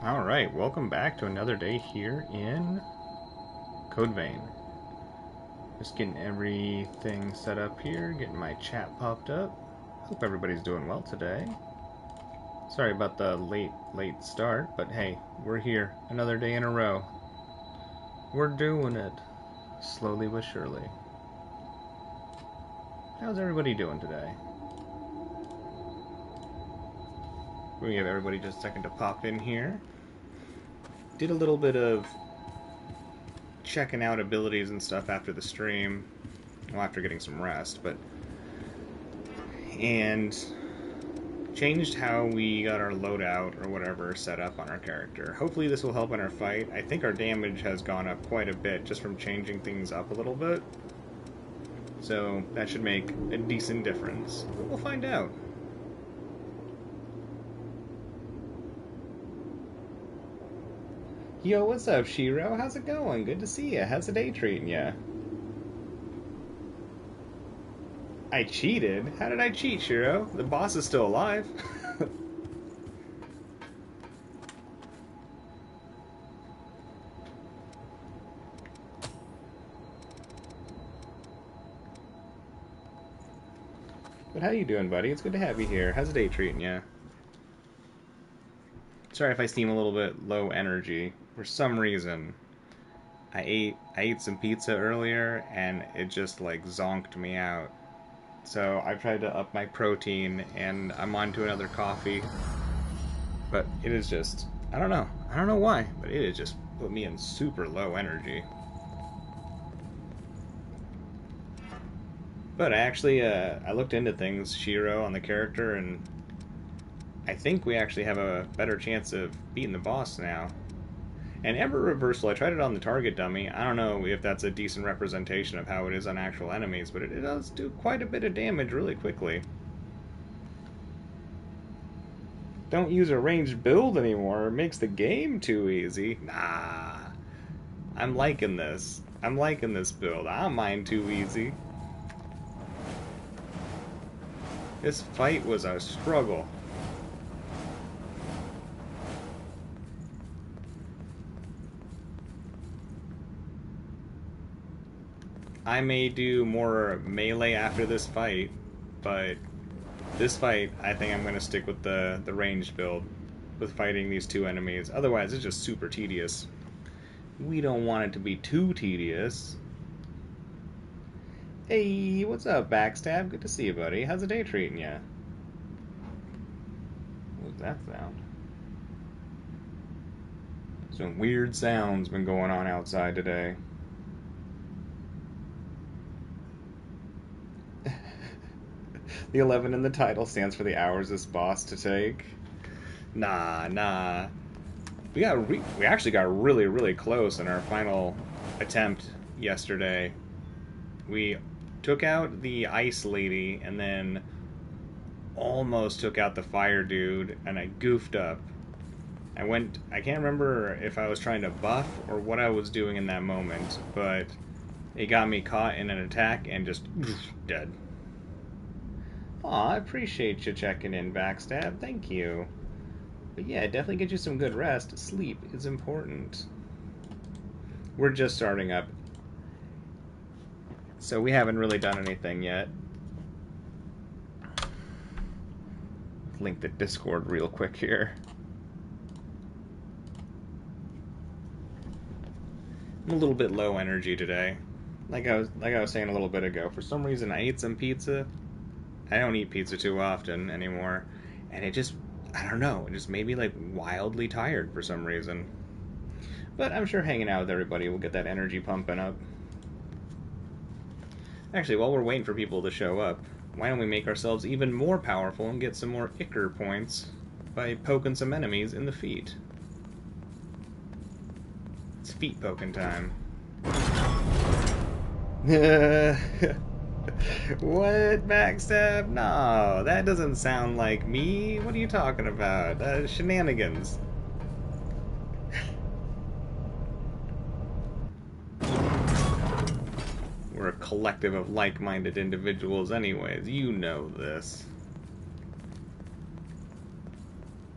Alright, welcome back to another day here in Code Vein. Just getting everything set up here, getting my chat popped up. Hope everybody's doing well today. Sorry about the late start, but hey, we're here another day in a row. We're doing it, slowly but surely. How's everybody doing today? We're gonna give everybody just a second to pop in here. Did a little bit of checking out abilities and stuff after the stream. Well, after getting some rest, and changed how we got our loadout or whatever set up on our character. Hopefully this will help in our fight. I think our damage has gone up quite a bit just from changing things up a little bit. So that should make a decent difference. But we'll find out. Yo, what's up, Shiro? How's it going? Good to see ya. How's the day treating ya? I cheated? How did I cheat, Shiro? The boss is still alive. But how you doing, buddy? It's good to have you here. How's the day treating ya? Sorry if I seem a little bit low energy. For some reason, I ate some pizza earlier, and it just, like, zonked me out. So I've tried to up my protein, and I'm on to another coffee. But it is just, I don't know. I don't know why, but it has just put me in super low energy. But I actually, I looked into things, Shiro, on the character, and I think we actually have a better chance of beating the boss now. And Ember Reversal, I tried it on the target dummy. I don't know if that's a decent representation of how it is on actual enemies, but it does do quite a bit of damage really quickly. Don't use a ranged build anymore. It makes the game too easy. Nah. I'm liking this. I'm liking this build. I don't mind too easy. This fight was a struggle. I may do more melee after this fight, but this fight, I think I'm going to stick with the ranged build with fighting these two enemies. Otherwise, it's just super tedious. We don't want it to be too tedious. Hey, what's up, Backstab? Good to see you, buddy. How's the day treating you? What was that sound? Some weird sounds been going on outside today. The 11 in the title stands for the hours this boss to take. Nah. We actually got really close in our final attempt yesterday. We took out the ice lady and then almost took out the fire dude, and I goofed up. I can't remember if I was trying to buff or what I was doing in that moment, but it got me caught in an attack and just dead. Aw, I appreciate you checking in, Backstab. Thank you. But yeah, definitely get you some good rest. Sleep is important. We're just starting up, so we haven't really done anything yet. Link the Discord real quick here. I'm a little bit low energy today. Like I was saying a little bit ago, for some reason I ate some pizza. I don't eat pizza too often anymore, and it just, I don't know, it just made me like wildly tired for some reason. But I'm sure hanging out with everybody will get that energy pumping up. Actually, while we're waiting for people to show up, why don't we make ourselves even more powerful and get some more Ichor points by poking some enemies in the feet. It's feet poking time. What, Backstab? No, that doesn't sound like me. What are you talking about? Shenanigans. We're a collective of like-minded individuals anyways. You know this.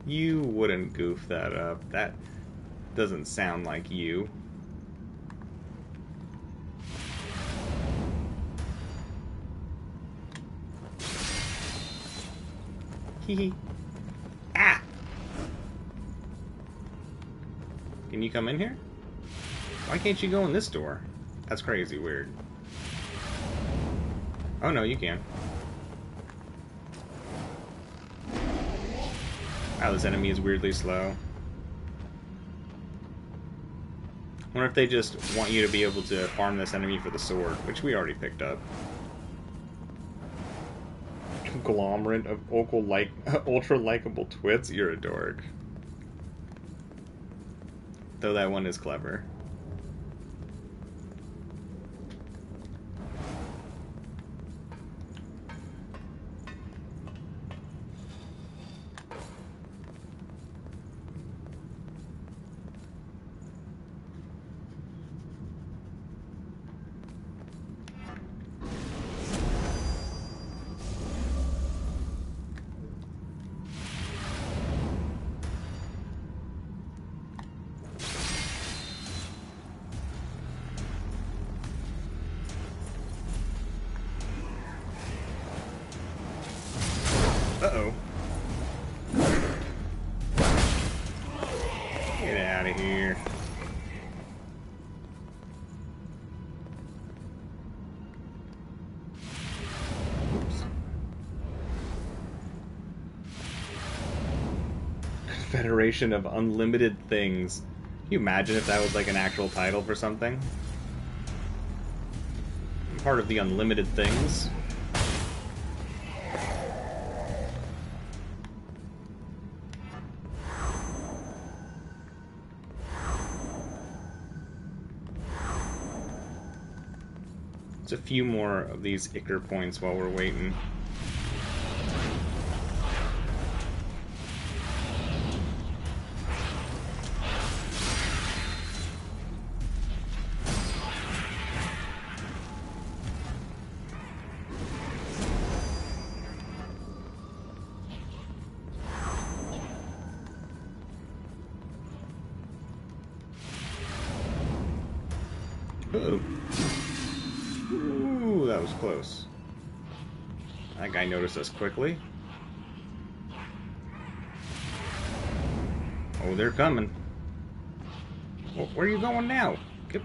You wouldn't goof that up. That doesn't sound like you. Hee. Ah! Can you come in here? Why can't you go in this door? That's crazy weird. Oh no, you can. Wow, this enemy is weirdly slow. I wonder if they just want you to be able to farm this enemy for the sword, which we already picked up. Conglomerate of ultra likable twits. You're a dork. Though that one is clever. Uh-oh. Get out of here. Oops. Confederation of Unlimited Things. Can you imagine if that was like an actual title for something? I'm part of the Unlimited Things. There's a few more of these Ichor points while we're waiting. Uh-oh. Ooh, that was close. That guy noticed us quickly. Oh, they're coming. Where are you going now? Get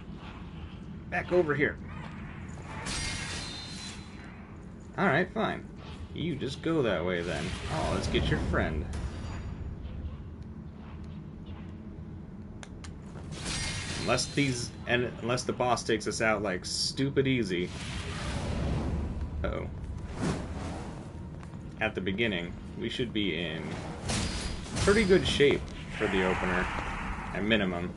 back over here. Alright, fine. You just go that way then. Oh, let's get your friend. Unless the boss takes us out like stupid easy. Uh-oh. At the beginning, we should be in pretty good shape for the opener, at minimum.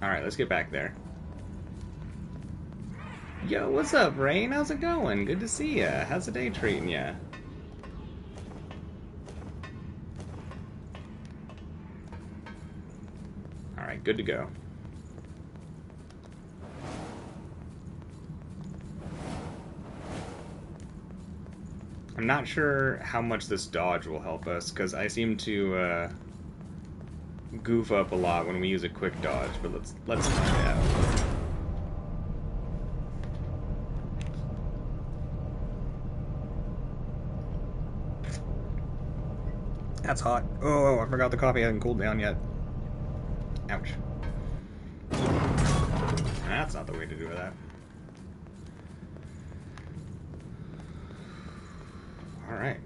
Alright, let's get back there. Yo, what's up, Rain? How's it going? Good to see ya. How's the day treating ya? Alright, good to go. I'm not sure how much this dodge will help us, because I seem to goof up a lot when we use a quick dodge, but let's find out. That's hot. Oh, I forgot the coffee hasn't cooled down yet. Ouch. That's not the way to do that. Alright.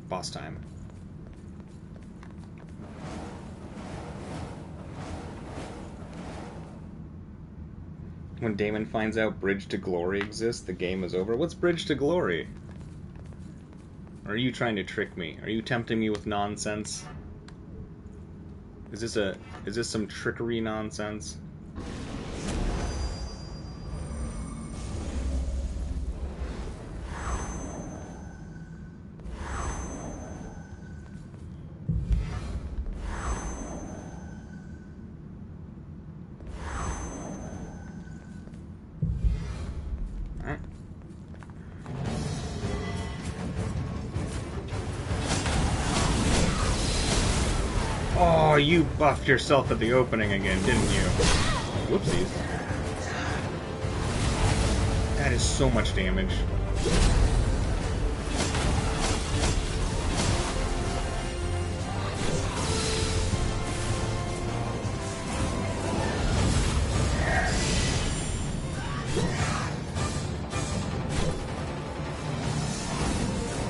Boss time. When Damon finds out Bridge to Glory exists, the game is over. What's Bridge to Glory? Or are you trying to trick me? Are you tempting me with nonsense? Is this some trickery nonsense? you buffed yourself at the opening again, didn't you? Whoopsies. That is so much damage.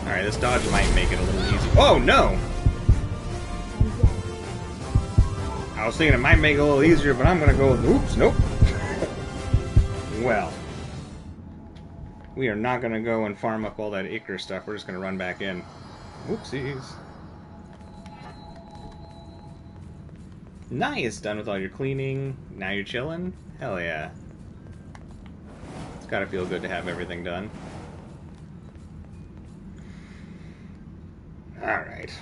Alright, this dodge might make it a little easy. Oh, no! I was thinking it might make it a little easier, but I'm gonna go with... Oops, nope. Well. We are not gonna go and farm up all that Icar stuff. We're just gonna run back in. Whoopsies. Nice! Done with all your cleaning. Now you're chilling? Hell yeah. It's gotta feel good to have everything done. Alright.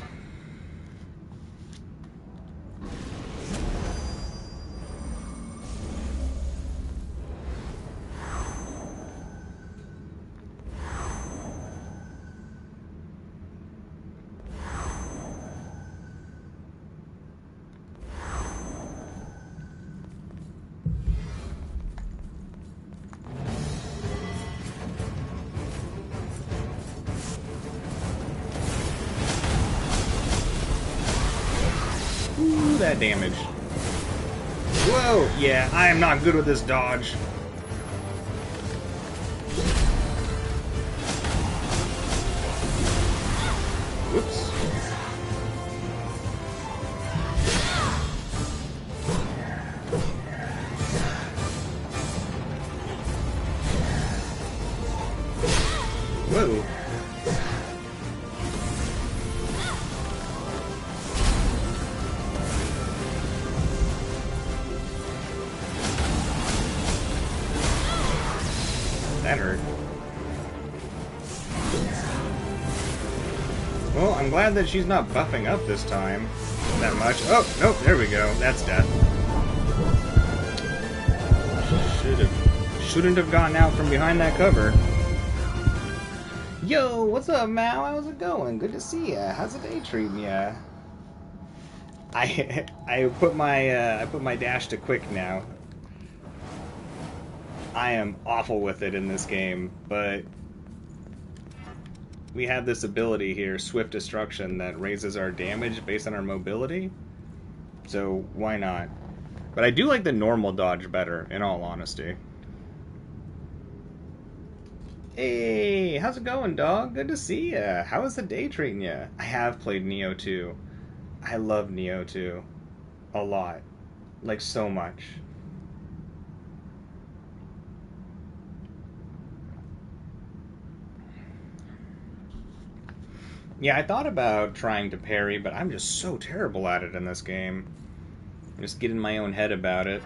Ooh, that damage. Whoa! Yeah, I am not good with this dodge. Whoops. Whoa. That hurt. Well, I'm glad that she's not buffing up this time that much. Oh, nope, there we go. That's death. Shouldn't have gotten out from behind that cover. Yo, what's up, Mal? How's it going? Good to see ya. How's the day treating ya? I put my dash to quick now. I am awful with it in this game, but we have this ability here, Swift Destruction, that raises our damage based on our mobility. So why not? But I do like the normal dodge better, in all honesty. Hey, how's it going, dog? Good to see ya. How is the day treating ya? I have played Nioh 2. I love Nioh 2. A lot. Like, so much. Yeah, I thought about trying to parry, but I'm just so terrible at it in this game. I just get in my own head about it.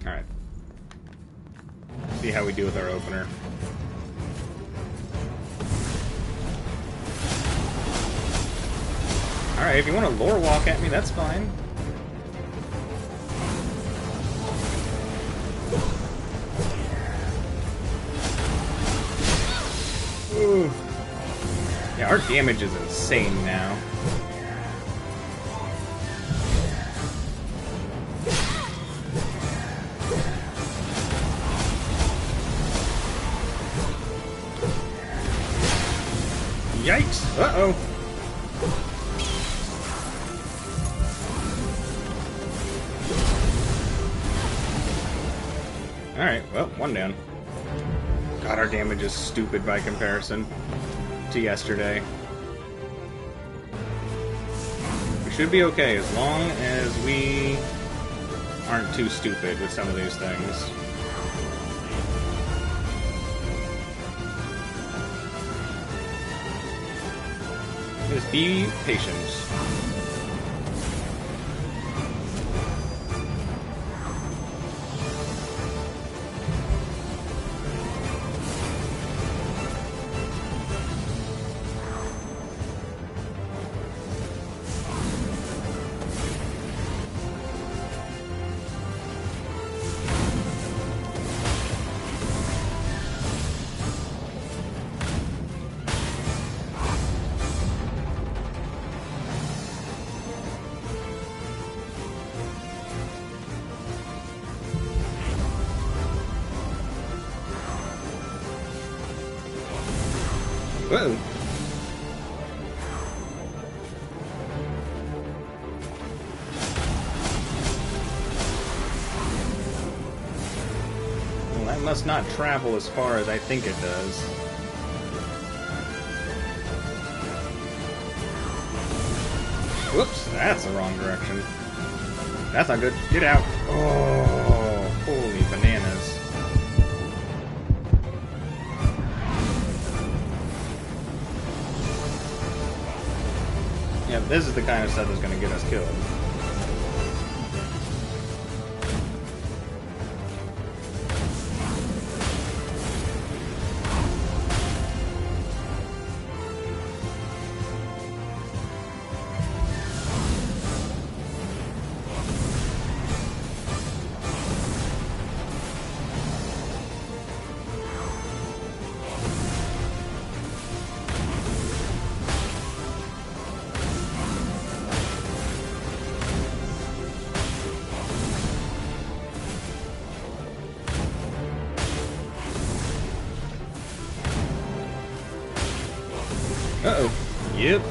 Alright. See how we do with our opener. Alright, if you want to lore walk at me, that's fine. Ooh. Yeah, our damage is insane now. Yikes! Uh-oh! Alright, well, one down. God, our damage is stupid by comparison to yesterday. We should be okay as long as we aren't too stupid with some of these things. Just be patient. Uh-oh. Well, that must not travel as far as I think it does. Whoops, that's the wrong direction. That's not good. Get out. Oh, holy bananas. Yeah, this is the kind of stuff that's going to get us killed. Uh-oh. Yep.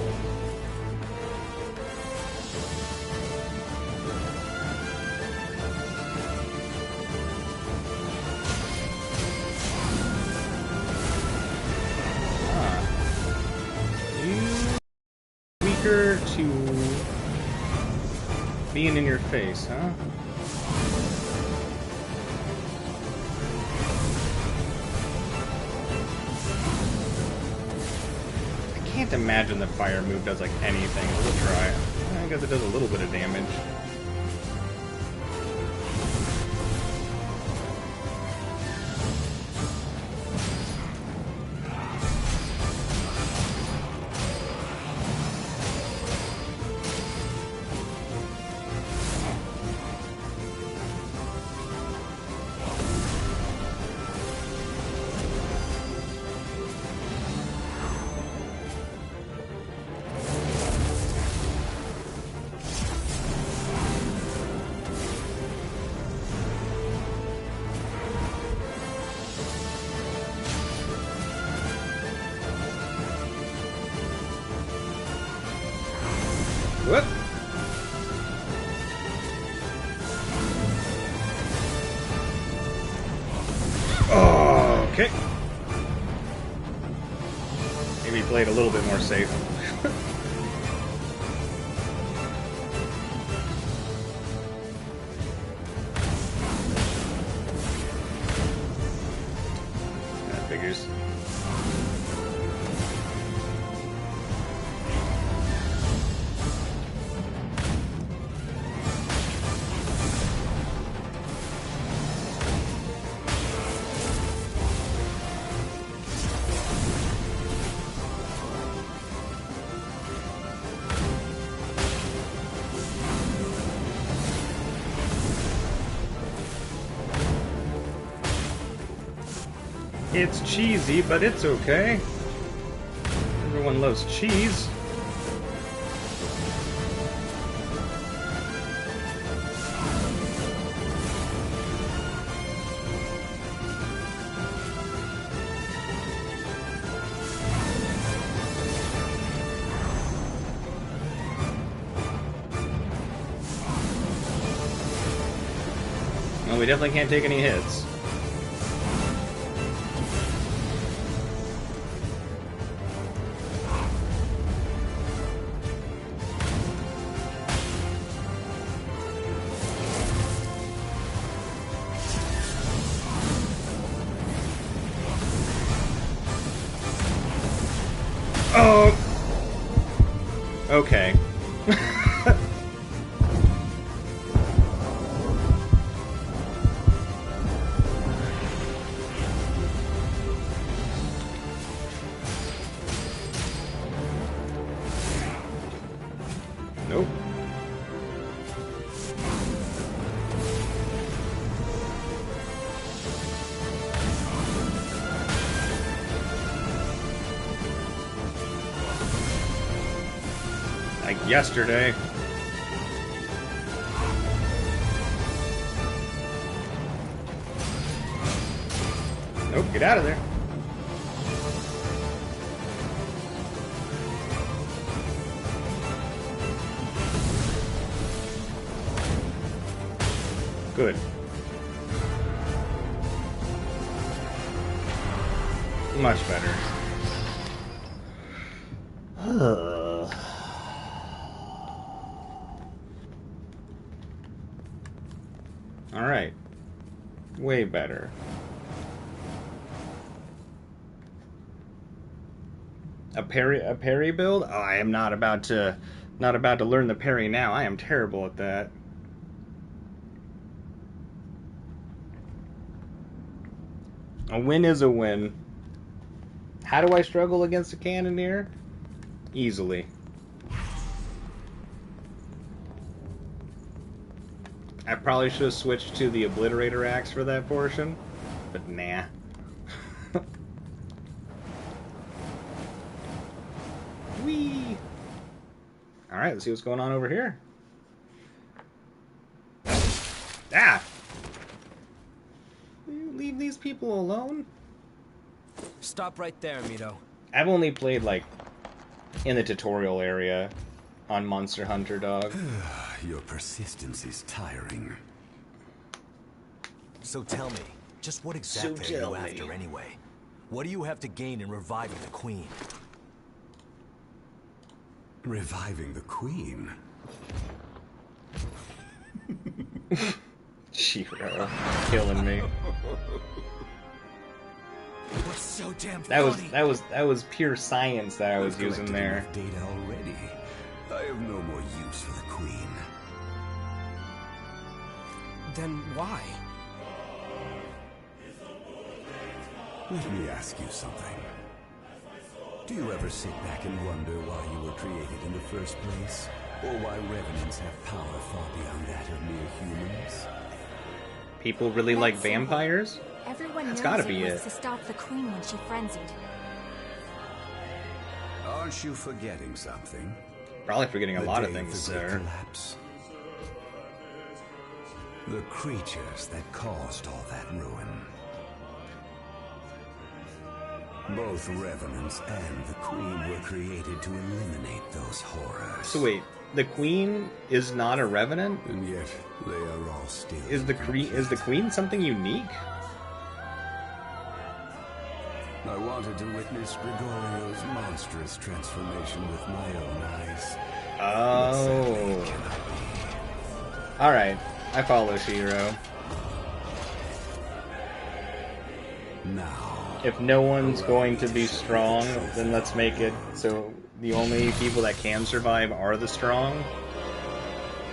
You weaker to being in your face, huh? I can't imagine the fire move does like anything. We'll try. I guess it does a little bit of damage. Whoop! Oh, okay. Maybe played a little bit more safe. That figures. It's cheesy, but it's okay. Everyone loves cheese. Well, we definitely can't take any hits. Oh! Okay. Nope. Like yesterday. Nope, get out of there. Good. Much better. Alright. Way better. A parry build? Oh, I am not about to learn the parry now. I am terrible at that. A win is a win. How do I struggle against a Cannoneer? Easily. I probably should have switched to the Obliterator Axe for that portion, but nah. Whee! Alright, let's see what's going on over here. Ah! Will you leave these people alone? Stop right there, Mito. I've only played, like, in the tutorial area on Monster Hunter, dog. Your persistence is tiring. So tell me, just what exactly are you after anyway? What do you have to gain in reviving the Queen? Reviving the Queen? Shiro, killing me. What's so damn that was pure science that I was using there. Data already. I have no more use for the Queen. Then why? Let me ask you something. Do you ever sit back and wonder why you were created in the first place? Or why revenants have power far beyond that of mere humans? People really like vampires? Everyone That's knows gotta be it was it. to stop the Queen when she frenzied. Aren't you forgetting something? Probably forgetting a lot of The day things, the Great sir. Collapse. The creatures that caused all that ruin. Both Revenants and the Queen were created to eliminate those horrors. So wait, the Queen is not a Revenant? And yet, they are all still... Is the Queen something unique? I wanted to witness Gregorio's monstrous transformation with my own eyes. Oh. Alright, I follow Shiro. Now... If no one's going to be strong, then let's make it so the only people that can survive are the strong.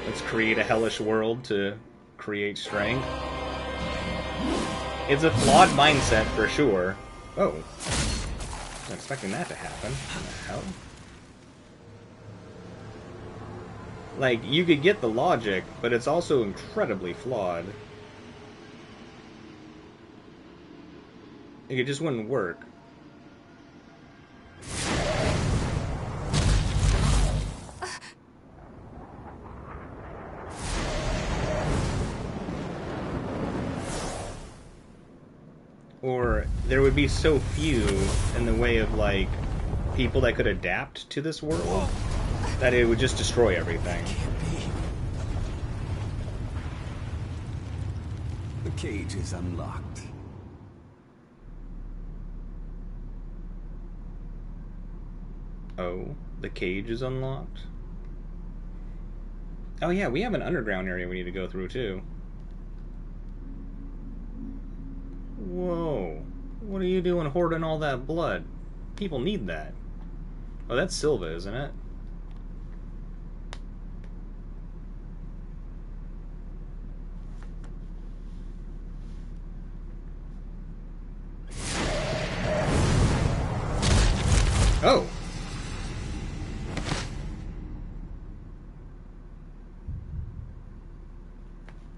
Let's create a hellish world to create strength. It's a flawed mindset for sure. Oh. Wasn't expecting that to happen. What the hell? Like, you could get the logic, but it's also incredibly flawed. Like, it just wouldn't work. Or there would be so few in the way of, like, people that could adapt to this world that it would just destroy everything. The cage is unlocked. Oh, the cage is unlocked? Oh yeah, we have an underground area we need to go through too. Whoa. What are you doing hoarding all that blood? People need that. Oh, that's Silva, isn't it? Oh!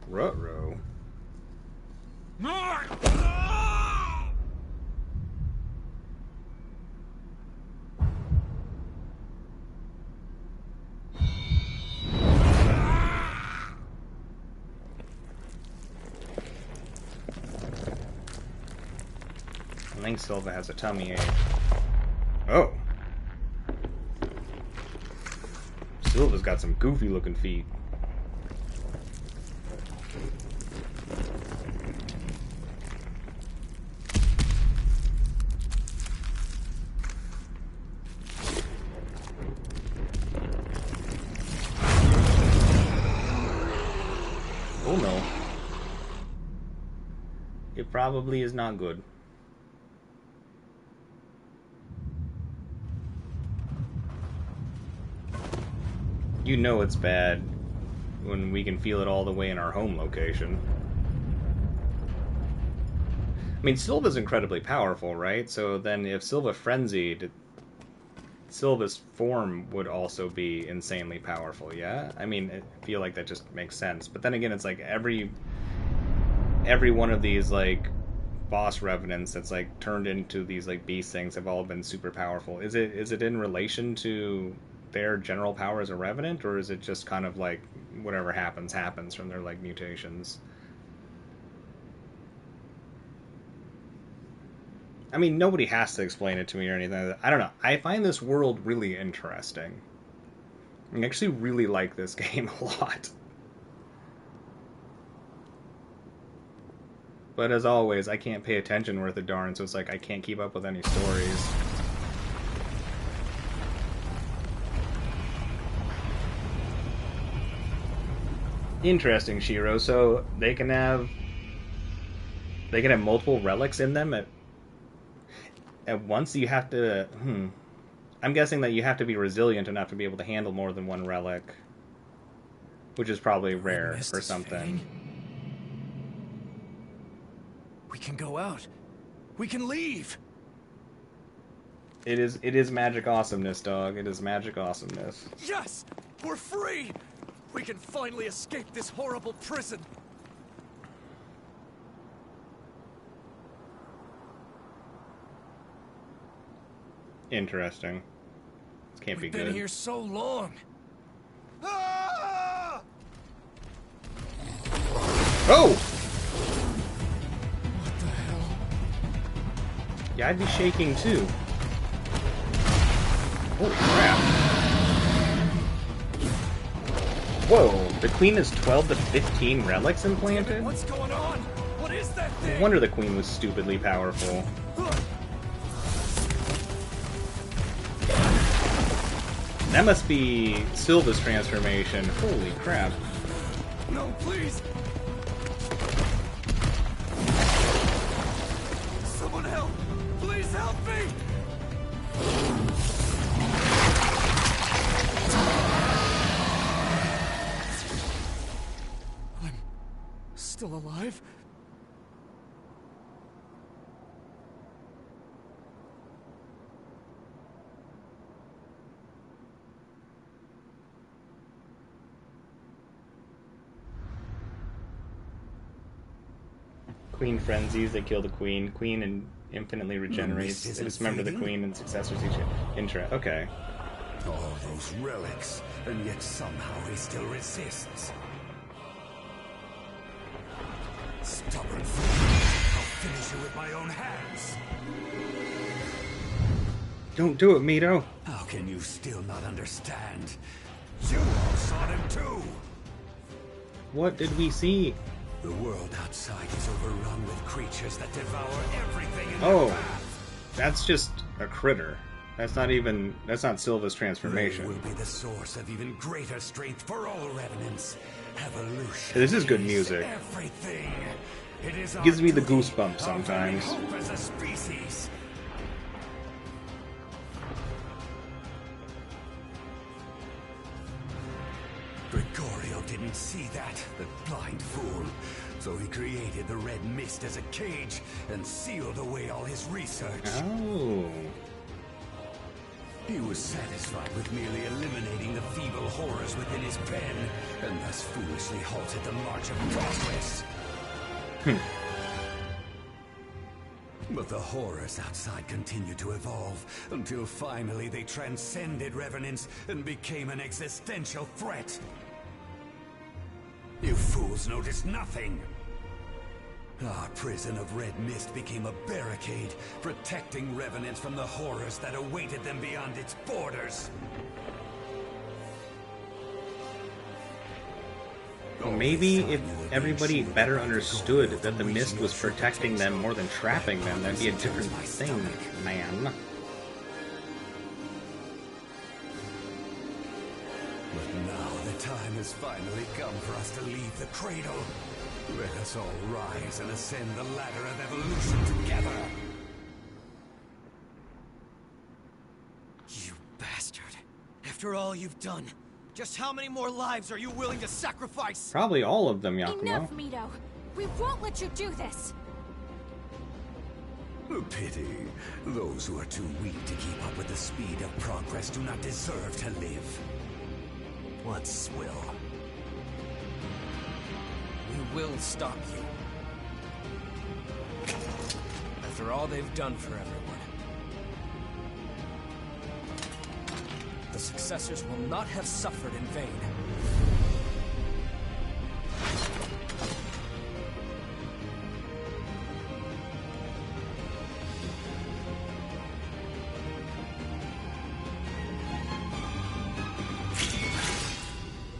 Ruh-roh. I think Silva has a tummy ache. Oh. Silva's got some goofy looking feet. don't know. It probably is not good. You know it's bad when we can feel it all the way in our home location. I mean, Sylva's incredibly powerful, right? So then if Sylva frenzied, Sylva's form would also be insanely powerful, yeah? I mean, I feel like that just makes sense. But then again, it's like every one of these, like, boss revenants that's, like, turned into these, like, beast things have all been super powerful. Is it in relation to their general power as a revenant, or is it just kind of like whatever happens from their, like, mutations? I mean, nobody has to explain it to me or anything. I don't know. I find this world really interesting. I actually really like this game a lot. But as always, I can't pay attention worth a darn, so it's like I can't keep up with any stories. Interesting, Shiro. So they can have multiple relics in them at once. You have to. I'm guessing that you have to be resilient enough to be able to handle more than one relic, which is probably rare for something. We can go out. We can leave. It is magic awesomeness, dog. It is magic awesomeness. Yes, we're free. We can finally escape this horrible prison. Interesting. This can't be good. We've been here so long. Ah! Oh! What the hell? Yeah, I'd be shaking too. Holy crap. Whoa, the queen has 12 to 15 relics implanted? What's going on? What is that thing? No wonder the queen was stupidly powerful. That must be Sylva's transformation. Holy crap. No, please. Someone help. Please help me. Still alive? Queen frenzies, they kill the queen. Queen infinitely regenerates. They dismember the queen and successors each okay. All those relics, and yet somehow he still resists. Stubborn fool. I'll finish you with my own hands. Don't do it, Mito. How can you still not understand? You all saw them too. What did we see? The world outside is overrun with creatures that devour everything in Oh, their path. that's just a critter. That's not Sylva's transformation. They will be the source of even greater strength for all revenants. Evolution. This is good music. Everything. It is Gives me the our duty, goosebumps sometimes. our very hope as a species. Gregorio didn't see that, the blind fool. So he created the red mist as a cage and sealed away all his research. Oh. He was satisfied with merely eliminating the feeble horrors within his pen, and thus foolishly halted the march of progress. But the horrors outside continued to evolve, until finally they transcended revenants and became an existential threat. You fools noticed nothing! Our prison of red mist became a barricade, protecting revenants from the horrors that awaited them beyond its borders. Well, maybe if everybody better understood that the mist was protecting them more than trapping them, that'd be a different thing, man. But now The time has finally come for us to leave the cradle. Let us all rise and ascend the ladder of evolution together. You bastard. After all you've done, just how many more lives are you willing to sacrifice? Probably all of them, Yakumo. Enough, Mito. We won't let you do this. Pity. Those who are too weak to keep up with the speed of progress do not deserve to live. What swill? We will stop you. After all they've done for everyone. The successors will not have suffered in vain.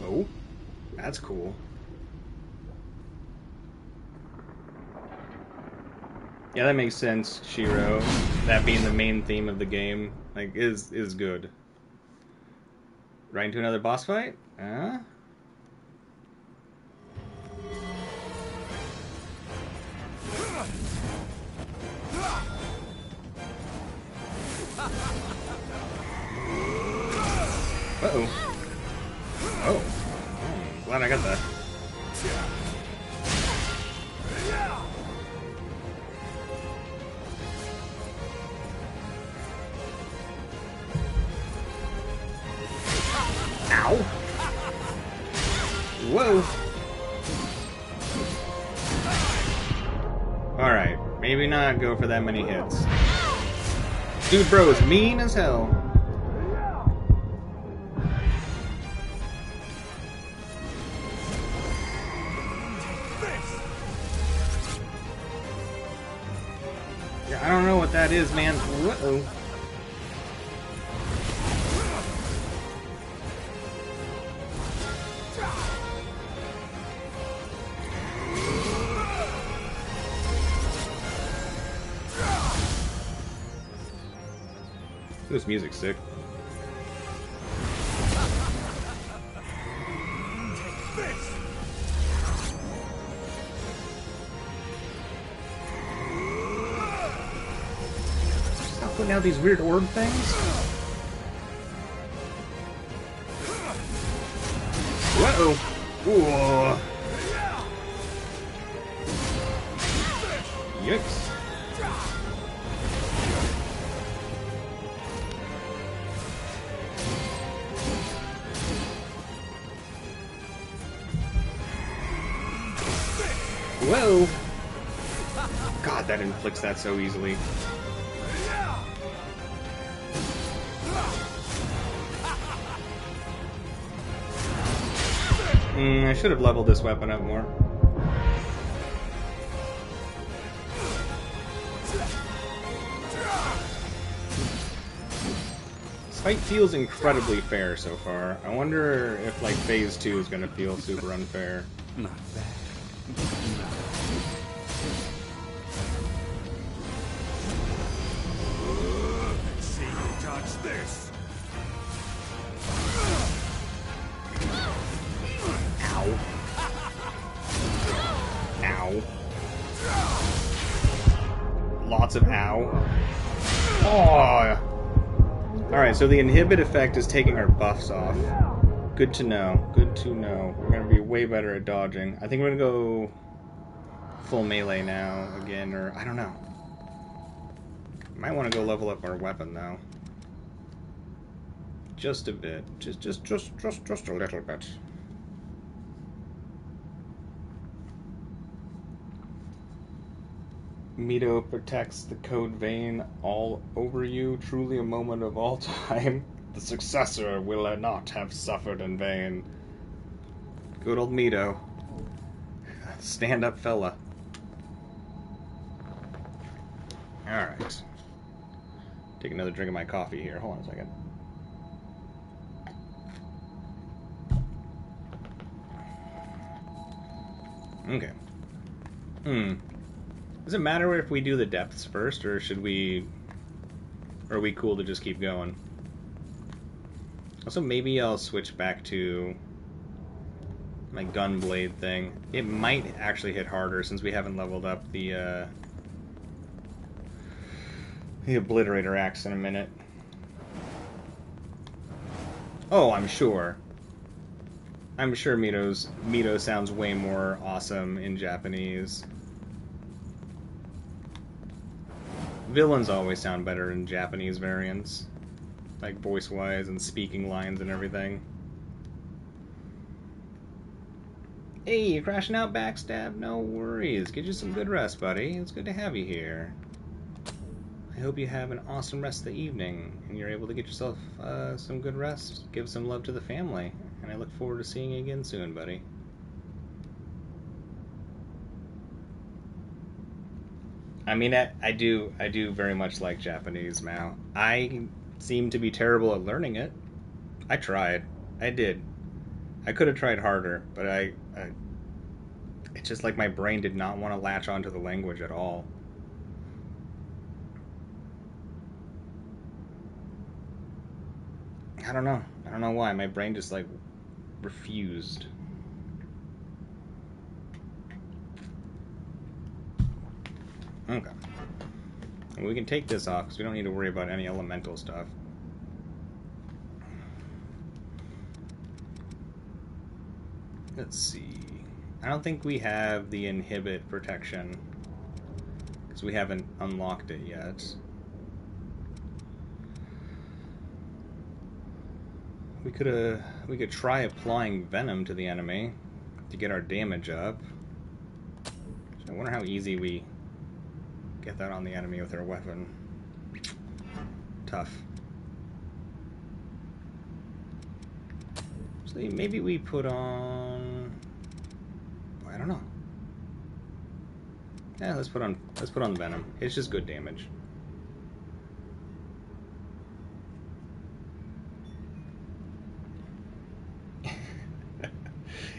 Oh, that's cool. Yeah, that makes sense, Shiro. That being the main theme of the game, like, is good. Right into another boss fight? Huh? Uh-oh. Oh. Glad I got that. Ow! Whoa! Alright, maybe not go for that many hits. Dude, bro is mean as hell. Yeah, I don't know what that is, man. Uh-oh. This music's sick. Stop putting out these weird orb things. Whoa! Whoa! Yikes! Whoa! God, that inflicts that so easily. I should have leveled this weapon up more. This fight feels incredibly fair so far. I wonder if, like, Phase 2 is gonna feel super unfair. Not bad. See you touch this. Ow. Ow. Lots of ow. Oh! Alright, so the inhibit effect is taking our buffs off. Good to know. Good to know. We're gonna be way better at dodging. I think we're gonna go full melee now again, or I don't know. Might want to go level up our weapon though. Just a bit. Just a little bit. Mito protects the code vein all over you. Truly a moment of all time. The successor will not have suffered in vain. Good old Mito. Stand up fella. Alright. Take another drink of my coffee here. Hold on a second. Okay. Does it matter if we do the depths first, or should we... Or are we cool to just keep going? Also, maybe I'll switch back to my gun blade thing. It might actually hit harder since we haven't leveled up the Obliterator Axe in a minute. Oh, I'm sure. I'm sure Mito sounds way more awesome in Japanese. Villains always sound better in Japanese variants, like voice-wise and speaking lines and everything. Hey, you crashing out, Backstab? No worries. Get you some good rest, buddy. It's good to have you here. I hope you have an awesome rest of the evening, and you're able to get yourself some good rest. Give some love to the family, and I look forward to seeing you again soon, buddy. I mean, I do very much like Japanese, Mao. I seem to be terrible at learning it. I tried. I did. I could have tried harder, but it's just like my brain did not want to latch onto the language at all. I don't know. I don't know why. My brain just, like, refused. Okay. And we can take this off, because we don't need to worry about any elemental stuff. Let's see. I don't think we have the inhibit protection, because we haven't unlocked it yet. We could try applying venom to the enemy to get our damage up. I wonder how easy we get that on the enemy with our weapon. Tough. So maybe we put on, I don't know. Yeah, let's put on venom. It's just good damage.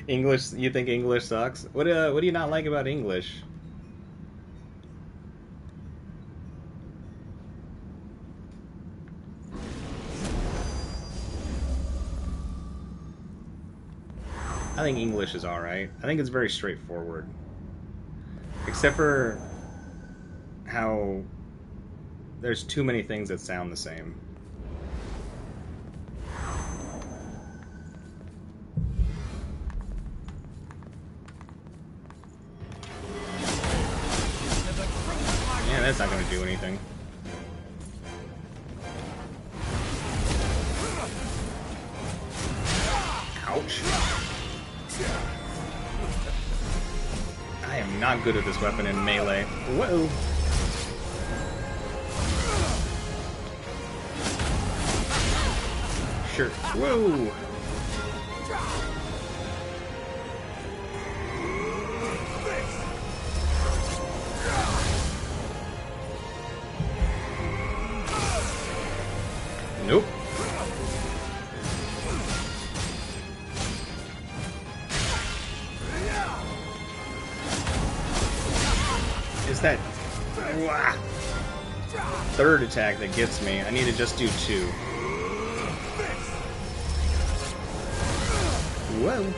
English? You think English sucks? What do you not like about English? I think English is alright. I think it's very straightforward. Except for how there's too many things that sound the same. Yeah, that's not going to do anything. Ouch. I am not good at this weapon in melee. Whoa. Sure. Whoa. Nope. Is that third attack that gets me? I need to just do two. Whoa.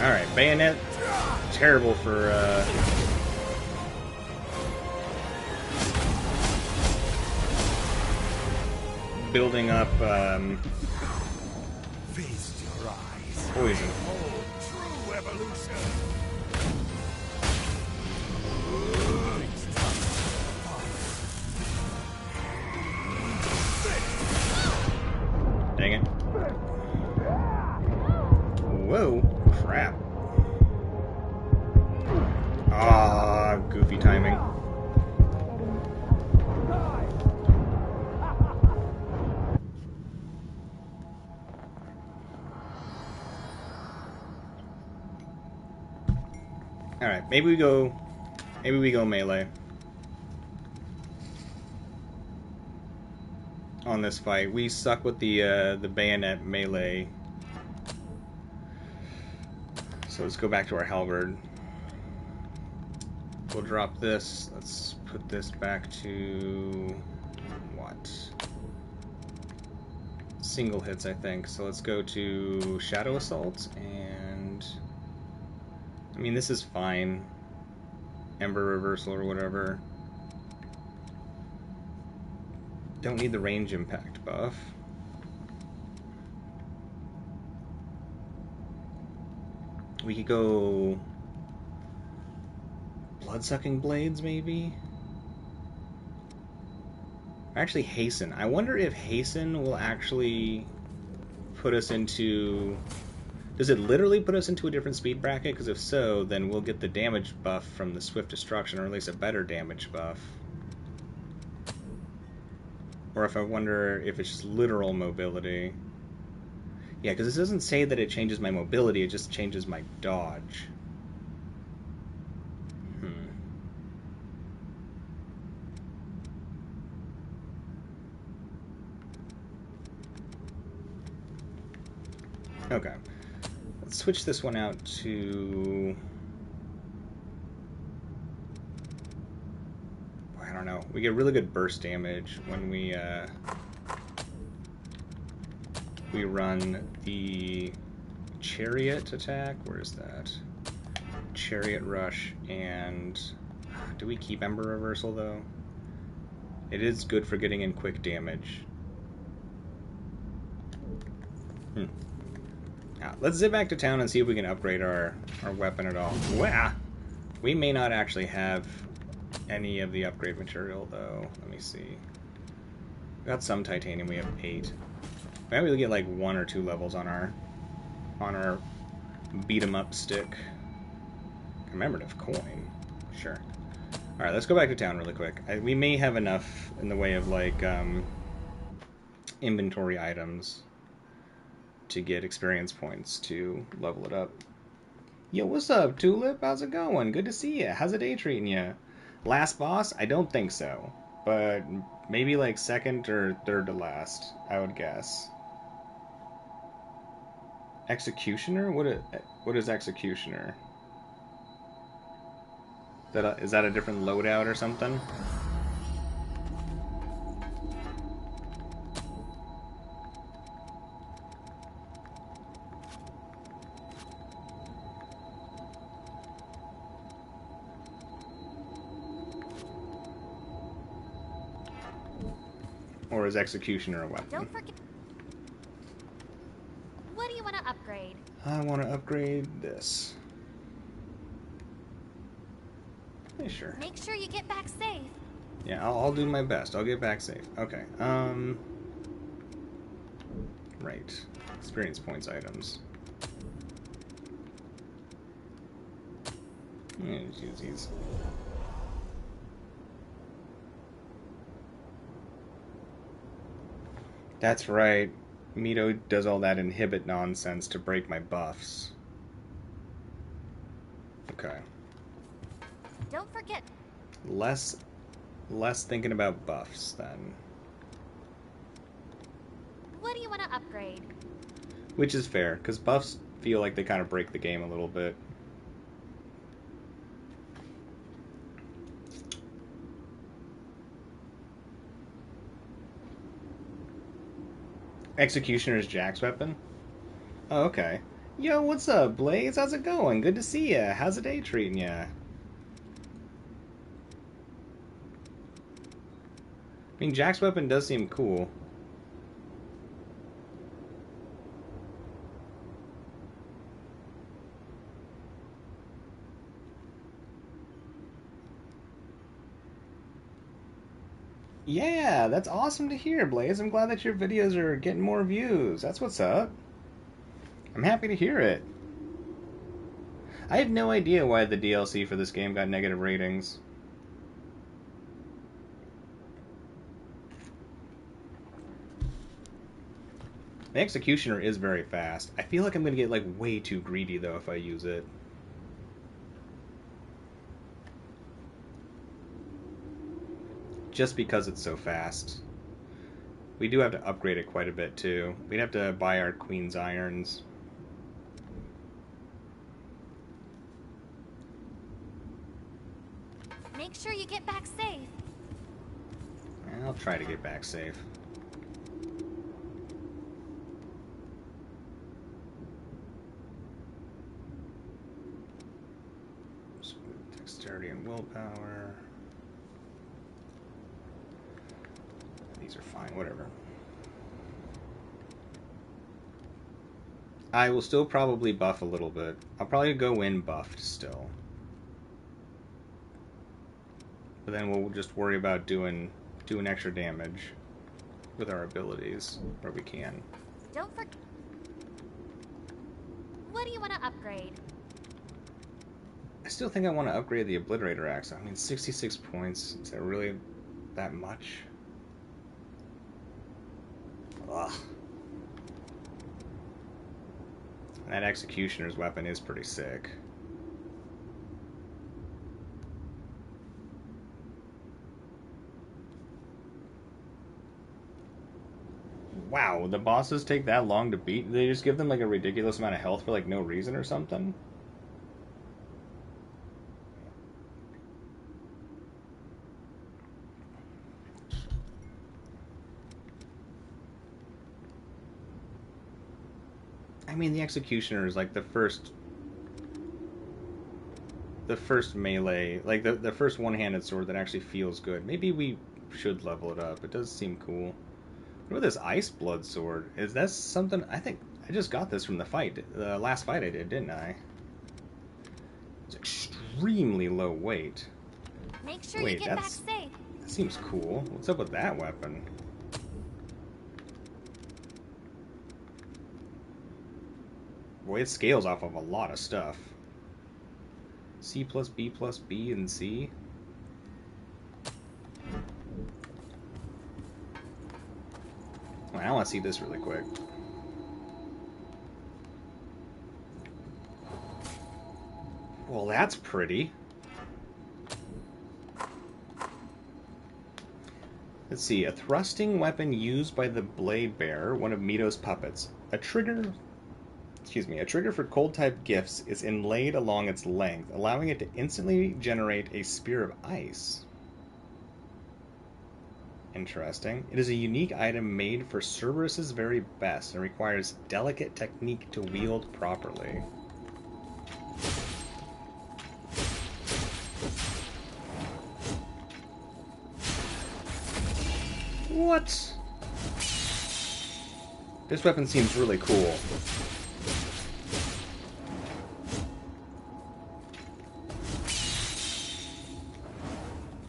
Alright, bayonet, terrible for, building up, Feast your eyes. poison. Oh, true evolution. Dang it. Whoa, crap. Ah, goofy timing. Alright, maybe we go melee. On this fight. We suck with the bayonet melee. So let's go back to our halberd. We'll drop this. Let's put this back to what? Single hits, I think. So let's go to Shadow Assault, and I mean, this is fine. Ember Reversal or whatever. Don't need the range impact buff. We could go Blood-Sucking Blades, maybe? Actually, Hasten. I wonder if Hasten will actually put us into... Does it literally put us into a different speed bracket? Because if so, then we'll get the damage buff from the Swift Destruction, or at least a better damage buff. Or if I wonder if it's just literal mobility. Yeah, because this doesn't say that it changes my mobility, it just changes my dodge. Okay. Let's switch this one out to... I don't know. We get really good burst damage when we run the Chariot attack. Where is that? Chariot Rush, and... Do we keep Ember Reversal, though? It is good for getting in quick damage. Now, let's zip back to town and see if we can upgrade our weapon at all. Wow! We may not actually have any of the upgrade material, though. Let me see. We got some titanium. We have 8. Maybe we'll get like 1 or 2 levels on our beat 'em up stick. Commemorative coin. Sure. All right, let's go back to town really quick. We may have enough in the way of like inventory items to get experience points to level it up. Yo, what's up, Tulip? How's it going? Good to see you. How's the day treating you? Last boss? I don't think so, but maybe like second or third to last, I would guess. Executioner? What is Executioner? Is that a different loadout or something? Or is Executioner a weapon? Don't forget. What do you want to upgrade? I want to upgrade this. Yeah, sure. Make sure you get back safe. Yeah, I'll do my best. I'll get back safe. Okay. Right. Experience points items. Just use these. That's right. Mito does all that inhibit nonsense to break my buffs. Okay. Don't forget. Less thinking about buffs then. What do you want to upgrade? Which is fair, because buffs feel like they kind of break the game a little bit. Executioner's Jack's weapon? Oh, okay. Yo, what's up, Blaze? How's it going? Good to see ya. How's the day treating ya? I mean, Jack's weapon does seem cool. Yeah, that's awesome to hear, Blaze. I'm glad that your videos are getting more views. That's what's up. I'm happy to hear it. I have no idea why the DLC for this game got negative ratings. The Executioner is very fast. I feel like I'm going to get like way too greedy though if I use it. just because it's so fast. We do have to upgrade it quite a bit too. We'd have to buy our Queen's Irons. Make sure you get back safe. I'll try to get back safe. Dexterity and willpower. These are fine, whatever. I will still probably buff a little bit. I'll probably go in buffed still. But then we'll just worry about doing extra damage with our abilities where we can. Don't forget. What do you want to upgrade? I still think I want to upgrade the Obliterator Axe. I mean, 66 points. Is that really that much? Ugh. That Executioner's weapon is pretty sick. Wow, the bosses take that long to beat? They just give them like a ridiculous amount of health for like no reason or something? I mean, the Executioner is like the first melee, like the first one-handed sword that actually feels good. Maybe we should level it up. It does seem cool. What about this Ice Blood sword? Is that something? I think I just got this from the last fight I did, didn't I? It's extremely low weight. Make sure you get back safe. That seems cool. What's up with that weapon? Boy, it scales off of a lot of stuff. C plus B, and C. I want to see this really quick. Well, that's pretty. Let's see. A thrusting weapon used by the Blade Bearer, one of Mito's puppets. A trigger for cold-type gifts is inlaid along its length, allowing it to instantly generate a spear of ice. Interesting. It is a unique item made for Cerberus's very best and requires delicate technique to wield properly. What? This weapon seems really cool.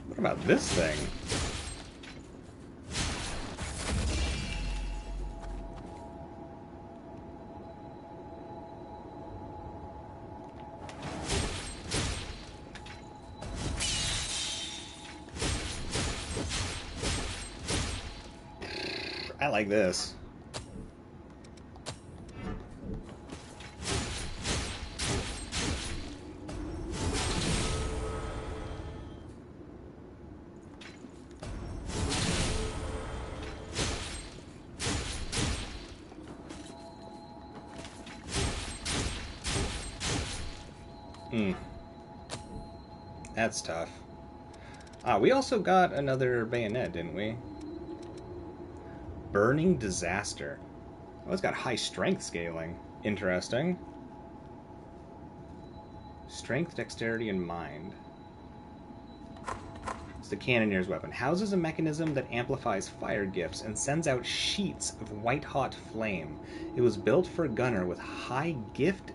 What about this thing? I like this. That's tough. We also got another bayonet, didn't we? Burning Disaster. Oh, it's got high strength scaling. Interesting. Strength, dexterity, and mind. It's the Cannoneer's weapon. Houses a mechanism that amplifies fire gifts and sends out sheets of white-hot flame. It was built for a gunner with high gift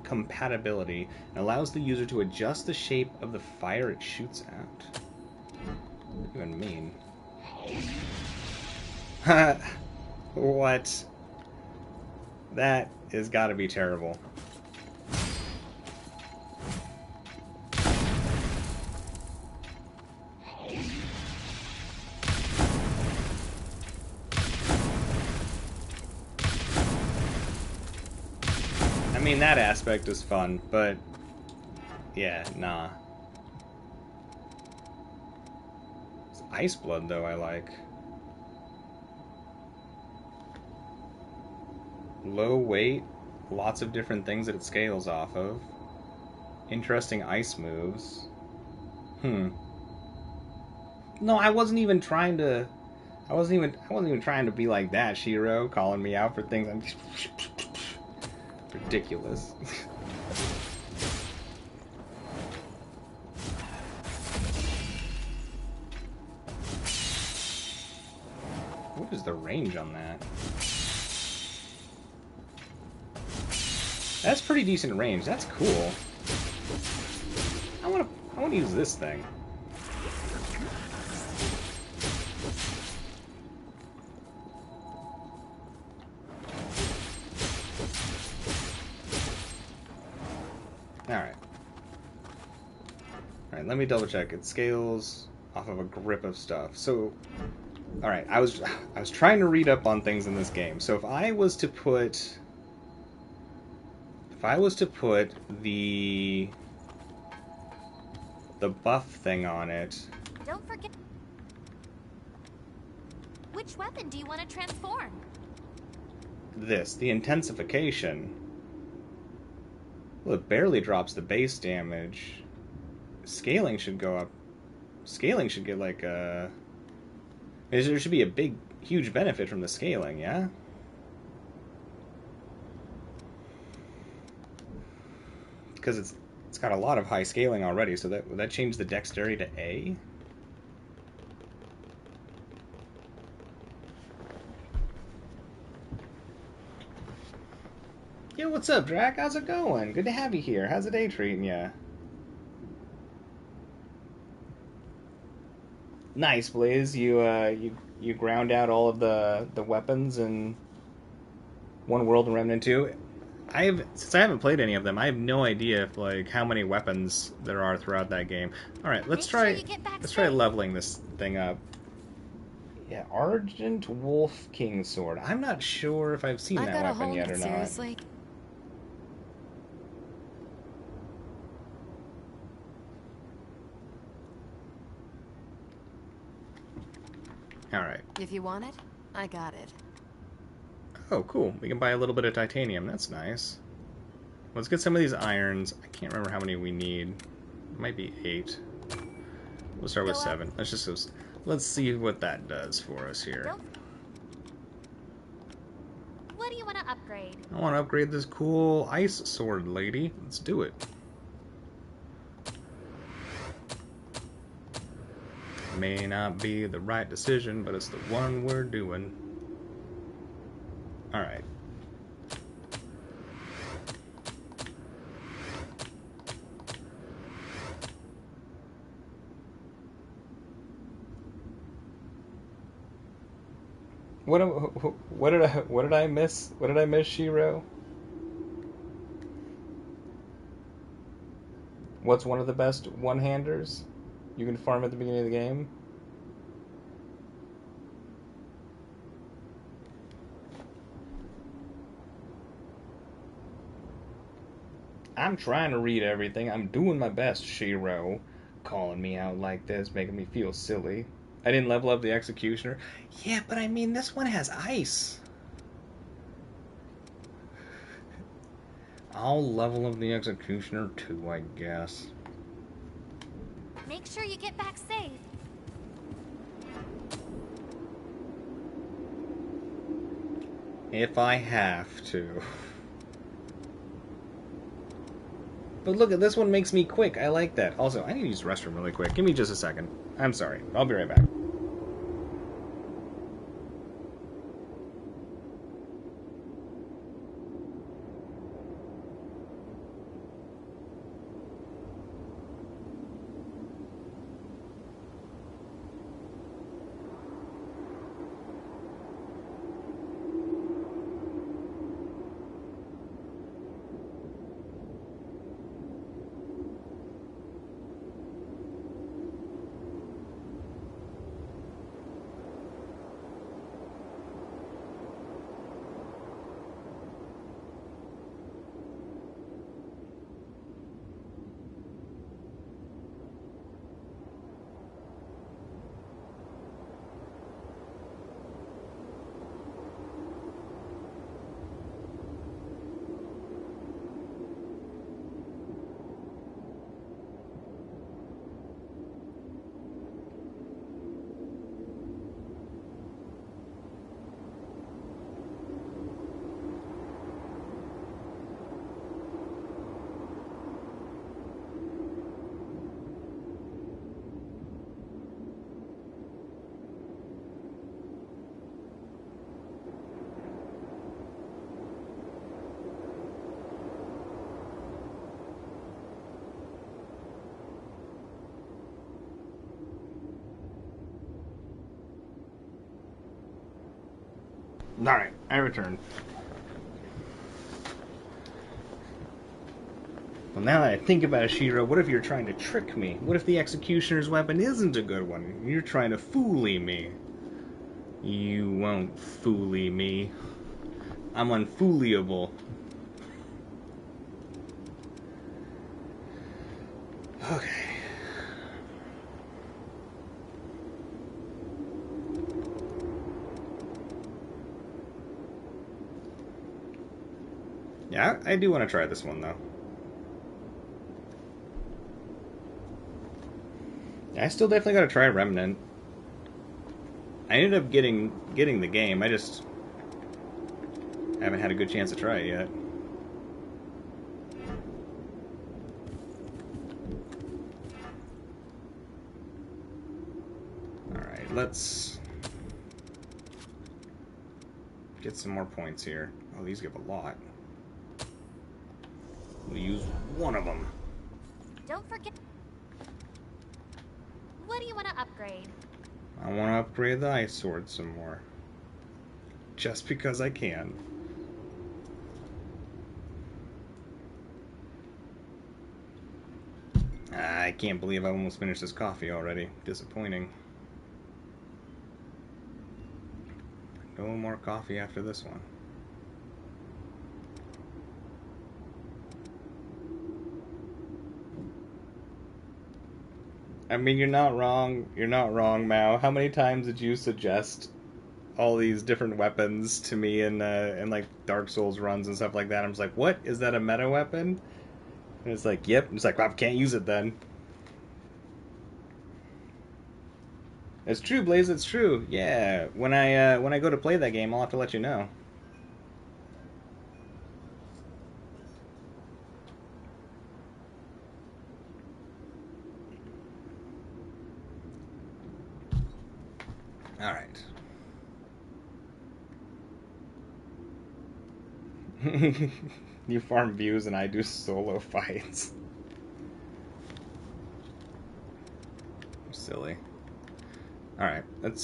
compatibility and allows the user to adjust the shape of the fire it shoots out. What do you even mean? What? That has got to be terrible. I mean, that aspect is fun, but yeah, nah. Ice Blood, though, I like. Low weight, lots of different things that it scales off of. Interesting ice moves. No, I wasn't even trying to. I wasn't even trying to be like that, Shiro, calling me out for things. I'm just ridiculous. What is the range on that? That's pretty decent range. That's cool. I want to use this thing. Alright. Alright, let me double check. It scales off of a grip of stuff. So, alright, I was trying to read up on things in this game. So if I was to put the buff thing on it. Don't forget. Which weapon do you want to transform? The intensification. Well, it barely drops the base damage. Scaling should go up. Scaling should get like a... There should be a huge benefit from the scaling, yeah? Because it's got a lot of high scaling already, so would that change the dexterity to A? Yo, what's up, Drac? How's it going? Good to have you here. How's the day treating ya? Nice, Blaze. You ground out all of the weapons in One World and Remnant 2. Since I haven't played any of them, I have no idea if, like, how many weapons there are throughout that game. All right, let's try leveling this thing up. Yeah, Argent Wolf King Sword. I'm not sure if I've seen that weapon yet or not. Seriously. All right. If you want it, I got it. Oh, cool. We can buy a little bit of titanium. That's nice. Let's get some of these irons. I can't remember how many we need. It might be 8. We'll start with 7. Let's see what that does for us here. What do you want to upgrade? I want to upgrade this cool ice sword lady. Let's do it. May not be the right decision, but it's the one we're doing. Alright. What did I miss? What did I miss, Shiro? What's one of the best one-handers you can farm at the beginning of the game? I'm trying to read everything. I'm doing my best, Shiro. Calling me out like this, making me feel silly. I didn't level up the Executioner. Yeah, but I mean, this one has ice. I'll level up the Executioner too, I guess. Make sure you get back safe. If I have to. But look, this one makes me quick. I like that. Also, I need to use the restroom really quick. Give me just a second. I'm sorry. I'll be right back. Alright, I return. Well, now that I think about it, Shiro, what if you're trying to trick me? What if the Executioner's weapon isn't a good one? You're trying to foolie me. You won't foolie me. I'm unfooliable. Okay. Yeah, I do want to try this one, though. I still definitely got to try Remnant. I ended up getting the game. I just haven't had a good chance to try it yet. Alright, let's get some more points here. Oh, these give a lot. We'll use one of them. Don't forget. What do you want to upgrade? I want to upgrade the ice sword some more. Just because I can. I can't believe I almost finished this coffee already. Disappointing. No more coffee after this one. I mean, you're not wrong. You're not wrong, Mao. How many times did you suggest all these different weapons to me in like Dark Souls runs and stuff like that? I'm just like, what? Is that a meta weapon? And it's like, yep. It's like, well, I can't use it then. It's true, Blaze. It's true. Yeah. When I go to play that game, I'll have to let you know. All right. You farm views and I do solo fights. Silly. Alright, let's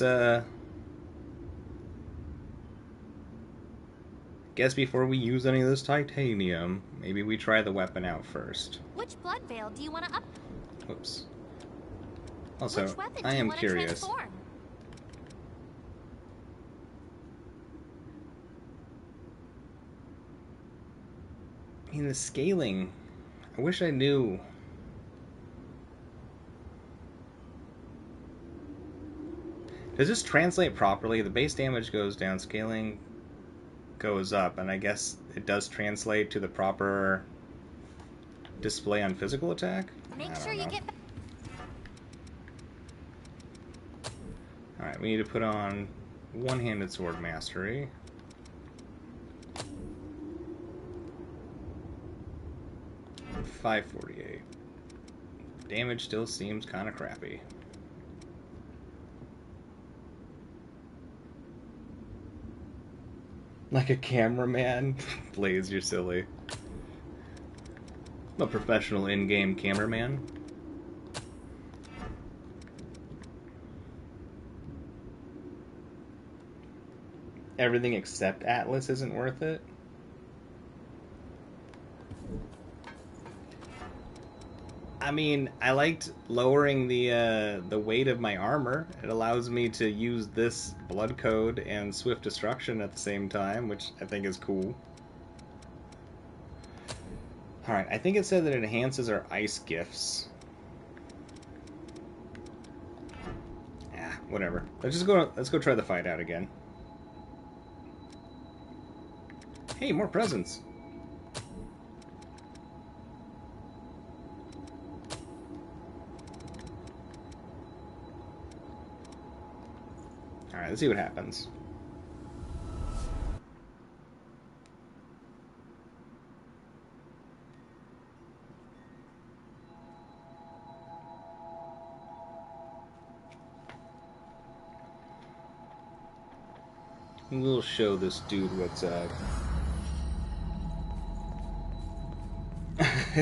guess before we use any of this titanium, maybe we try the weapon out first. Which blood veil do you want to up? Whoops. Also, Which weapon I do you am want curious. to transform? I mean, the scaling. I wish I knew. Does this translate properly? The base damage goes down, scaling goes up, and I guess it does translate to the proper display on physical attack? Make sure you get. Alright, we need to put on one-handed sword mastery. And 548. Damage still seems kind of crappy. Like a cameraman? Blaze, you're silly. I'm a professional in-game cameraman. Everything except Atlas isn't worth it? I mean, I liked lowering the weight of my armor. It allows me to use this blood code and swift destruction at the same time, which I think is cool. Alright, I think it said that it enhances our ice gifts. Ah, whatever. Let's go try the fight out again. Hey, more presents. Alright, let's see what happens. We'll show this dude what's up.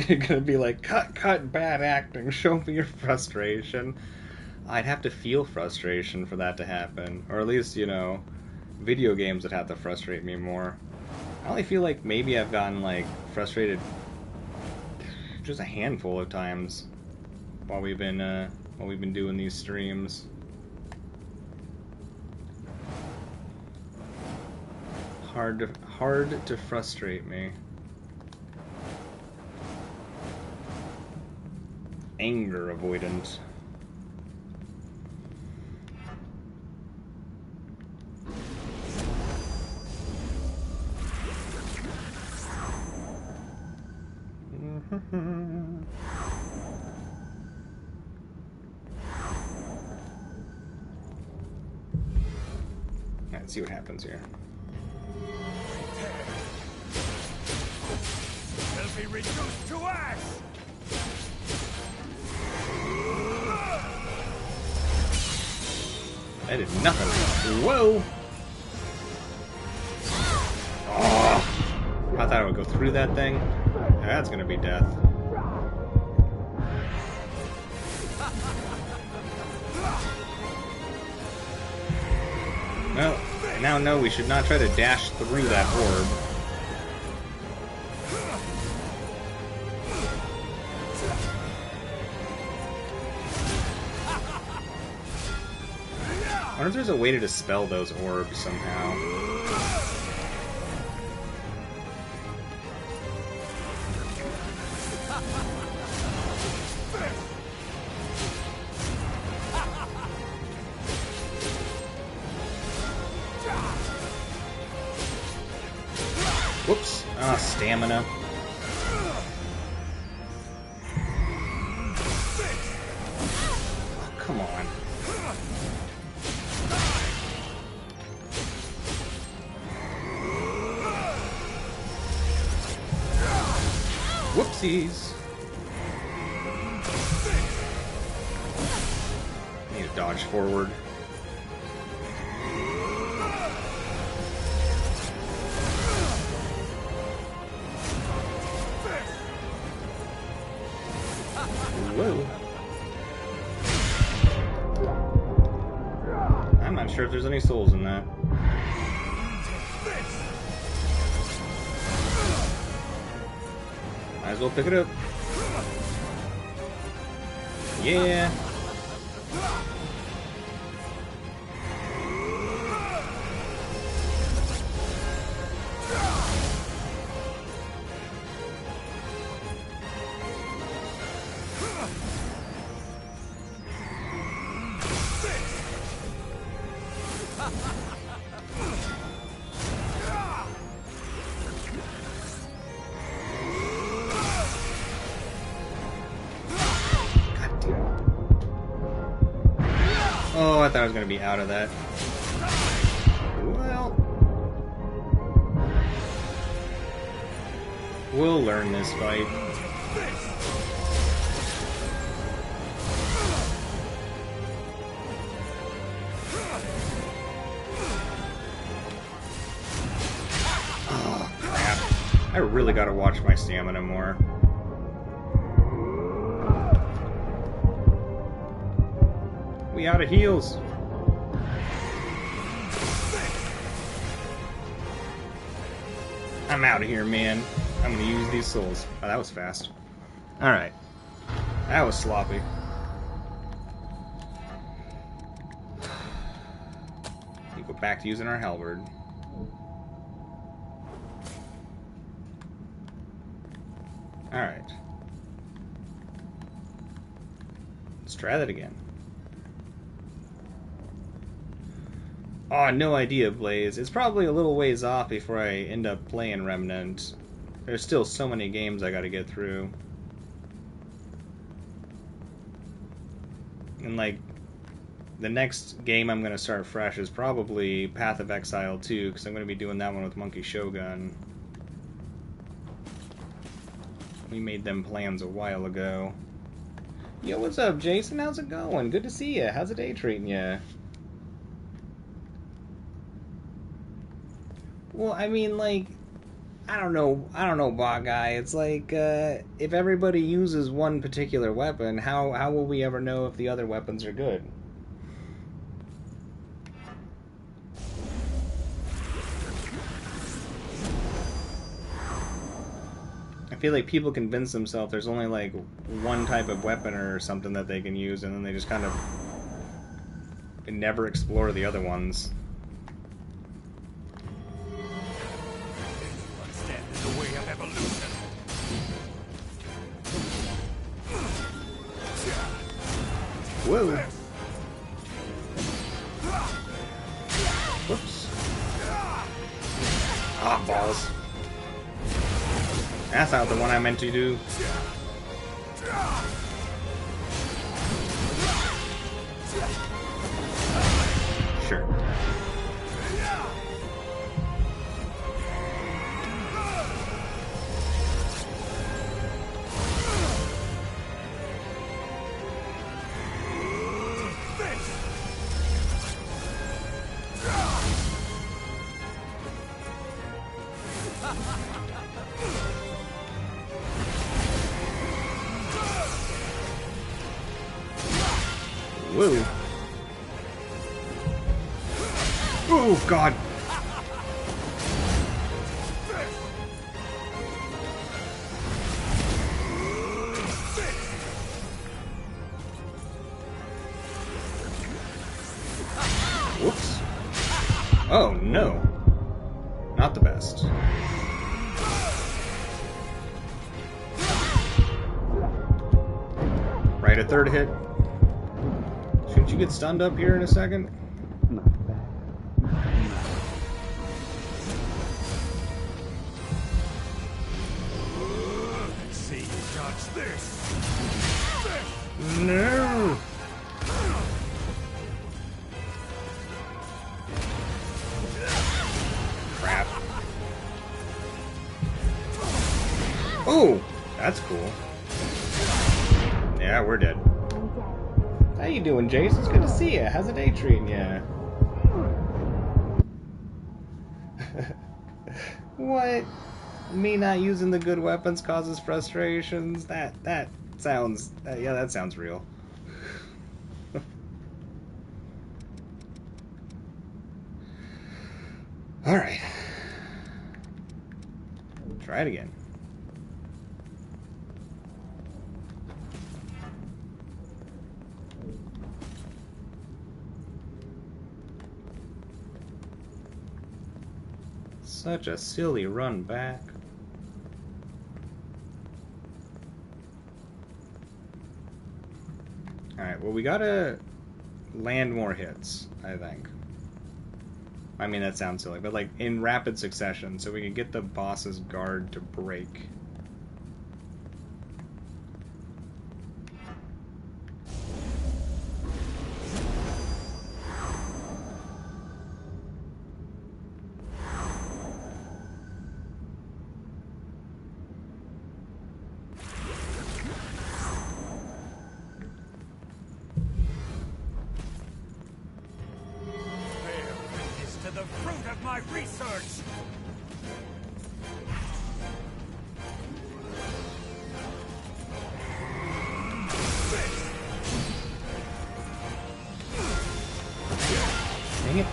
You're gonna be like, cut, bad acting, show me your frustration. I'd have to feel frustration for that to happen. Or at least, you know, video games that have to frustrate me more. I only feel like maybe I've gotten like frustrated just a handful of times while we've been doing these streams. Hard to frustrate me. Anger avoidant. Let's see what happens here. Will be reduced to ash! I did nothing. Whoa! Oh, I thought I would go through that thing. That's gonna be death. Well, I now know we should not try to dash through that orb. I wonder if there's a way to dispel those orbs somehow. Whoops. Ah, stamina. Oh, come on. Whoopsies. Need to dodge forward. Whoa. I'm not sure if there's any souls in that. Might as well pick it up. Yeah. Oh, I thought I was going to be out of that. Well, we'll learn this fight. Oh, crap. I really got to watch my stamina more. We out of heals. I'm out of here, man. I'm gonna use these souls. Oh, that was fast. Alright. That was sloppy. We go back to using our halberd. Alright. Let's try that again. Oh, no idea, Blaze. It's probably a little ways off before I end up playing Remnant. There's still so many games I gotta get through. And, like, the next game I'm gonna start fresh is probably Path of Exile 2, because I'm gonna be doing that one with Monkey Shogun. We made them plans a while ago. Yo, what's up, Jason? How's it going? Good to see you. How's the day treating you? Well, I mean, like, I don't know, Bot Guy. It's like, if everybody uses one particular weapon, how will we ever know if the other weapons are good? feel like people convince themselves there's only like one type of weapon or something that they can use, and then they just kind of never explore the other ones. Anyone stand in the way of evolution? Whoa. Whoops. Ah, balls. That's not the one I meant to do. Sure. Whoa. Oh, God. Whoops. Oh, no. Not the best. Right, a third hit. Shouldn't you get stunned up here in a second? Let's see you dodge this. No. Crap. Oh, that's cool. Yeah, we're dead. How you doing, Jace? It's good to see you. How's the day treating you? What? Me not using the good weapons causes frustrations? That sounds... yeah, that sounds real. Alright. Try it again. Such a silly run back. Alright, well, we gotta land more hits, I think. I mean, that sounds silly, but like in rapid succession, so we can get the boss's guard to break. To the fruit of my research! Dang it.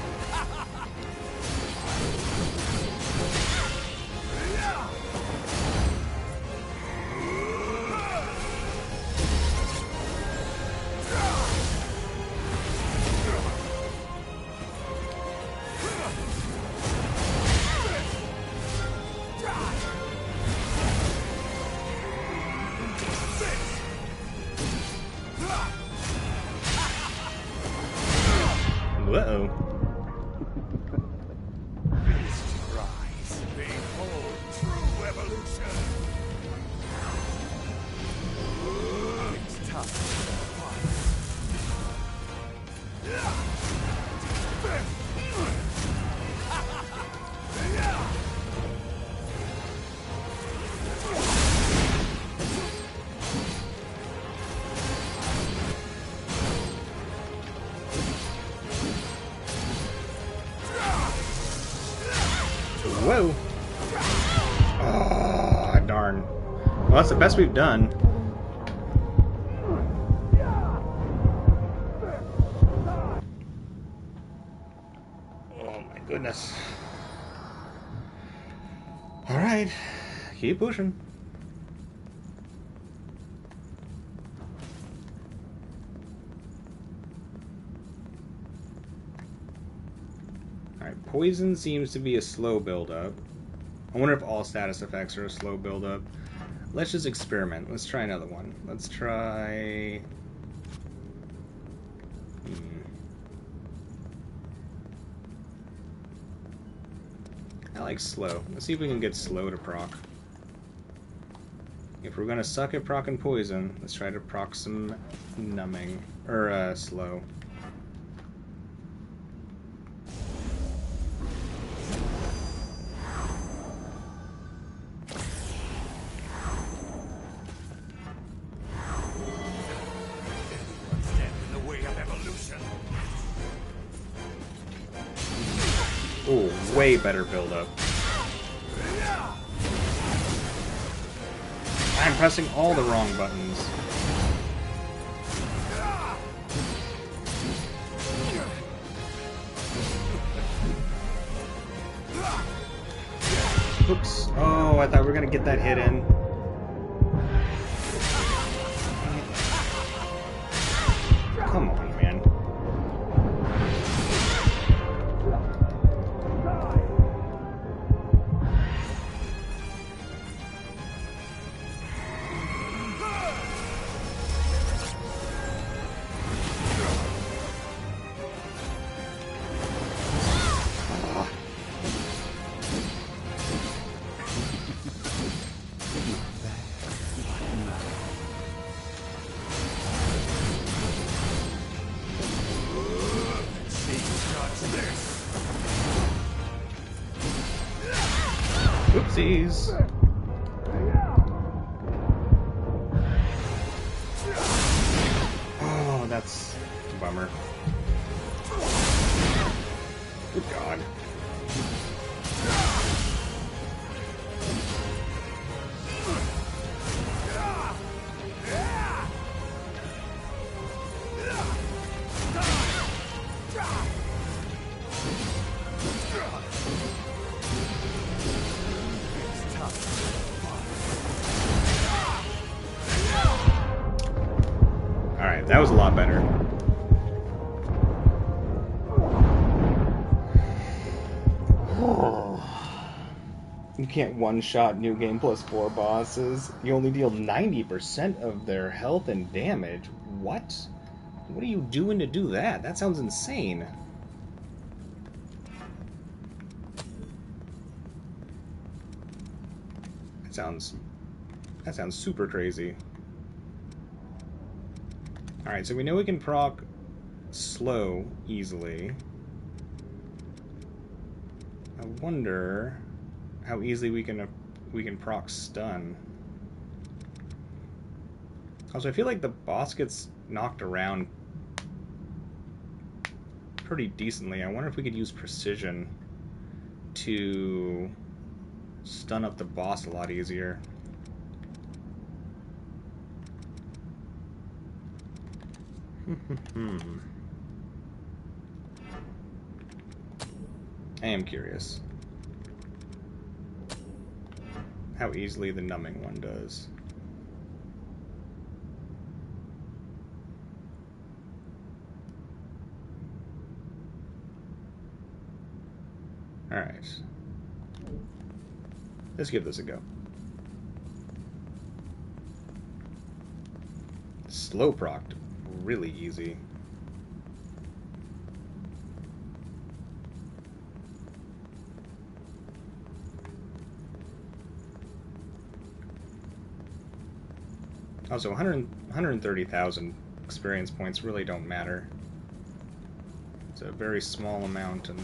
Uh-oh. Rise, behold true evolution! It's tough. Whoa. Oh, darn. Well, that's the best we've done. Oh my goodness. Alright. Keep pushing. Poison seems to be a slow build-up. I wonder if all status effects are a slow build-up. Let's just experiment. Let's try another one. Let's try... I like slow. Let's see if we can get slow to proc. If we're gonna suck at proc and poison, let's try to proc some numbing. Or, slow. Oh, way better build-up. I'm pressing all the wrong buttons. Oops. Oh, I thought we were gonna get that hit in. Come on, man. Oopsies. Oh, that's a bummer. Good God. Alright, that was a lot better. You can't one-shot New Game Plus 4 bosses. You only deal 90% of their health and damage. What? What are you doing to do that? That sounds insane. That sounds super crazy. Alright, so we know we can proc slow easily. I wonder how easily we can proc stun. Also, I feel like the boss gets knocked around pretty decently. I wonder if we could use precision to stun up the boss a lot easier. I am curious how easily the numbing one does. Alright. Let's give this a go. Slow procced. Really easy. Also, 130,000 experience points really don't matter. It's a very small amount in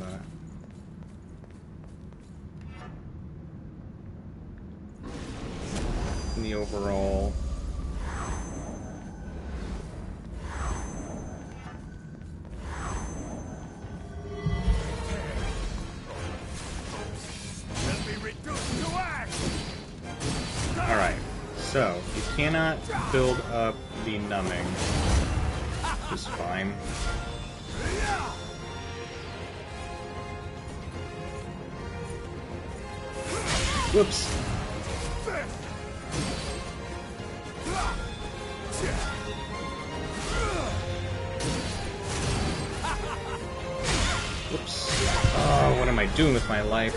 the overall. Alright, so you cannot build up the numbing, which is fine. Whoops. Whoops. Oh, what am I doing with my life?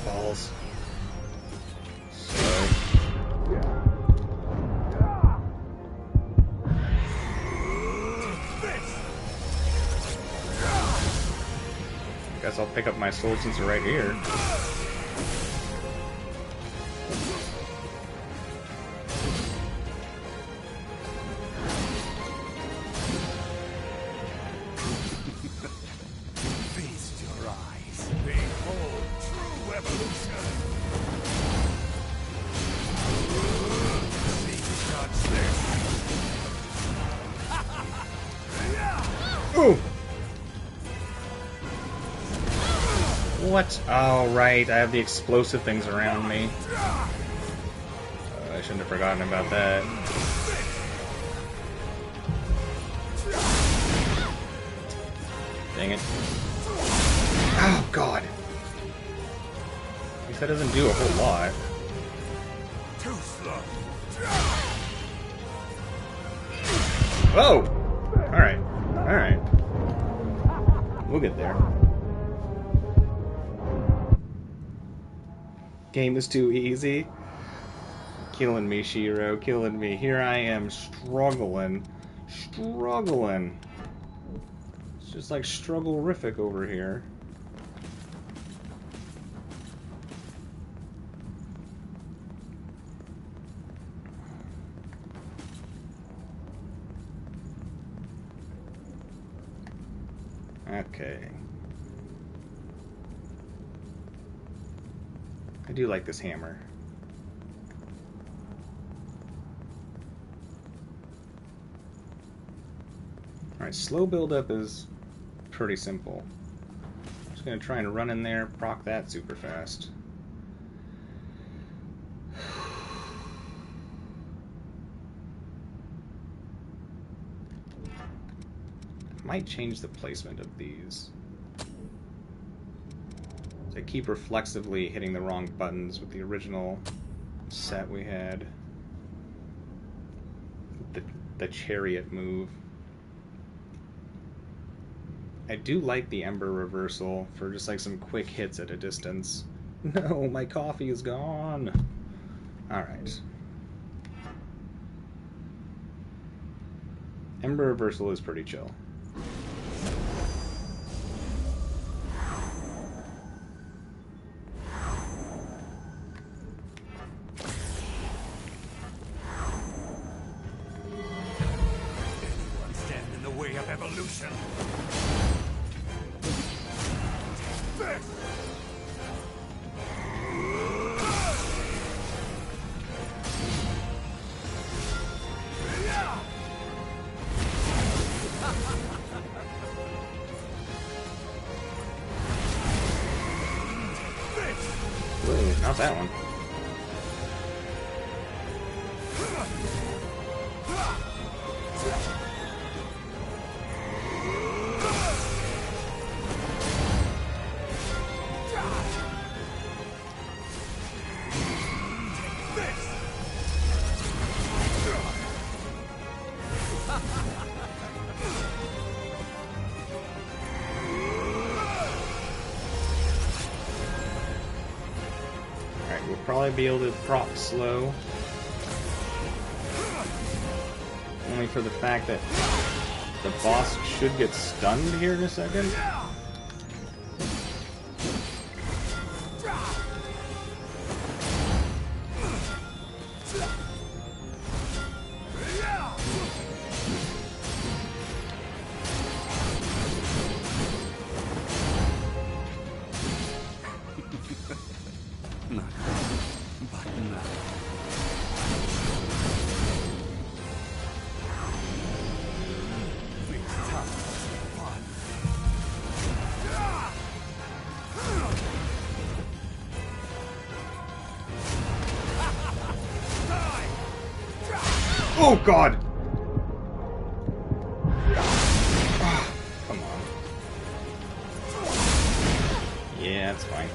Balls. Slow. Guess I'll pick up my soul since we're right here. Feast your eyes. Behold true evolution. See, touch this. Ooh! What? Oh, right. I have the explosive things around me. I shouldn't have forgotten about that. Dang it. Oh, God. At least that doesn't do a whole lot. Too slow. Whoa! Alright. Alright. We'll get there. Game is too easy. Killing me, Shiro. Killing me. Here I am struggling. Struggling. It's just like struggle-rific over here. Okay. I do like this hammer. Alright, slow build-up is pretty simple. Just gonna try and run in there, proc that super fast. Might change the placement of these. So I keep reflexively hitting the wrong buttons with the original set we had. The chariot move. I do like the Ember reversal for just like some quick hits at a distance. No, my coffee is gone. Alright. Ember reversal is pretty chill. Evolution. Whoa, not that one. We'll probably be able to proc slow. Only for the fact that the boss should get stunned here in a second. Oh god! Ah, come on. Yeah, that's fine.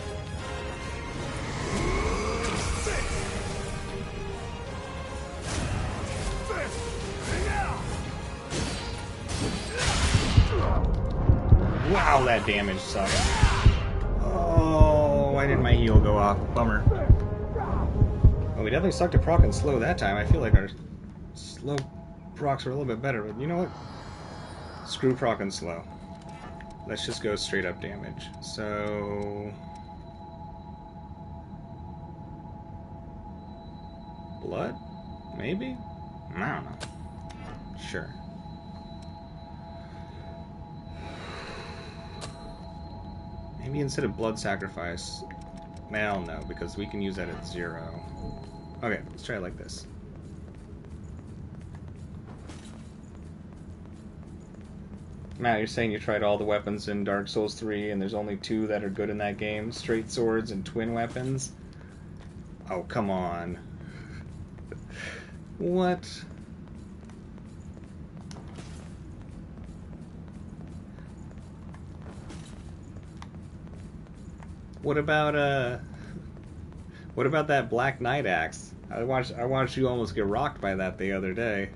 Wow, that damage sucked. Oh, why didn't my heal go off? Bummer. Well, we definitely sucked at proc and slow that time. I feel like our slow procs were a little bit better, but you know what? Screw proc and slow. Let's just go straight up damage. So... blood? Maybe? I don't know. Sure. Maybe instead of blood sacrifice... well, no, because we can use that at 0. Okay, let's try it like this. Matt, you're saying you tried all the weapons in Dark Souls 3 and there's only 2 that are good in that game? Straight swords and twin weapons? Oh, come on. What? What about that Black Knight axe? I watched you almost get rocked by that the other day.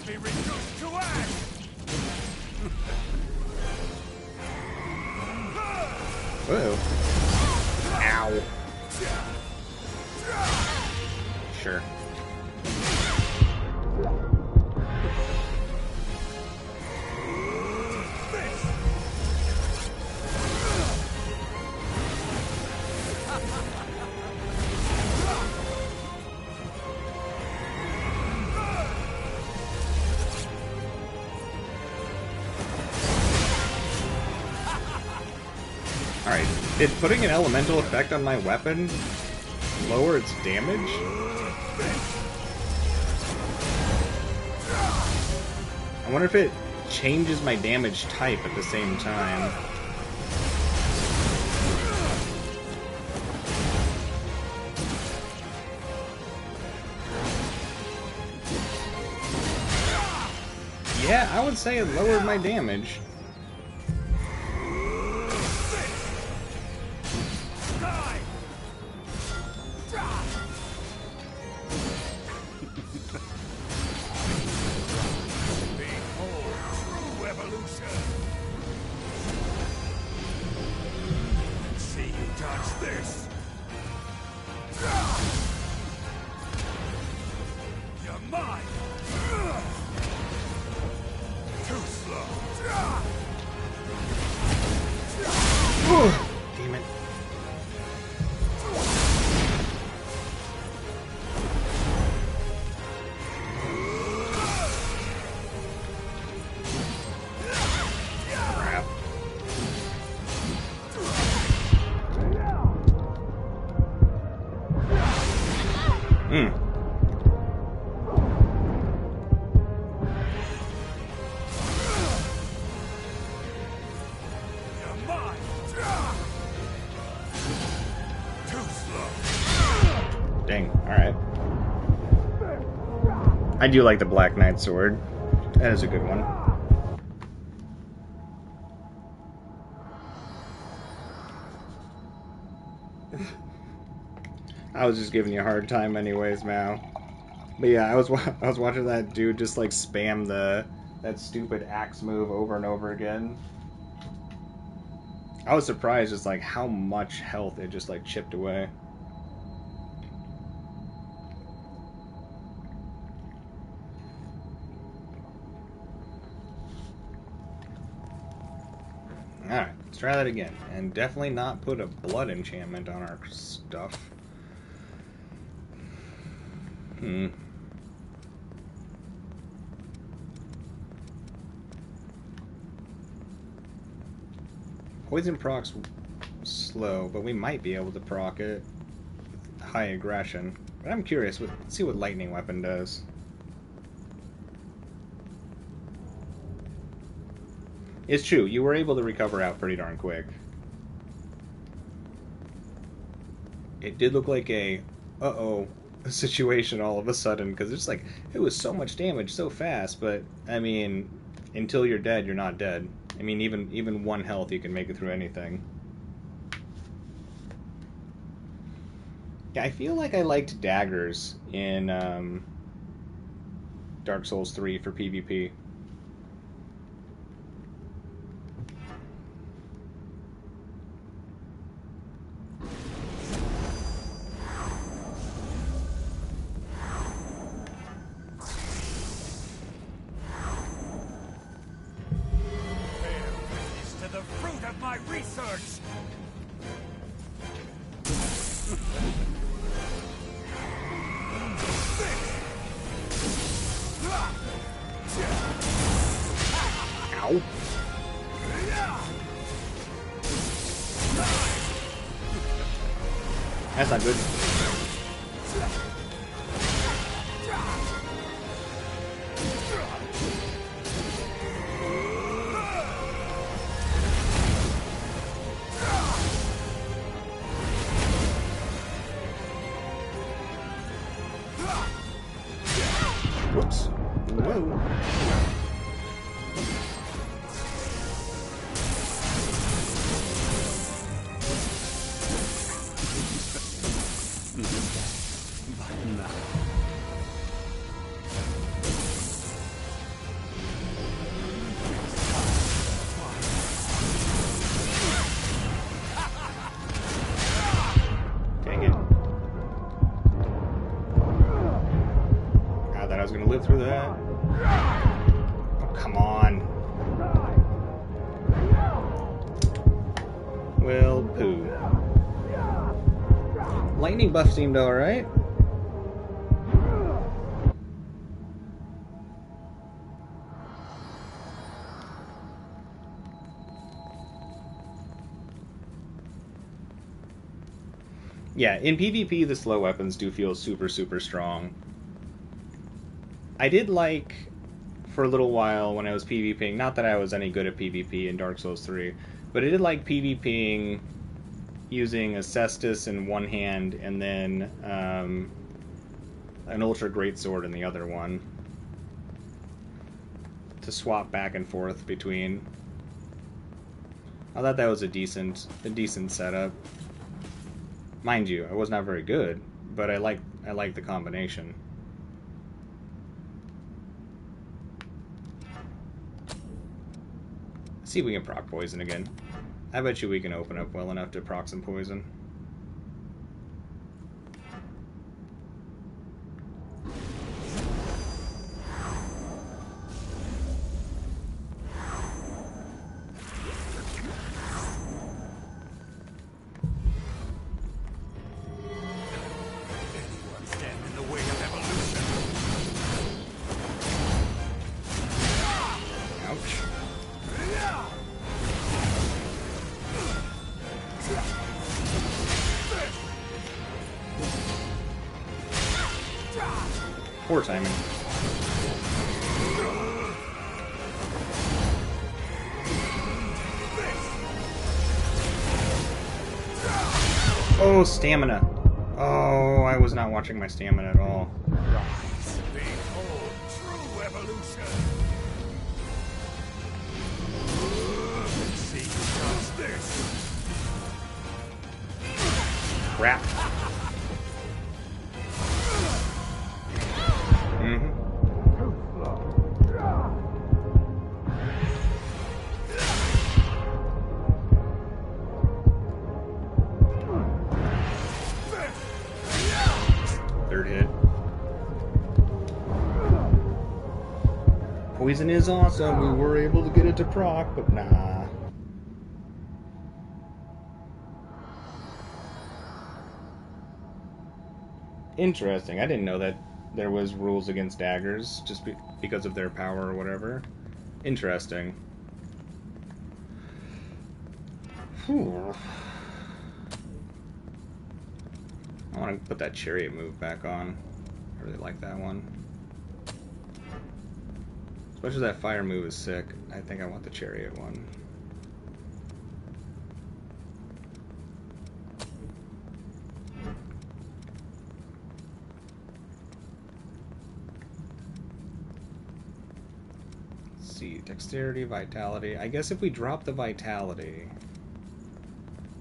Be reduced to ash! Whoa. Ow. Sure. Alright, did putting an elemental effect on my weapon lower its damage? I wonder if it changes my damage type at the same time. Yeah, I would say it lowered my damage. Damn it. Crap. Dang, alright. I do like the Black Knight sword. That is a good one. I was just giving you a hard time anyways, Mal. But yeah, I was watching that dude just like spam that stupid axe move over and over again. I was surprised just like how much health it just like chipped away. Alright, let's try that again. And definitely not put a blood enchantment on our stuff. Poison procs slow, but we might be able to proc it with high aggression. But I'm curious, let's see what lightning weapon does. It's true, you were able to recover out pretty darn quick. It did look like a uh-oh situation all of a sudden, because it's like, it was so much damage so fast, but, I mean, until you're dead, you're not dead. I mean, even 1 health, you can make it through anything. Yeah, I feel like I liked daggers in Dark Souls 3 for PvP. That's not good. Whoops. Whoa. Dang it. I thought I was gonna live through that. Oh, come on. Well, poo. Lightning buff seemed alright. Yeah, in PvP, the slow weapons do feel super, super strong. I did like, for a little while when I was PvPing, not that I was any good at PvP in Dark Souls 3, but I did like PvPing using a Cestus in one hand and then an Ultra Greatsword in the other one to swap back and forth between. I thought that was a decent setup. Mind you, I was not very good, but I like the combination. Let's see if we can proc poison again. I bet you we can open up well enough to proc some poison. Poor timing. Oh, stamina. Oh, I was not watching my stamina at all. Behold true evolution. See who does this. Crap. Third hit. Poison is awesome. We were able to get it to proc, but nah. Interesting. I didn't know that there was rules against daggers just because of their power or whatever. Interesting. Whew. I want to put that chariot move back on. I really like that one. As much as that fire move is sick, I think I want the chariot one. Let's see, dexterity, vitality. I guess if we drop the vitality,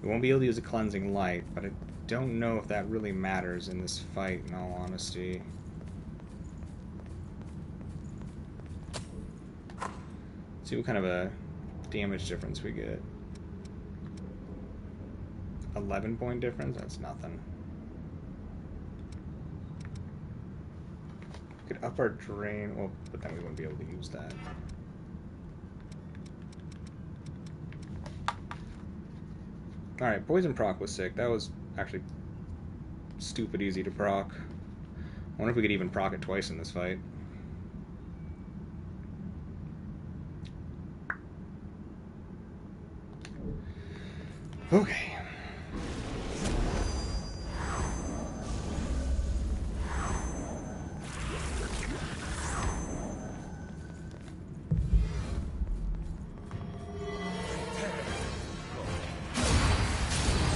we won't be able to use a cleansing light, but I don't know if that really matters in this fight, in all honesty. See what kind of a damage difference we get. 11-point difference? That's nothing. Could up our drain, well, but then we wouldn't be able to use that. Alright, poison proc was sick. That was actually stupid easy to proc. I wonder if we could even proc it twice in this fight. Okay.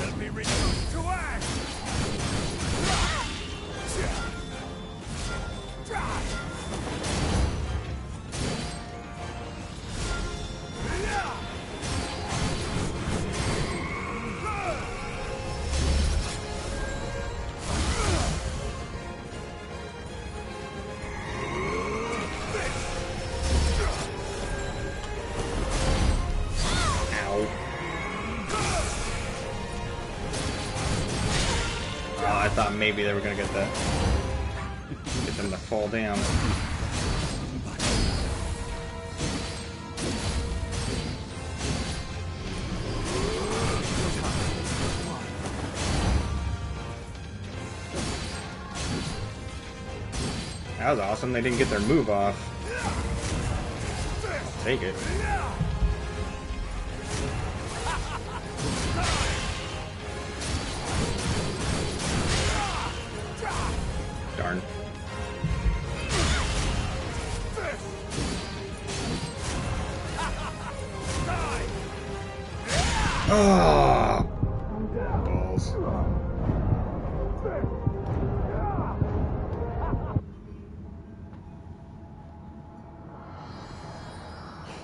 Let me reduce to ash! I thought maybe they were gonna get that. Get them to fall down. That was awesome. They didn't get their move off. I'll take it. Darn. Oh, balls.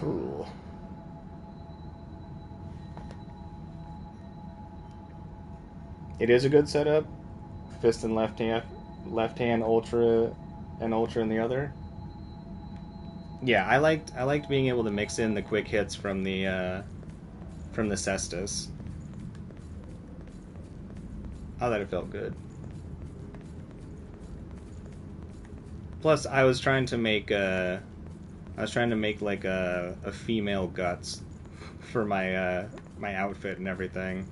Cool. It is a good setup. Fist in left hand, ultra, and ultra in the other. Yeah, I liked being able to mix in the quick hits from the Cestus. I thought it felt good. Plus, I was trying to make like a female guts for my my outfit and everything.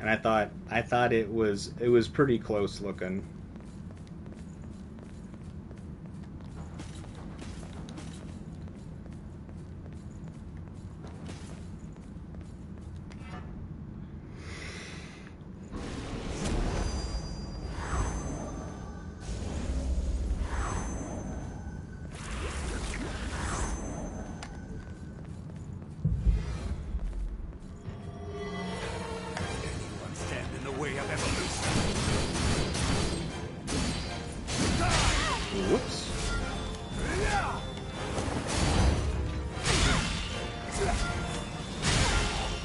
And I thought it was pretty close looking. Whoops.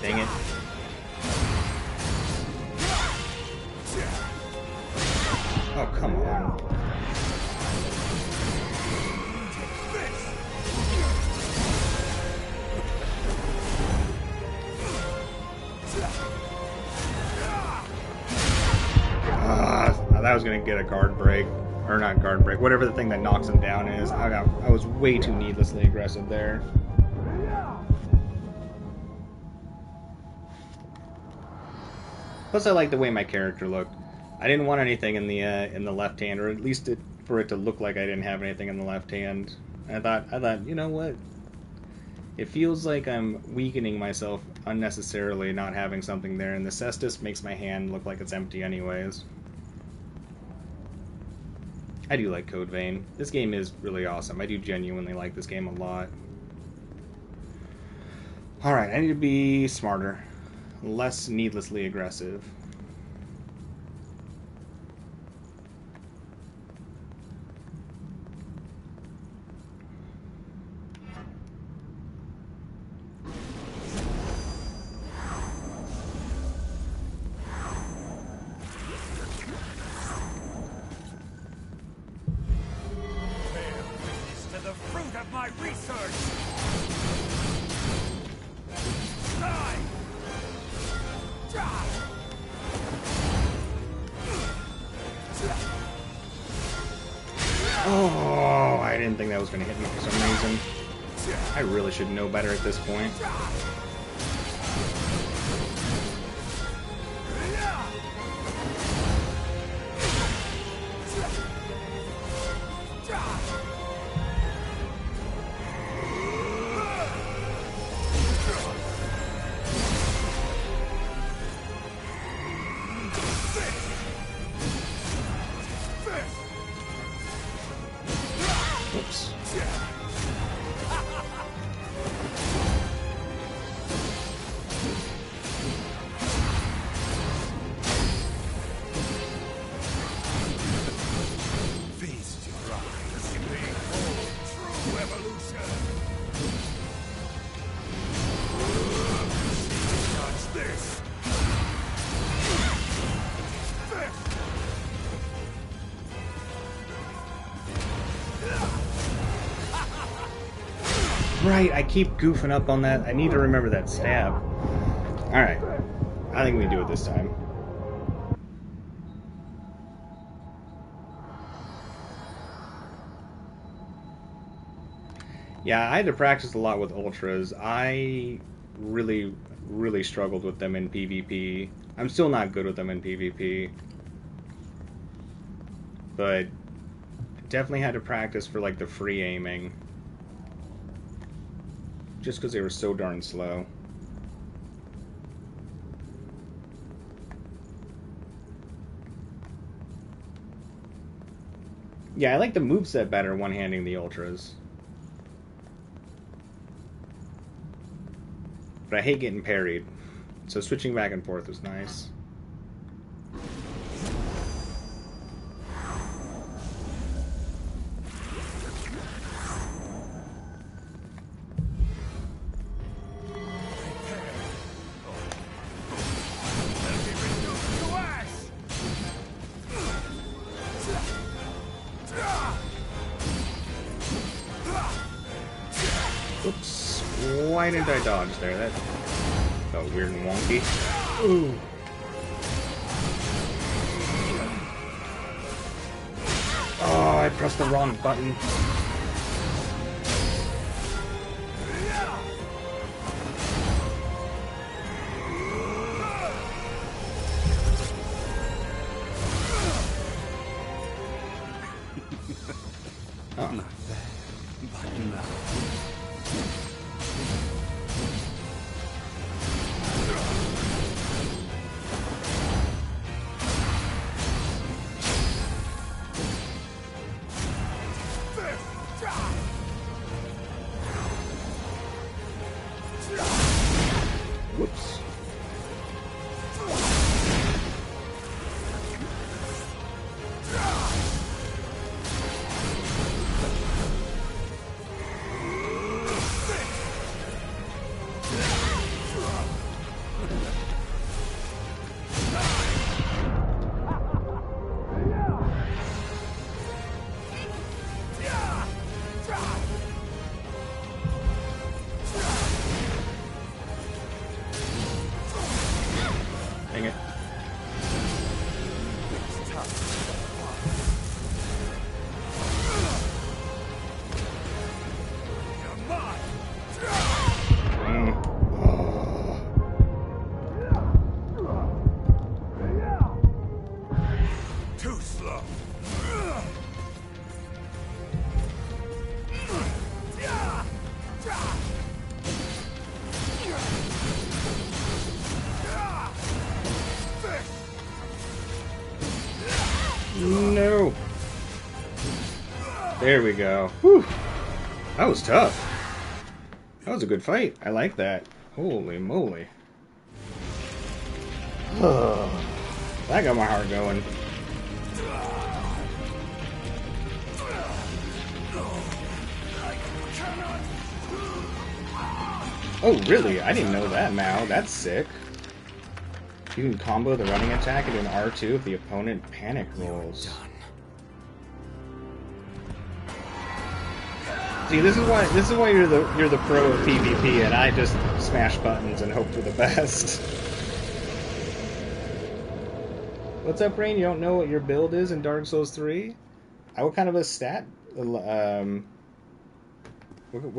Dang it. Oh, come on. That was gonna get a guard break. Or not guard break, whatever the thing that knocks him down is. I was way too needlessly aggressive there. Plus, I like the way my character looked. I didn't want anything in the left hand, or at least for it to look like I didn't have anything in the left hand. And I thought, you know what? It feels like I'm weakening myself unnecessarily not having something there, and the Cestus makes my hand look like it's empty anyways. I do like Code Vein. This game is really awesome. I do genuinely like this game a lot. Alright, I need to be smarter. Less needlessly aggressive. Oh, I didn't think that was going to hit me for some reason. I really should know better at this point. Oops. Feast your eyes. Behold true evolution. Touch this. Right, I keep goofing up on that. I need to remember that stab. Alright. I think we can do it this time. Yeah, I had to practice a lot with Ultras. I really struggled with them in PvP. I'm still not good with them in PvP. But definitely had to practice for like the free aiming. Just because they were so darn slow. Yeah, I like the moveset better one-handing the Ultras. But I hate getting parried. So switching back and forth was nice. Oops. Why didn't I dodge there? That felt weird and wonky. Ooh. Oh, I pressed the wrong button. Oh. Not bad, but no. Whoops. There we go. Whew. That was tough. That was a good fight. I like that. Holy moly. That got my heart going. Oh, really? I didn't know that, Mao. That's sick. You can combo the running attack into an R2 if the opponent panic rolls. See, this is why you're the pro of PvP, and I just smash buttons and hope for the best. What's up, Rain? You don't know what your build is in Dark Souls 3? What kind of a stat? What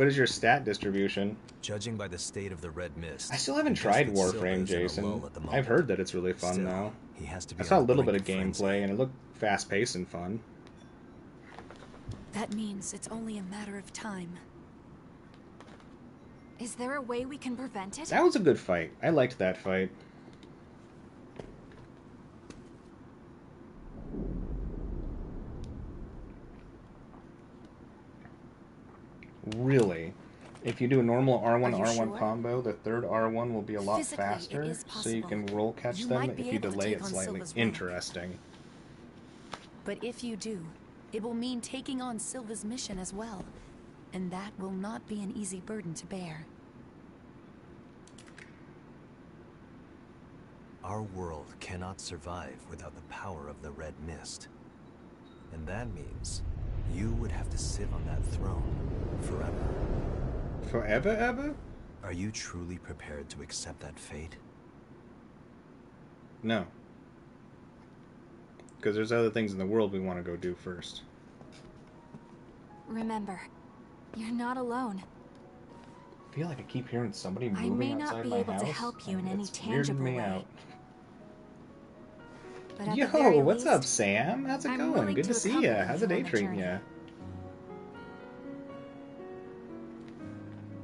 is your stat distribution? Judging by the state of the red mist, I still haven't tried Warframe, Jason. I've heard that it's really fun, though. I saw a little bit of gameplay, and it looked fast-paced and fun. That means it's only a matter of time. Is there a way we can prevent it? That was a good fight. I liked that fight. Really? If you do a normal R1 combo, the third R1 will be a lot faster, so you can roll catch them if you delay it slightly. Interesting. But if you do, it will mean taking on Silva's mission as well, and that will not be an easy burden to bear. Our world cannot survive without the power of the red mist. And that means you would have to sit on that throne forever. Forever, ever? Are you truly prepared to accept that fate? No. Because there's other things in the world we want to go do first. Remember, you're not alone. I feel like I keep hearing somebody moving I may outside not be my able house, to help you in any it's tangible weirding me way. out. But at Yo, the very what's least, up, Sam? How's it I'm going? willing Good to to see accompany ya. How's the you day on the treating journey. ya?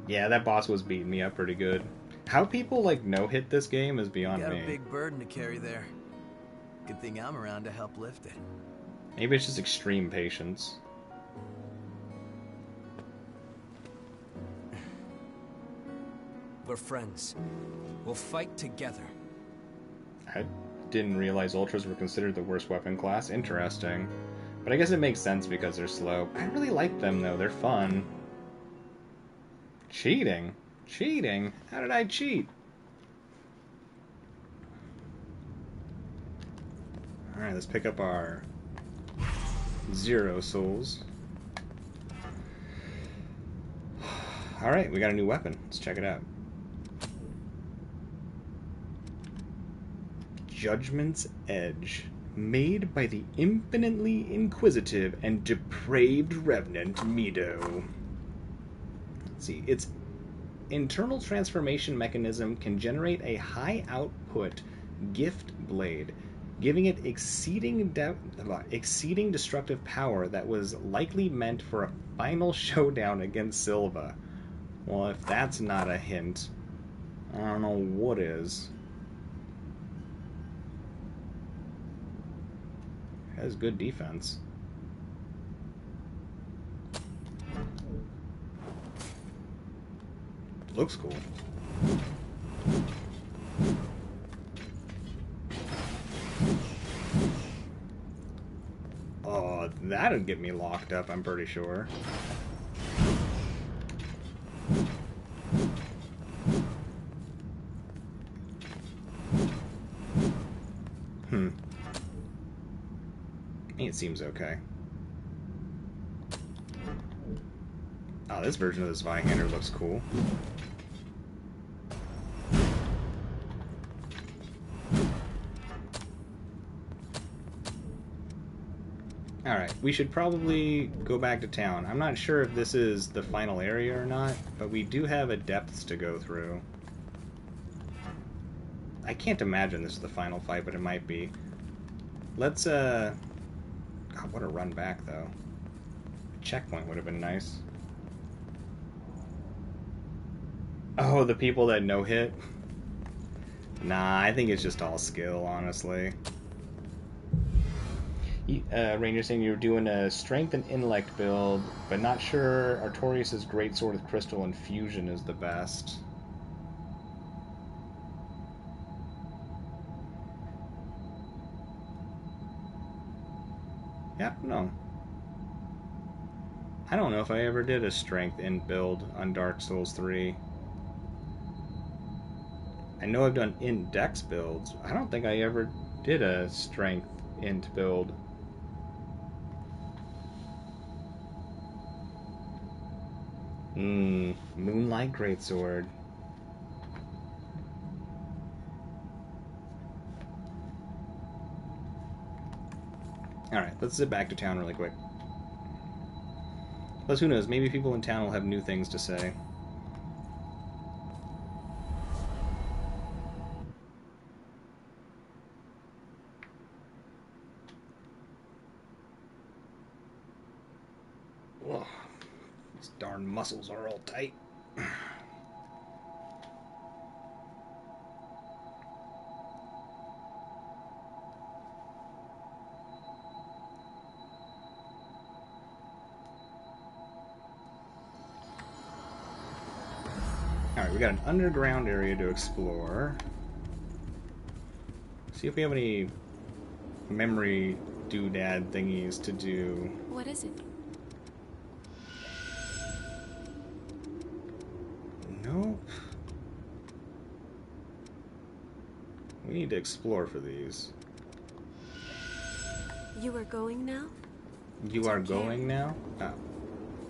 Yeah, that boss was beating me up pretty good. How people like no-hit this game is beyond You got me. a big burden to carry there. Good thing I'm around to help lift it. Maybe it's just extreme patience. We're friends. We'll fight together. I didn't realize ultras were considered the worst weapon class. Interesting. But I guess it makes sense because they're slow. I really like them though, they're fun. Cheating? Cheating? How did I cheat? Alright, let's pick up our 0 souls. Alright, we got a new weapon. Let's check it out. Judgment's Edge. Made by the infinitely inquisitive and depraved Revenant Mido. Let's see, its internal transformation mechanism can generate a high output gift blade, giving it exceeding destructive power that was likely meant for a final showdown against Silva. Well, if that's not a hint, I don't know what is. Has good defense. Looks cool. Oh, that'd get me locked up, I'm pretty sure. It seems okay. Oh, this version of the Zweihander looks cool. Alright, we should probably go back to town. I'm not sure if this is the final area or not, but we do have a depths to go through. I can't imagine this is the final fight, but it might be. Let's, God, what a run back, though. A checkpoint would have been nice. Oh, the people that no-hit? Nah, I think it's just all skill, honestly. Ranger saying you're doing a strength and intellect build, but not sure Artorias' greatsword with crystal and fusion is the best. Yeah, no. I don't know if I ever did a strength int build on Dark Souls 3. I know I've done int dex builds. I don't think I ever did a strength int build. Moonlight Greatsword. Alright, let's zip back to town really quick. Plus, who knows, maybe people in town will have new things to say. Ugh, these darn muscles are all tight. Alright, we got an underground area to explore. See if we have any memory doodad thingies to do. What is it? Nope. We need to explore for these. You are going now? You are going now? Oh.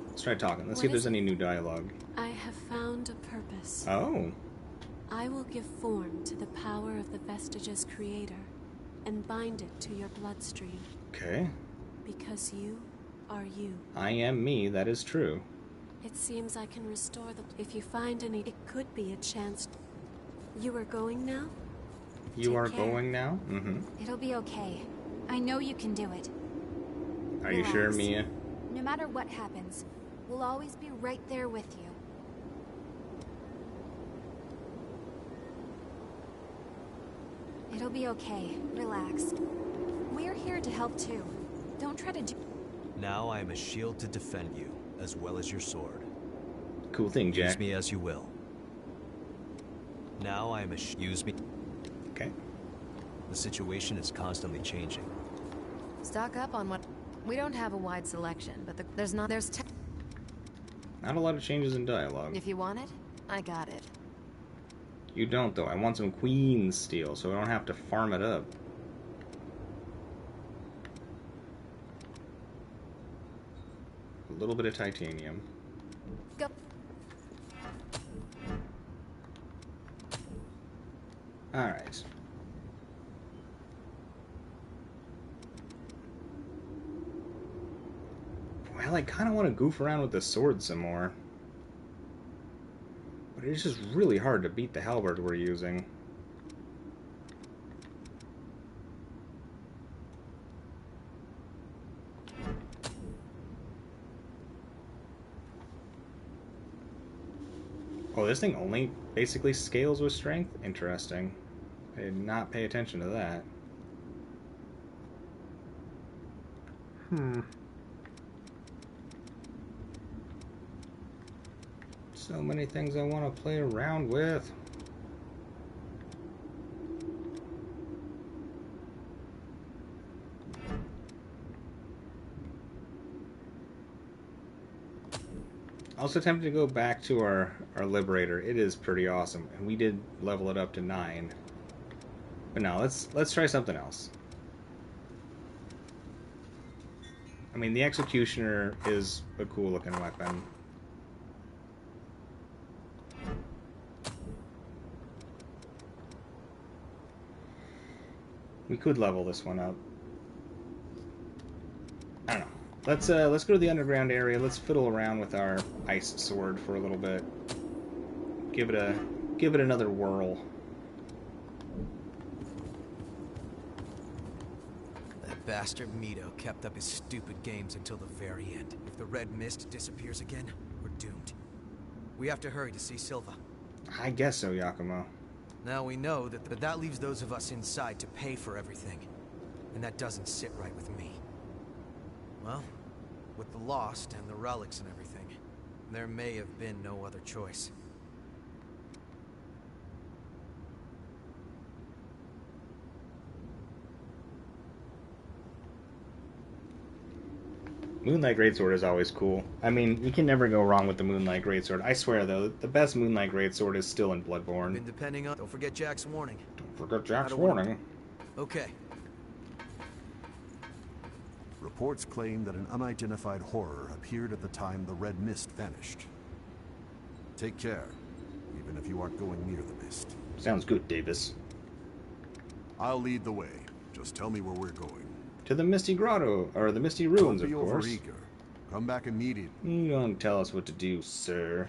Let's try talking. Let's see if there's any new dialogue. I have found a purpose. Oh. I will give form to the power of the Vestige's creator and bind it to your bloodstream. Okay. Because you are you. I am me, that is true. It seems I can restore the... If you find any, it could be a chance. You are going now? You are going now? Mm-hmm. It'll be okay. I know you can do it. Are you sure, Relax. Mia? No matter what happens, we'll always be right there with you. It'll be okay. Relax. We're here to help too. Don't try to do... Now I am a shield to defend you, as well as your sword. Cool thing, Jack. Use me as you will. Now I am a use me. Okay. The situation is constantly changing. Stock up on what... We don't have a wide selection, but there's not... There's... Not a lot of changes in dialogue. If you want it, I got it. You don't, though. I want some Queen's steel, so I don't have to farm it up. A little bit of titanium. Go. Alright. Well, I kind of want to goof around with the sword some more. But it's just really hard to beat the halberd we're using. Oh, this thing only basically scales with strength? Interesting. I did not pay attention to that. So many things I want to play around with. Also tempted to go back to our Liberator. It is pretty awesome. And we did level it up to 9. But no, let's try something else. I mean, the Executioner is a cool looking weapon. We could level this one up. I don't know. Let's go to the underground area. Let's fiddle around with our ice sword for a little bit. Give it another whirl. That bastard Mito kept up his stupid games until the very end. If the red mist disappears again, we're doomed. We have to hurry to see Silva. I guess so, Yakumo. Now we know that leaves those of us inside to pay for everything. And that doesn't sit right with me. Well, with the Lost and the relics and everything, there may have been no other choice. Moonlight Greatsword is always cool. I mean, you can never go wrong with the Moonlight Greatsword. I swear, though, the best Moonlight Greatsword is still in Bloodborne. Been depending on... Don't forget Jack's warning. Don't forget Jack's warning. Okay. Reports claim that an unidentified horror appeared at the time the red mist vanished. Take care, even if you aren't going near the mist. Sounds good, Davis. I'll lead the way. Just tell me where we're going. To the Misty Grotto, or the Misty Ruins, of course. Don't be overeager. Come back immediately. You don't tell us what to do, sir.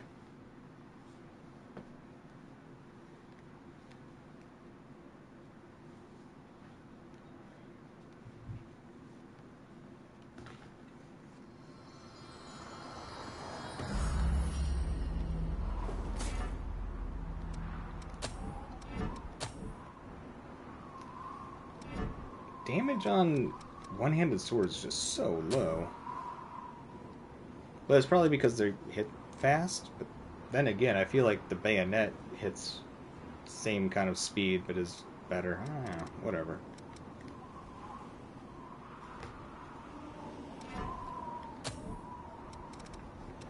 Damage on one-handed swords is just so low. But it's probably because they're hit fast. But then again, I feel like the bayonet hits same kind of speed, but is better. I don't know, whatever.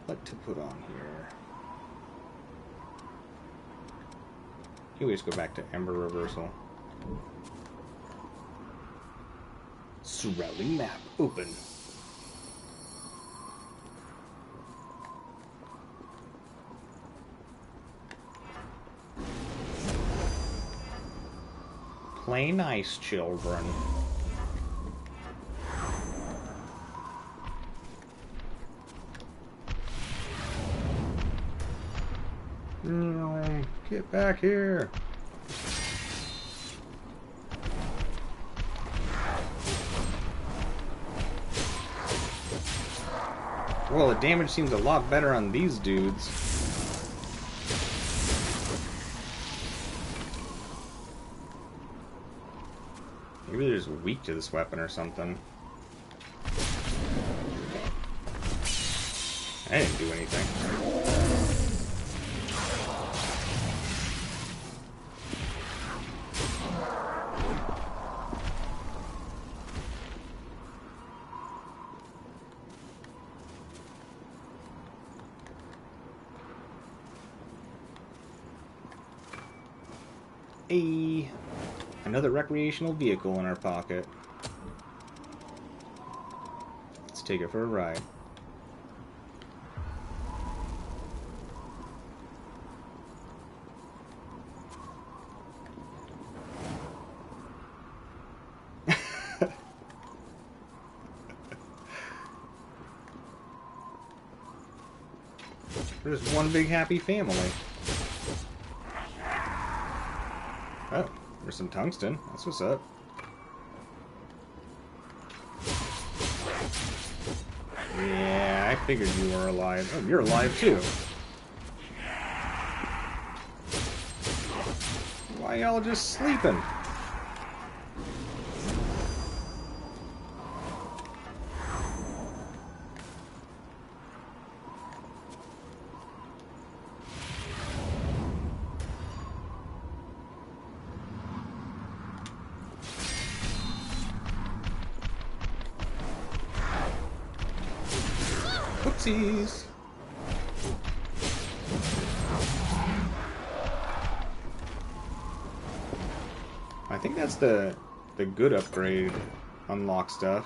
What to put on here? You always go back to Ember Reversal. Surrounding map open. Play nice, children. Get back here. Well, the damage seems a lot better on these dudes. Maybe they're just weak to this weapon or something. I didn't do anything. Another recreational vehicle in our pocket. Let's take it for a ride. We're just one big happy family. Oh, there's some tungsten. That's what's up. Yeah, I figured you were alive. Oh, you're alive too. Why y'all just sleeping? Whoopsies. I think that's the good upgrade unlock stuff.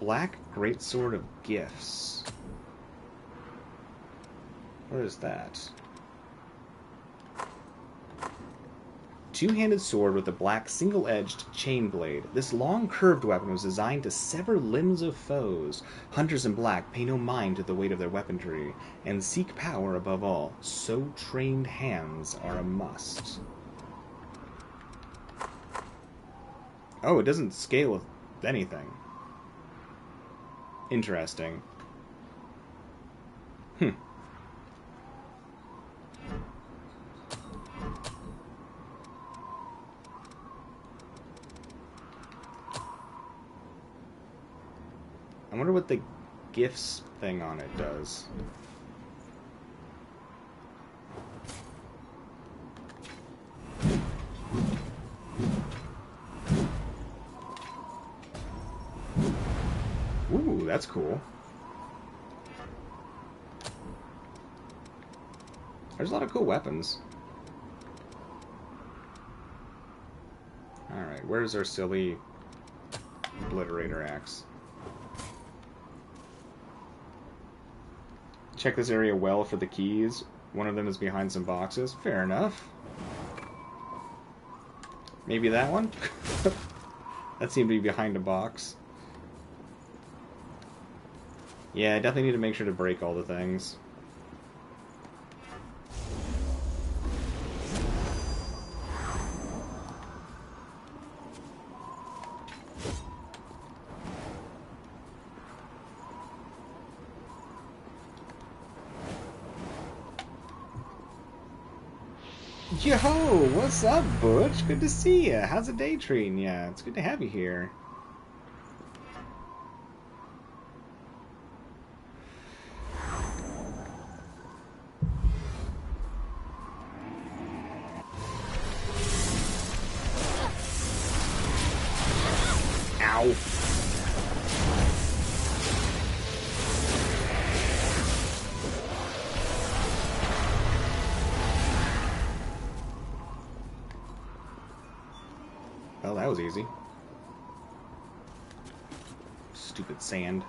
Black Greatsword of Gifts. What is that? Two-handed sword with a black single-edged chain blade. This long curved weapon was designed to sever limbs of foes. Hunters in black pay no mind to the weight of their weaponry, and seek power above all. So trained hands are a must. Oh, it doesn't scale with anything. Interesting. I wonder what the gifts thing on it does. Ooh, that's cool. There's a lot of cool weapons. Alright, where's our silly obliterator axe? Check this area well for the keys. One of them is behind some boxes. Fair enough. Maybe that one? That seemed to be behind a box. Yeah, I definitely need to make sure to break all the things. Yo, what's up, Butch? Good to see ya. How's the day treating ya? It's good to have you here. Ow. Well, that was easy. Stupid sand.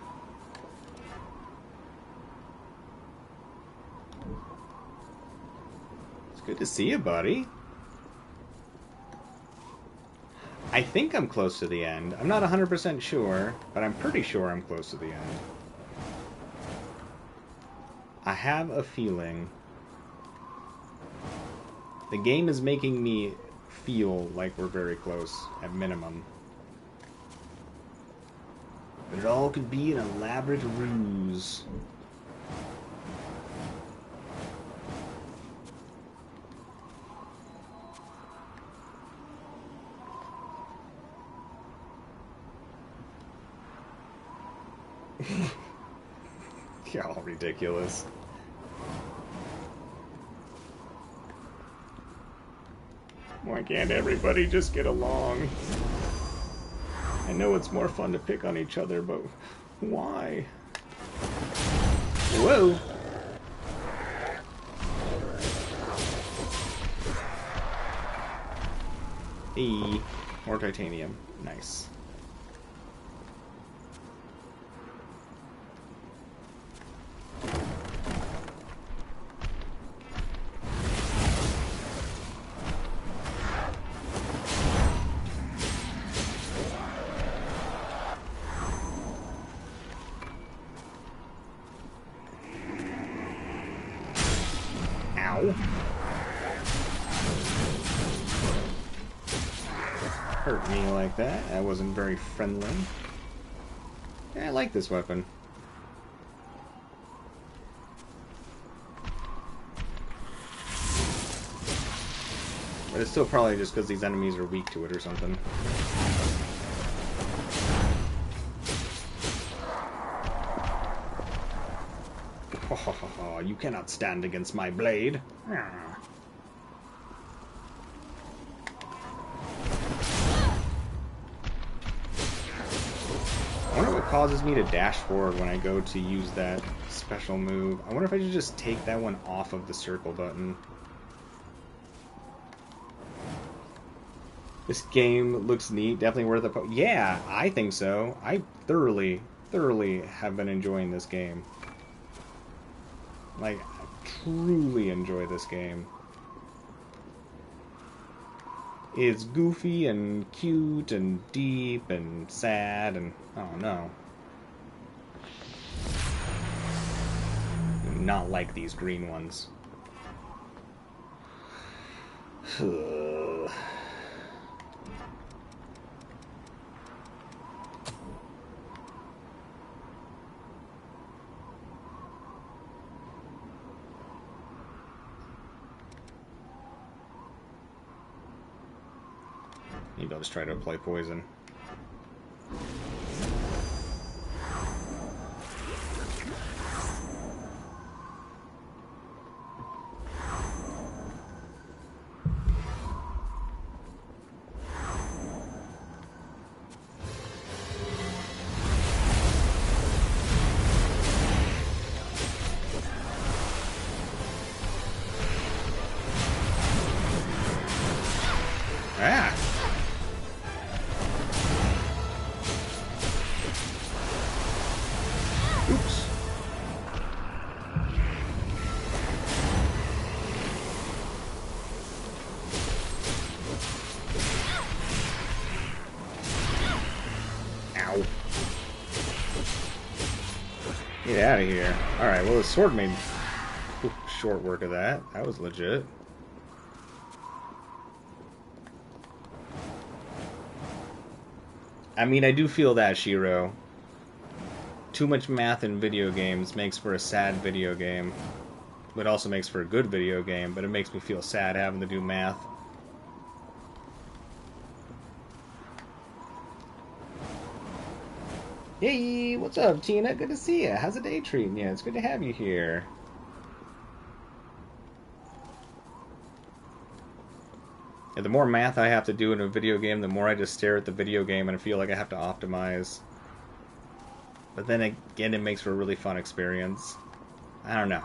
It's good to see you, buddy. I think I'm close to the end. I'm not 100% sure, but I'm pretty sure I'm close to the end. I have a feeling the game is making me feel like we're very close, at minimum. But it all could be an elaborate ruse. Y'all ridiculous. Why can't everybody just get along? I know it's more fun to pick on each other, but why? Whoa! Hey, more titanium. Nice. Hurt me like that. That wasn't very friendly. Yeah, I like this weapon. But it's still probably just because these enemies are weak to it or something. You cannot stand against my blade. I wonder what causes me to dash forward when I go to use that special move. I wonder if I should just take that one off of the circle button. This game looks neat. Definitely worth a... Yeah, I think so. I thoroughly have been enjoying this game. Like, I truly enjoy this game. It's goofy and cute and deep and sad and... oh no. Not like these green ones. Maybe I'll just try to apply poison. Get out of here. Alright, well the sword made short work of that. That was legit. I mean, I do feel that, Shiro. Too much math in video games makes for a sad video game. It also makes for a good video game, but it makes me feel sad having to do math. Hey, what's up, Tina? Good to see you. How's the day treating you? It's good to have you here. And the more math I have to do in a video game, the more I just stare at the video game and I feel like I have to optimize. But then again, it makes for a really fun experience. I don't know.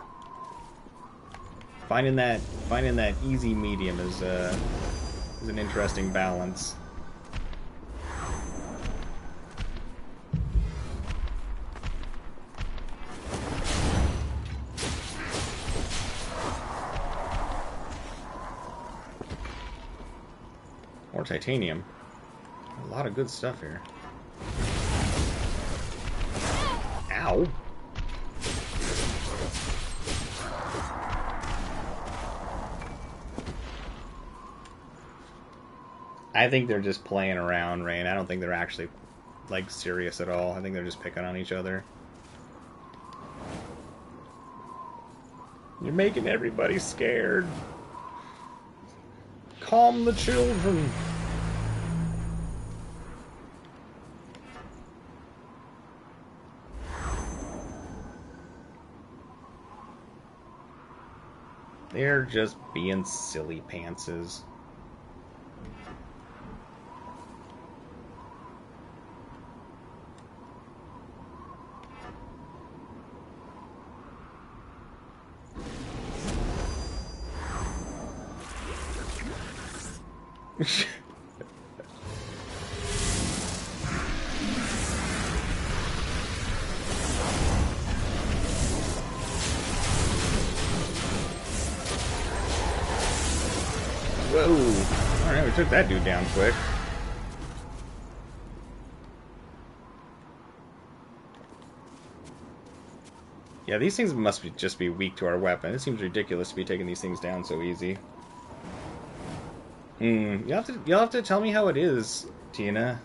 Finding that easy medium is an interesting balance. More titanium. A lot of good stuff here. Ow! I think they're just playing around, Rain. I don't think they're actually, like, serious at all. I think they're just picking on each other. You're making everybody scared. Calm the children. They're just being silly pantses. Whoa! Alright, we took that dude down quick. Yeah, these things must just be weak to our weapon. It seems ridiculous to be taking these things down so easy. You'll have to tell me how it is, Tina.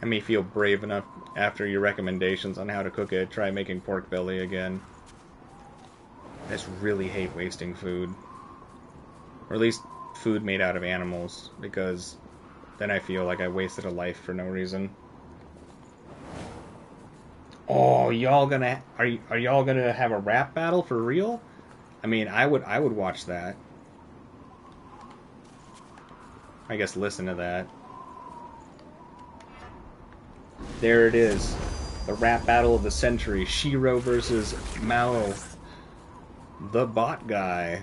I may feel brave enough after your recommendations on how to cook it. Try making pork belly again. I just really hate wasting food. Or at least food made out of animals, because then I feel like I wasted a life for no reason. Oh, y'all gonna are y'all gonna have a rap battle for real? I mean, I would watch that. I guess listen to that. There it is. The rap battle of the century. Shiro versus Mao. The bot guy.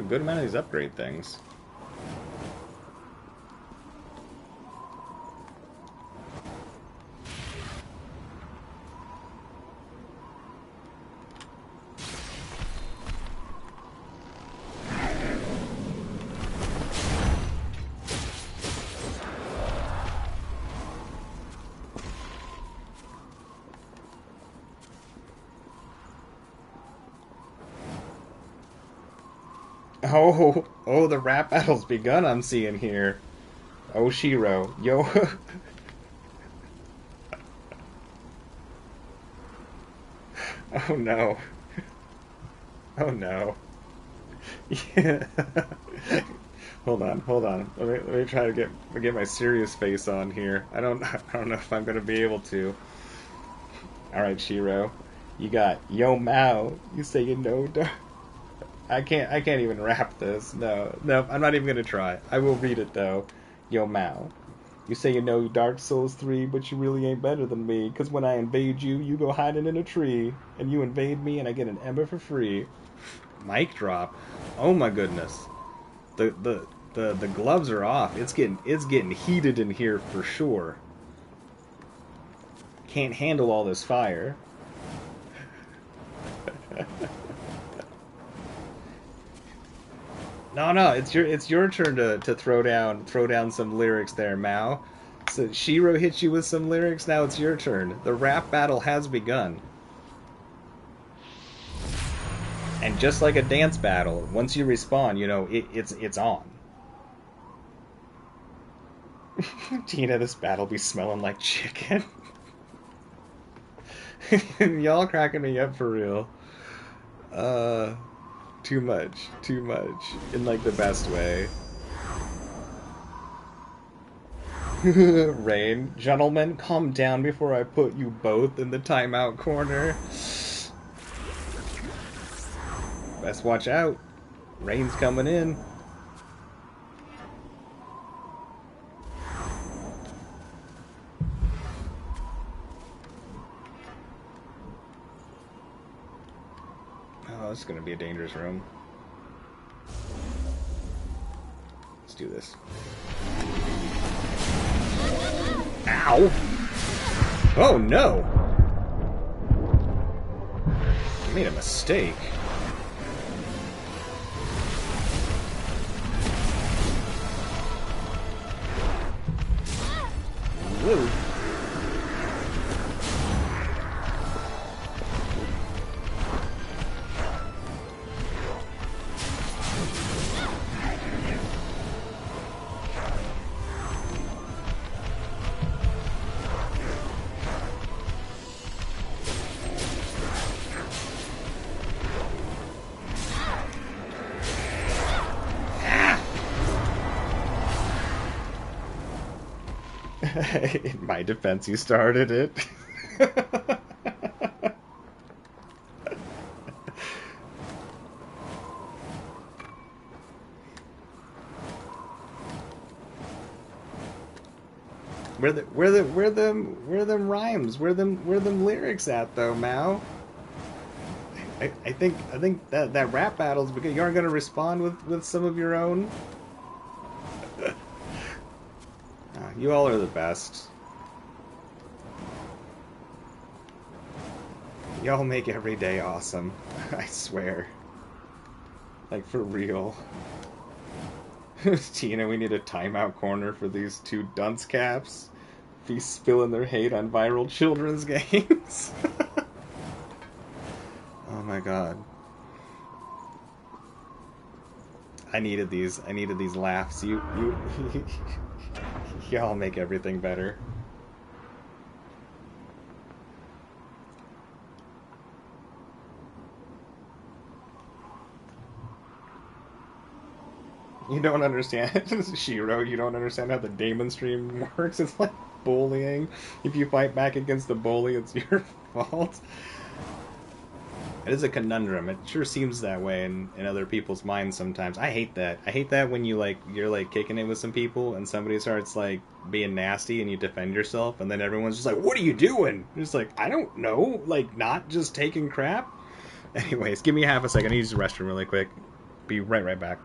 Good amount of these upgrade things. Oh, the rap battle's begun, I'm seeing here. Oh, Shiro. Yo. Oh, no. Oh, no. Yeah. Hold on. Let me try to get my serious face on here. I don't know if I'm gonna be able to. Alright, Shiro. You got Yo Mao. You say you know, I can't even rap this. No, I'm not even gonna try. I will read it though. Yo, Mao. You say you know Dark Souls 3, but you really ain't better than me. Cause when I invade you, you go hiding in a tree, and you invade me, and I get an ember for free. Mic drop. Oh my goodness. The gloves are off. It's getting heated in here for sure. Can't handle all this fire. No, it's your turn to throw down some lyrics there, Mao. So Shiro hit you with some lyrics, now it's your turn. The rap battle has begun. And just like a dance battle, once you respawn, you know, it's on. Tina, this battle be smelling like chicken. Y'all cracking me up for real. Too much. In like the best way. Rain, gentlemen, calm down before I put you both in the timeout corner. Best watch out. Rain's coming in. Oh, this is gonna be a dangerous room. Let's do this. Ow! Oh no! I made a mistake. Whoa. In my defense, you started it. Where them rhymes? Where them lyrics at though, Mao? I think that rap battle's because you aren't gonna respond with some of your own. You all are the best. Y'all make every day awesome. I swear. Like, for real. Tina, we need a timeout corner for these two dunce caps. Be spilling their hate on viral children's games. Oh my god. I needed these laughs. You y'all make everything better. You don't understand, Shiro, you don't understand how the Daemon stream works. It's like bullying. If you fight back against the bully, it's your fault. It is a conundrum. It sure seems that way in other people's minds sometimes. I hate that. I hate that when you're like kicking it with some people and somebody starts like being nasty and you defend yourself and then everyone's just like, what are you doing? You're just like, I don't know. Like, not just taking crap? Anyways, give me half a second. I need to use the restroom really quick. Be right back.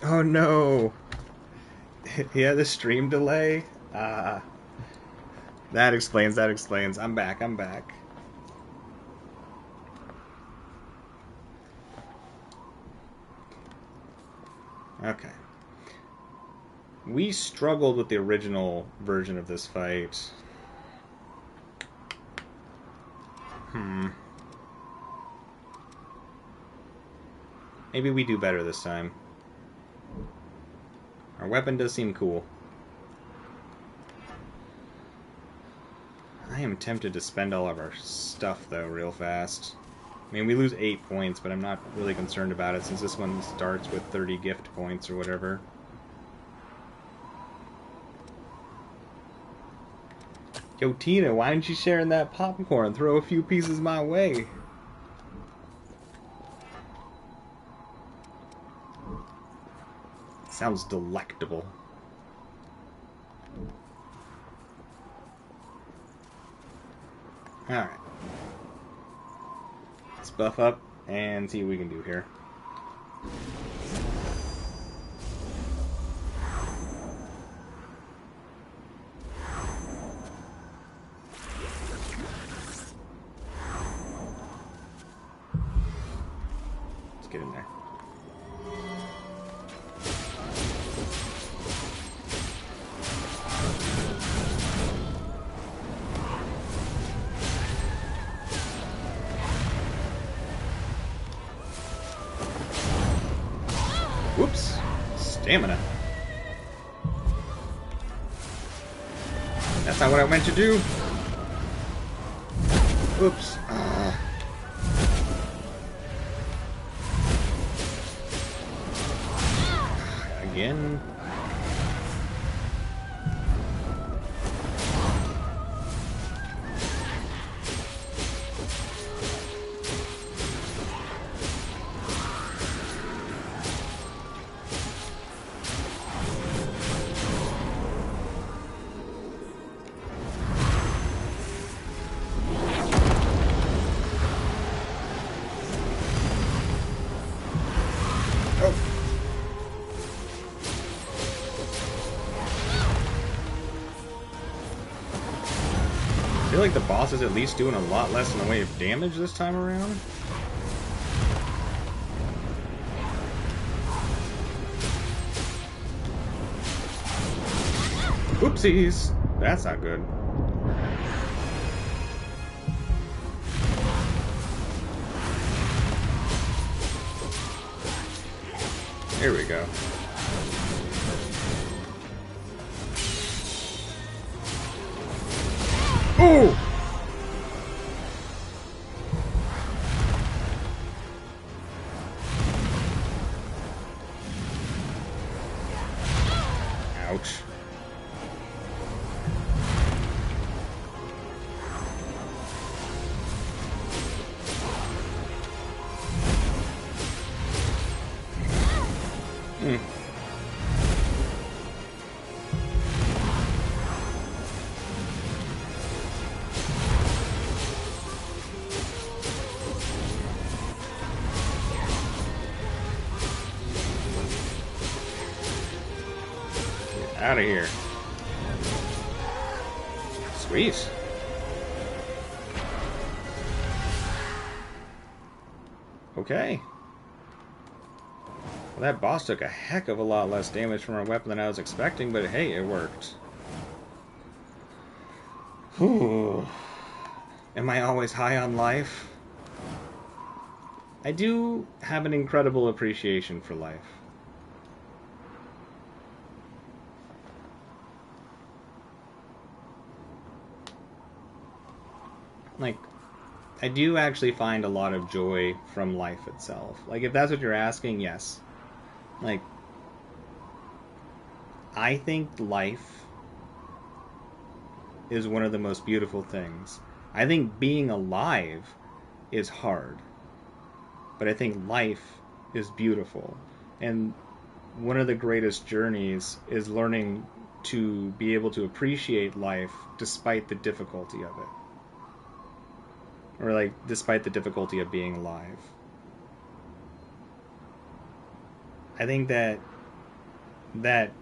Oh no! He had the stream delay? That explains, I'm back. Okay. We struggled with the original version of this fight. Maybe we do better this time. Our weapon does seem cool. I am tempted to spend all of our stuff, though, real fast. I mean, we lose 8 points, but I'm not really concerned about it since this one starts with 30 gift points or whatever. Yo, Tina, why aren't you sharing that popcorn? Throw a few pieces my way. Sounds delectable. Alright. Let's buff up and see what we can do here. Let's get in there. Whoops. Stamina. That's not what I meant to do. Oops. Again. I feel like the boss is at least doing a lot less in the way of damage this time around. Oopsies! That's not good. Here we go. Oh! Ouch. Out of here. Sweet. Okay. Well, that boss took a heck of a lot less damage from our weapon than I was expecting, but hey, it worked. Whew. Am I always high on life? I do have an incredible appreciation for life. Like, I do actually find a lot of joy from life itself. Like, if that's what you're asking, yes. Like, I think life is one of the most beautiful things. I think being alive is hard. But I think life is beautiful. And one of the greatest journeys is learning to be able to appreciate life despite the difficulty of it. Or, like, despite the difficulty of being alive. I think that that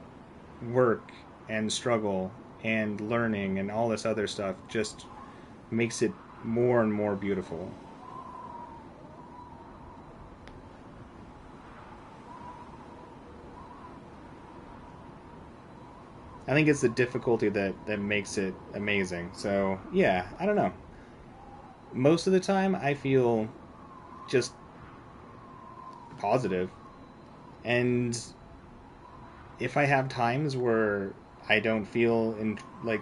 work and struggle and learning and all this other stuff just makes it more and more beautiful. I think it's the difficulty that makes it amazing. So, yeah, I don't know. Most of the time, I feel just positive. And if I have times where I don't feel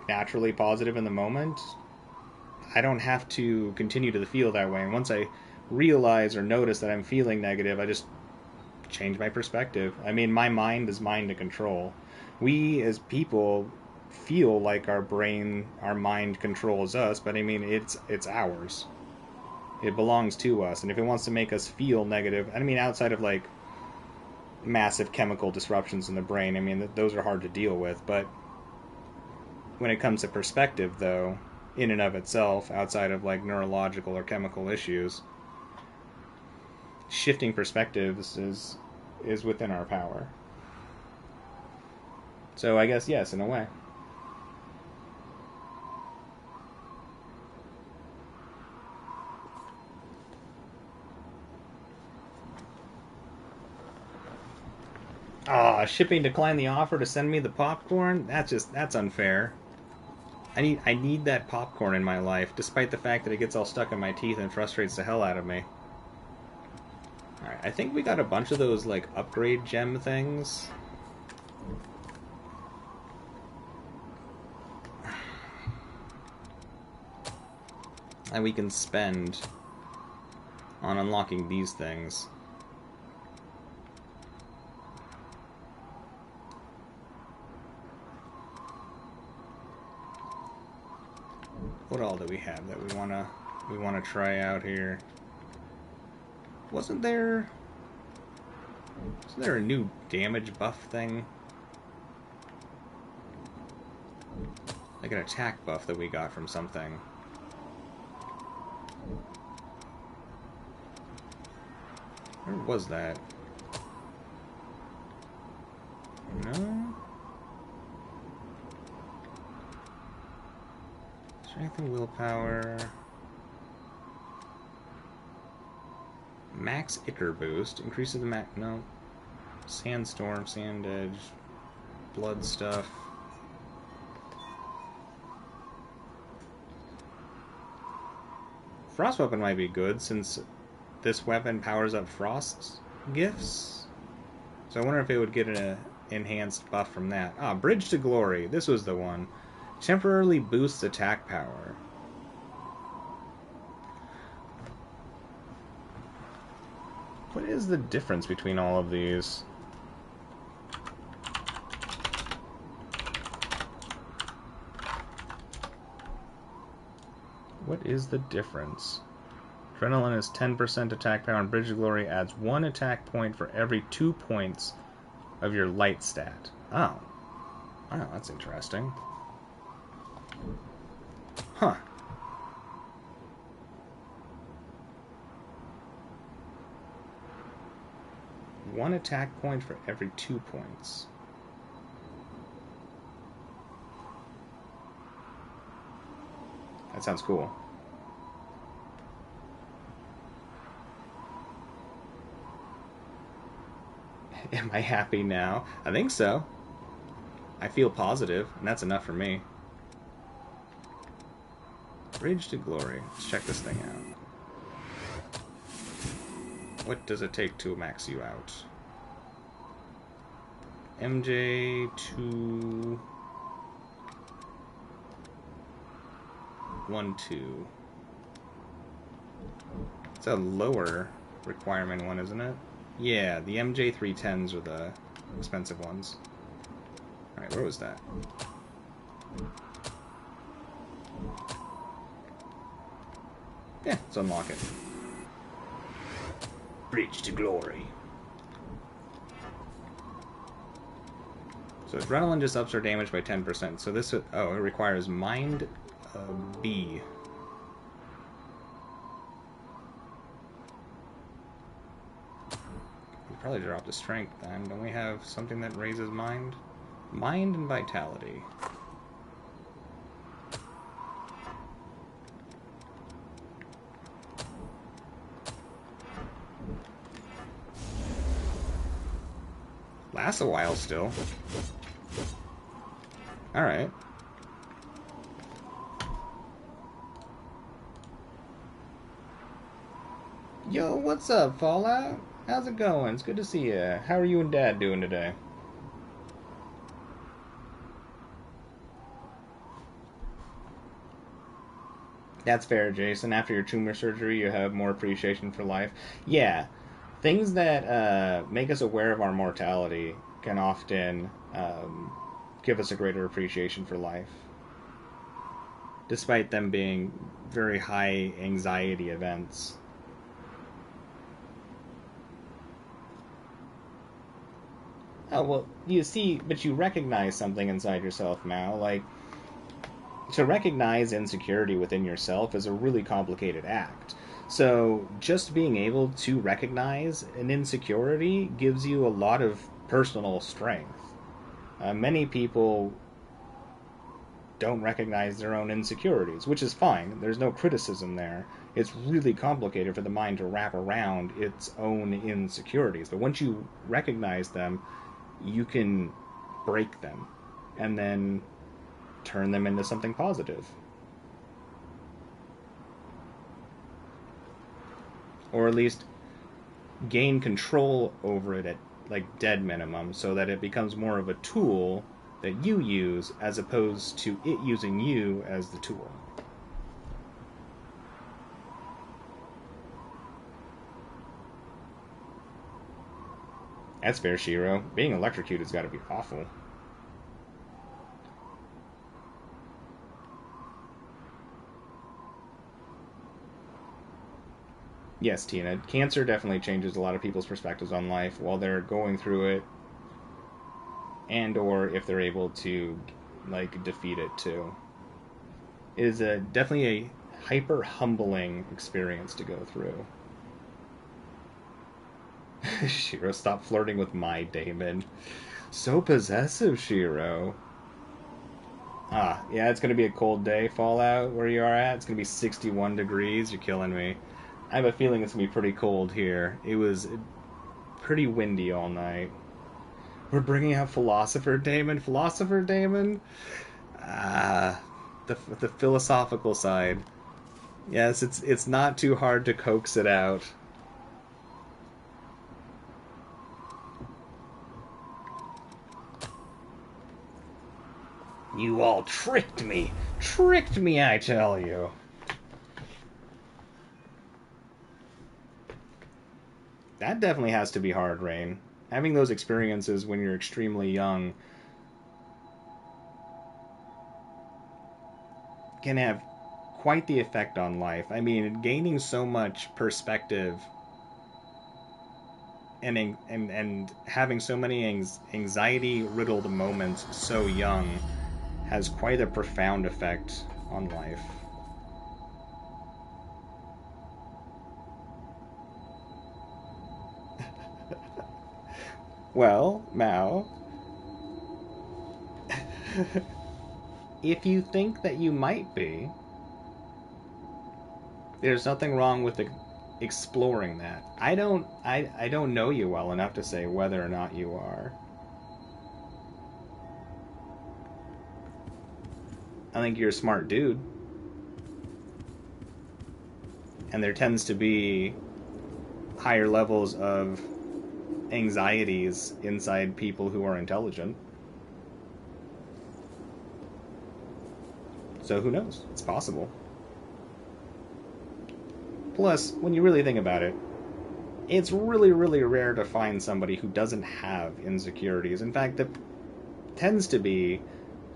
naturally positive in the moment, I don't have to continue to feel that way. And once I realize or notice that I'm feeling negative, I just change my perspective. I mean, my mind is mine to control. We as people feel like our mind controls us, but I mean, it's ours. It belongs to us. And if it wants to make us feel negative, I mean, outside of like massive chemical disruptions in the brain, I mean, those are hard to deal with. But when it comes to perspective, though, in and of itself, outside of like neurological or chemical issues, shifting perspectives is within our power. So I guess yes, in a way. Shipping declined the offer to send me the popcorn? That's unfair. I need that popcorn in my life, despite the fact that it gets all stuck in my teeth and frustrates the hell out of me. Alright, I think we got a bunch of those, like, upgrade gem things. And we can spend on unlocking these things. What all do we have that we wanna try out here? Wasn't there a new damage buff thing? Like an attack buff that we got from something. Where was that? No? Strength and willpower. Max Icker boost. Increases the max. No. Sandstorm, Sand Edge. Blood stuff. Frost weapon might be good since this weapon powers up frost gifts. So I wonder if it would get an enhanced buff from that. Ah, Bridge to Glory. This was the one. Temporarily boosts attack power. What is the difference between all of these? What is the difference? Adrenaline is 10% attack power, and Bridge to Glory adds 1 attack point for every 2 points of your light stat. Oh. Oh, that's interesting. Huh. One attack point for every 2 points. That sounds cool. Am I happy now? I think so. I feel positive, and that's enough for me. Bridge to Glory. Let's check this thing out. What does it take to max you out? MJ to 1-2. It's a lower requirement one, isn't it? Yeah, the MJ 310s are the expensive ones. Alright, where was that? Yeah, let's unlock it. Bridge to Glory. So Adrenaline just ups our damage by 10%. So this, it requires Mind B. We Probably drop the strength then. Don't we have something that raises mind? Mind and vitality. Lasts a while still. Alright. Yo, what's up, Fallout? How's it going? It's good to see you. How are you and Dad doing today? That's fair, Jason. After your tumor surgery, you have more appreciation for life. Yeah. Things that make us aware of our mortality can often give us a greater appreciation for life, despite them being very high anxiety events. Oh, well, you see, but you recognize something inside yourself, Mao. Like, to recognize insecurity within yourself is a really complicated act. So, just being able to recognize an insecurity gives you a lot of personal strength. Many people don't recognize their own insecurities, which is fine. There's no criticism there. It's really complicated for the mind to wrap around its own insecurities. But once you recognize them, you can break them and then turn them into something positive. Or at least gain control over it at like dead minimum, so that it becomes more of a tool that you use as opposed to it using you as the tool. That's fair, Shiro. Being electrocuted's gotta be awful. Yes, Tina. Cancer definitely changes a lot of people's perspectives on life while they're going through it, and or if they're able to, like, defeat it too. It is definitely a hyper humbling experience to go through. Shiro, stop flirting with my Damon. So possessive, Shiro. Ah, yeah, it's gonna be a cold day, Fallout, where you are at. It's gonna be 61 degrees. You're killing me. I have a feeling it's gonna be pretty cold here. It was pretty windy all night. We're bringing out Philosopher Damon. Philosopher Damon? Ah, the philosophical side. Yes, it's not too hard to coax it out. You all tricked me! Tricked me, I tell you! That definitely has to be hard, Rain. Having those experiences when you're extremely young can have quite the effect on life. I mean, gaining so much perspective and having so many anxiety-riddled moments so young has quite a profound effect on life. Well, Mao, if you think that you might be, there's nothing wrong with exploring that. I don't know you well enough to say whether or not you are. I think you're a smart dude. And there tends to be higher levels of anxieties inside people who are intelligent. So who knows? It's possible. Plus, when you really think about it, it's really, really rare to find somebody who doesn't have insecurities. In fact, it tends to be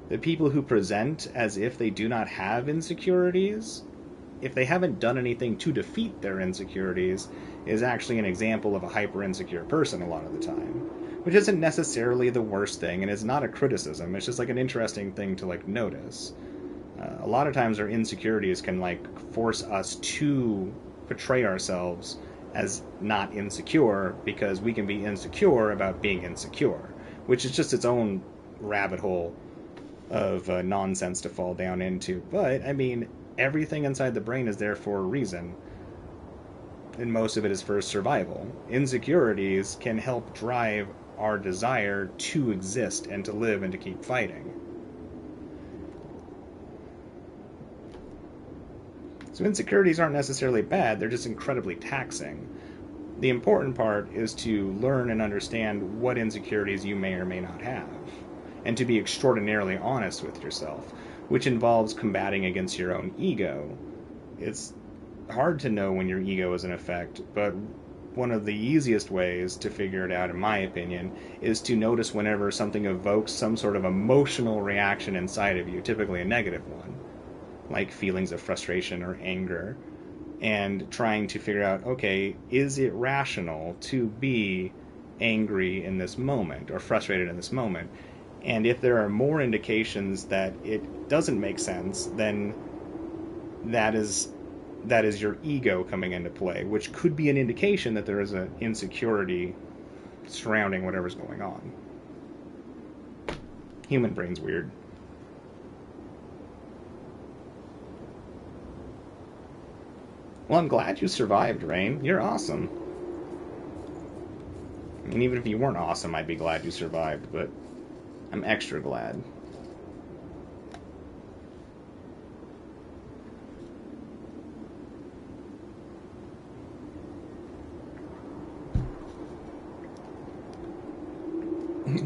the people who present as if they do not have insecurities, if they haven't done anything to defeat their insecurities, is actually an example of a hyper-insecure person a lot of the time. Which isn't necessarily the worst thing, and is not a criticism, it's just like an interesting thing to like notice. A lot of times our insecurities can like force us to portray ourselves as not insecure, because we can be insecure about being insecure, which is just its own rabbit hole of nonsense to fall down into. But, I mean, everything inside the brain is there for a reason, and most of it is for survival. Insecurities can help drive our desire to exist and to live and to keep fighting. So insecurities aren't necessarily bad, they're just incredibly taxing. The important part is to learn and understand what insecurities you may or may not have, and to be extraordinarily honest with yourself, which involves combating against your own ego. It's hard to know when your ego is in effect, but one of the easiest ways to figure it out, in my opinion, is to notice whenever something evokes some sort of emotional reaction inside of you, typically a negative one, like feelings of frustration or anger, and trying to figure out, okay, is it rational to be angry in this moment or frustrated in this moment? And if there are more indications that it doesn't make sense, then that is your ego coming into play, which could be an indication that there is an insecurity surrounding whatever's going on. Human brain's weird. Well, I'm glad you survived, Rain. You're awesome. I mean, even if you weren't awesome, I'd be glad you survived, but I'm extra glad.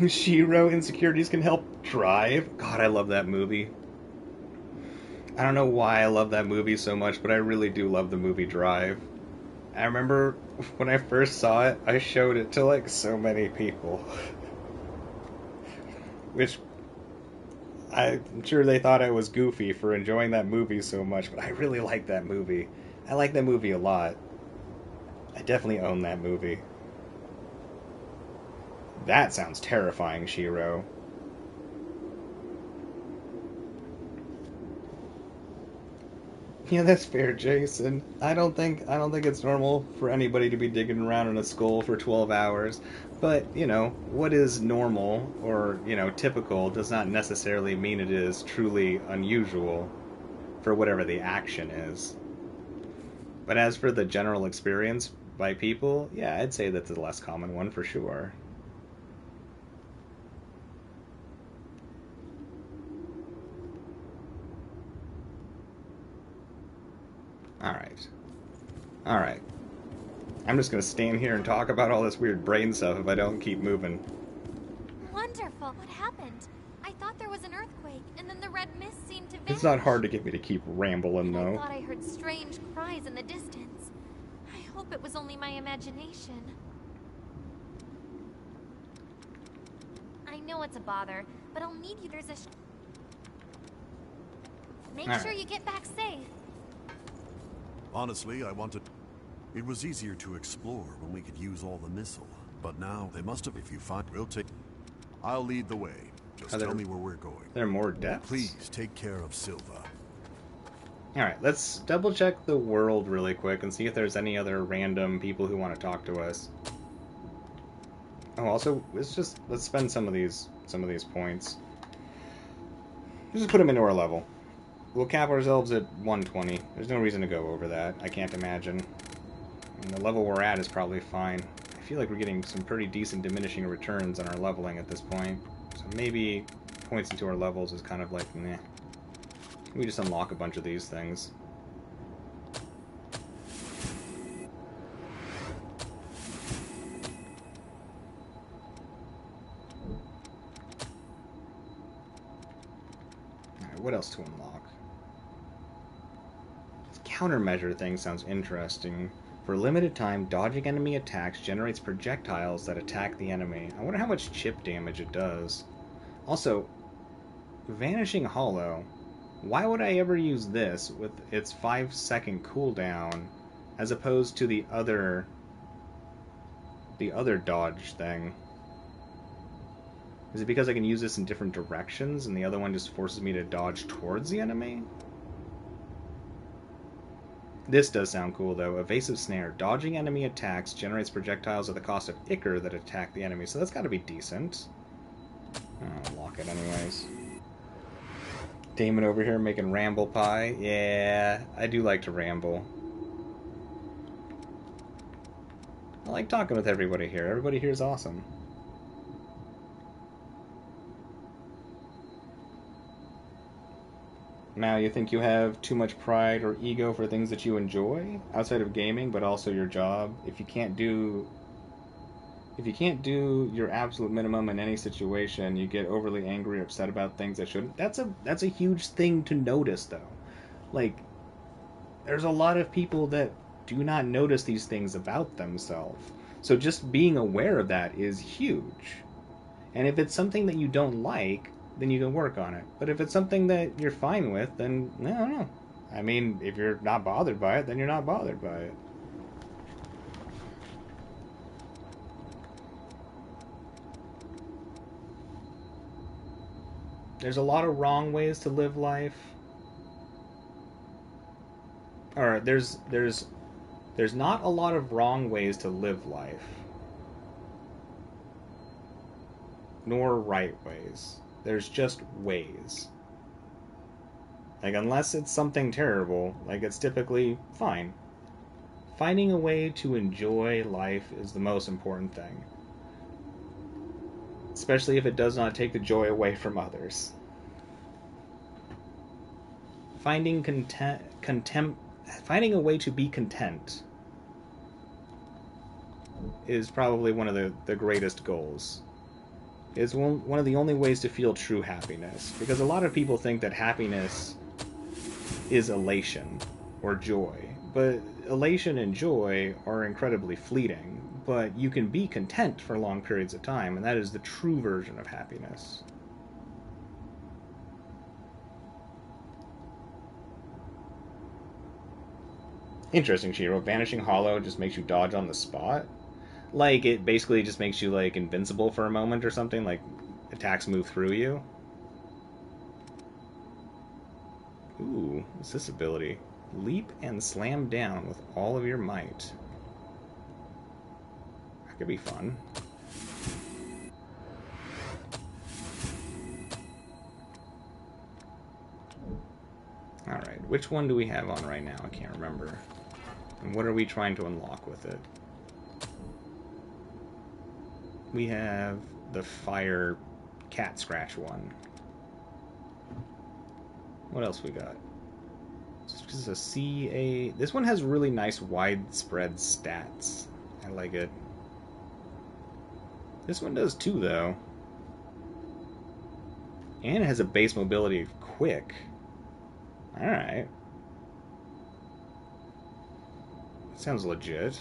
Shiro, insecurities can help drive. God, I love that movie. I don't know why I love that movie so much, but I really do love the movie Drive. I remember when I first saw it, I showed it to like so many people. Which, I'm sure they thought I was goofy for enjoying that movie so much, but I really like that movie. I like that movie a lot. I definitely own that movie. That sounds terrifying, Shiro. Yeah, that's fair, Jason. I don't think it's normal for anybody to be digging around in a skull for 12 hours. But, you know, what is normal or, you know, typical does not necessarily mean it is truly unusual for whatever the action is. But as for the general experience by people, yeah, I'd say that's the less common one for sure. Alright. I'm just gonna stand here and talk about all this weird brain stuff if I don't keep moving. Wonderful. What happened? I thought there was an earthquake, and then the red mist seemed to vanish. It's not hard to get me to keep rambling, though. I thought I heard strange cries in the distance. I hope it was only my imagination. I know it's a bother, but I'll need you. There's a... Make sure you get back safe. Honestly, I wanted... It was easier to explore when we could use all the missile. But now, they must have... If you find... We'll take... I'll lead the way. Just tell me where we're going. There are more depths? Please, take care of Silva. Alright, let's double check the world really quick and see if there's any other random people who want to talk to us. Oh, also, let's spend some of these points. Just put them into our level. We'll cap ourselves at 120. There's no reason to go over that, I can't imagine. And the level we're at is probably fine. I feel like we're getting some pretty decent diminishing returns on our leveling at this point. So maybe points into our levels is kind of like, meh. We just unlock a bunch of these things. Alright, what else to unlock? Countermeasure thing sounds interesting. For a limited time, dodging enemy attacks generates projectiles that attack the enemy. I wonder how much chip damage it does. Also, Vanishing Hollow. Why would I ever use this with its 5-second cooldown as opposed to the other dodge thing? Is it because I can use this in different directions and the other one just forces me to dodge towards the enemy? This does sound cool, though. Evasive snare. Dodging enemy attacks generates projectiles at the cost of Ichor that attack the enemy. So that's got to be decent. I'll lock it anyways. Damon over here making ramble pie. Yeah, I do like to ramble. I like talking with everybody here. Everybody here is awesome. Now, you think you have too much pride or ego for things that you enjoy outside of gaming, but also your job? If you can't do your absolute minimum in any situation, you get overly angry or upset about things that shouldn't. That's a huge thing to notice, though. Like, there's a lot of people that do not notice these things about themselves. So just being aware of that is huge. And if it's something that you don't like, then you can work on it. But if it's something that you're fine with, then I don't know. I mean, if you're not bothered by it, then you're not bothered by it. There's a lot of wrong ways to live life. Or there's not a lot of wrong ways to live life. Nor right ways. There's just ways. Like, unless it's something terrible, like, it's typically fine. Finding a way to enjoy life is the most important thing. Especially if it does not take the joy away from others. Finding a way to be content is probably one of the greatest goals. It's one of the only ways to feel true happiness. Because a lot of people think that happiness is elation or joy. But elation and joy are incredibly fleeting. But you can be content for long periods of time, and that is the true version of happiness. Interesting, Shiro. Vanishing Hollow just makes you dodge on the spot? Like, it basically just makes you, like, invincible for a moment or something? Like, attacks move through you? Ooh, what's this ability? Leap and slam down with all of your might. That could be fun. Alright, which one do we have on right now? I can't remember. And what are we trying to unlock with it? We have the fire cat scratch one. What else we got? This is a CA. This one has really nice widespread stats. I like it. This one does too, though. And it has a base mobility of quick. Alright. Sounds legit.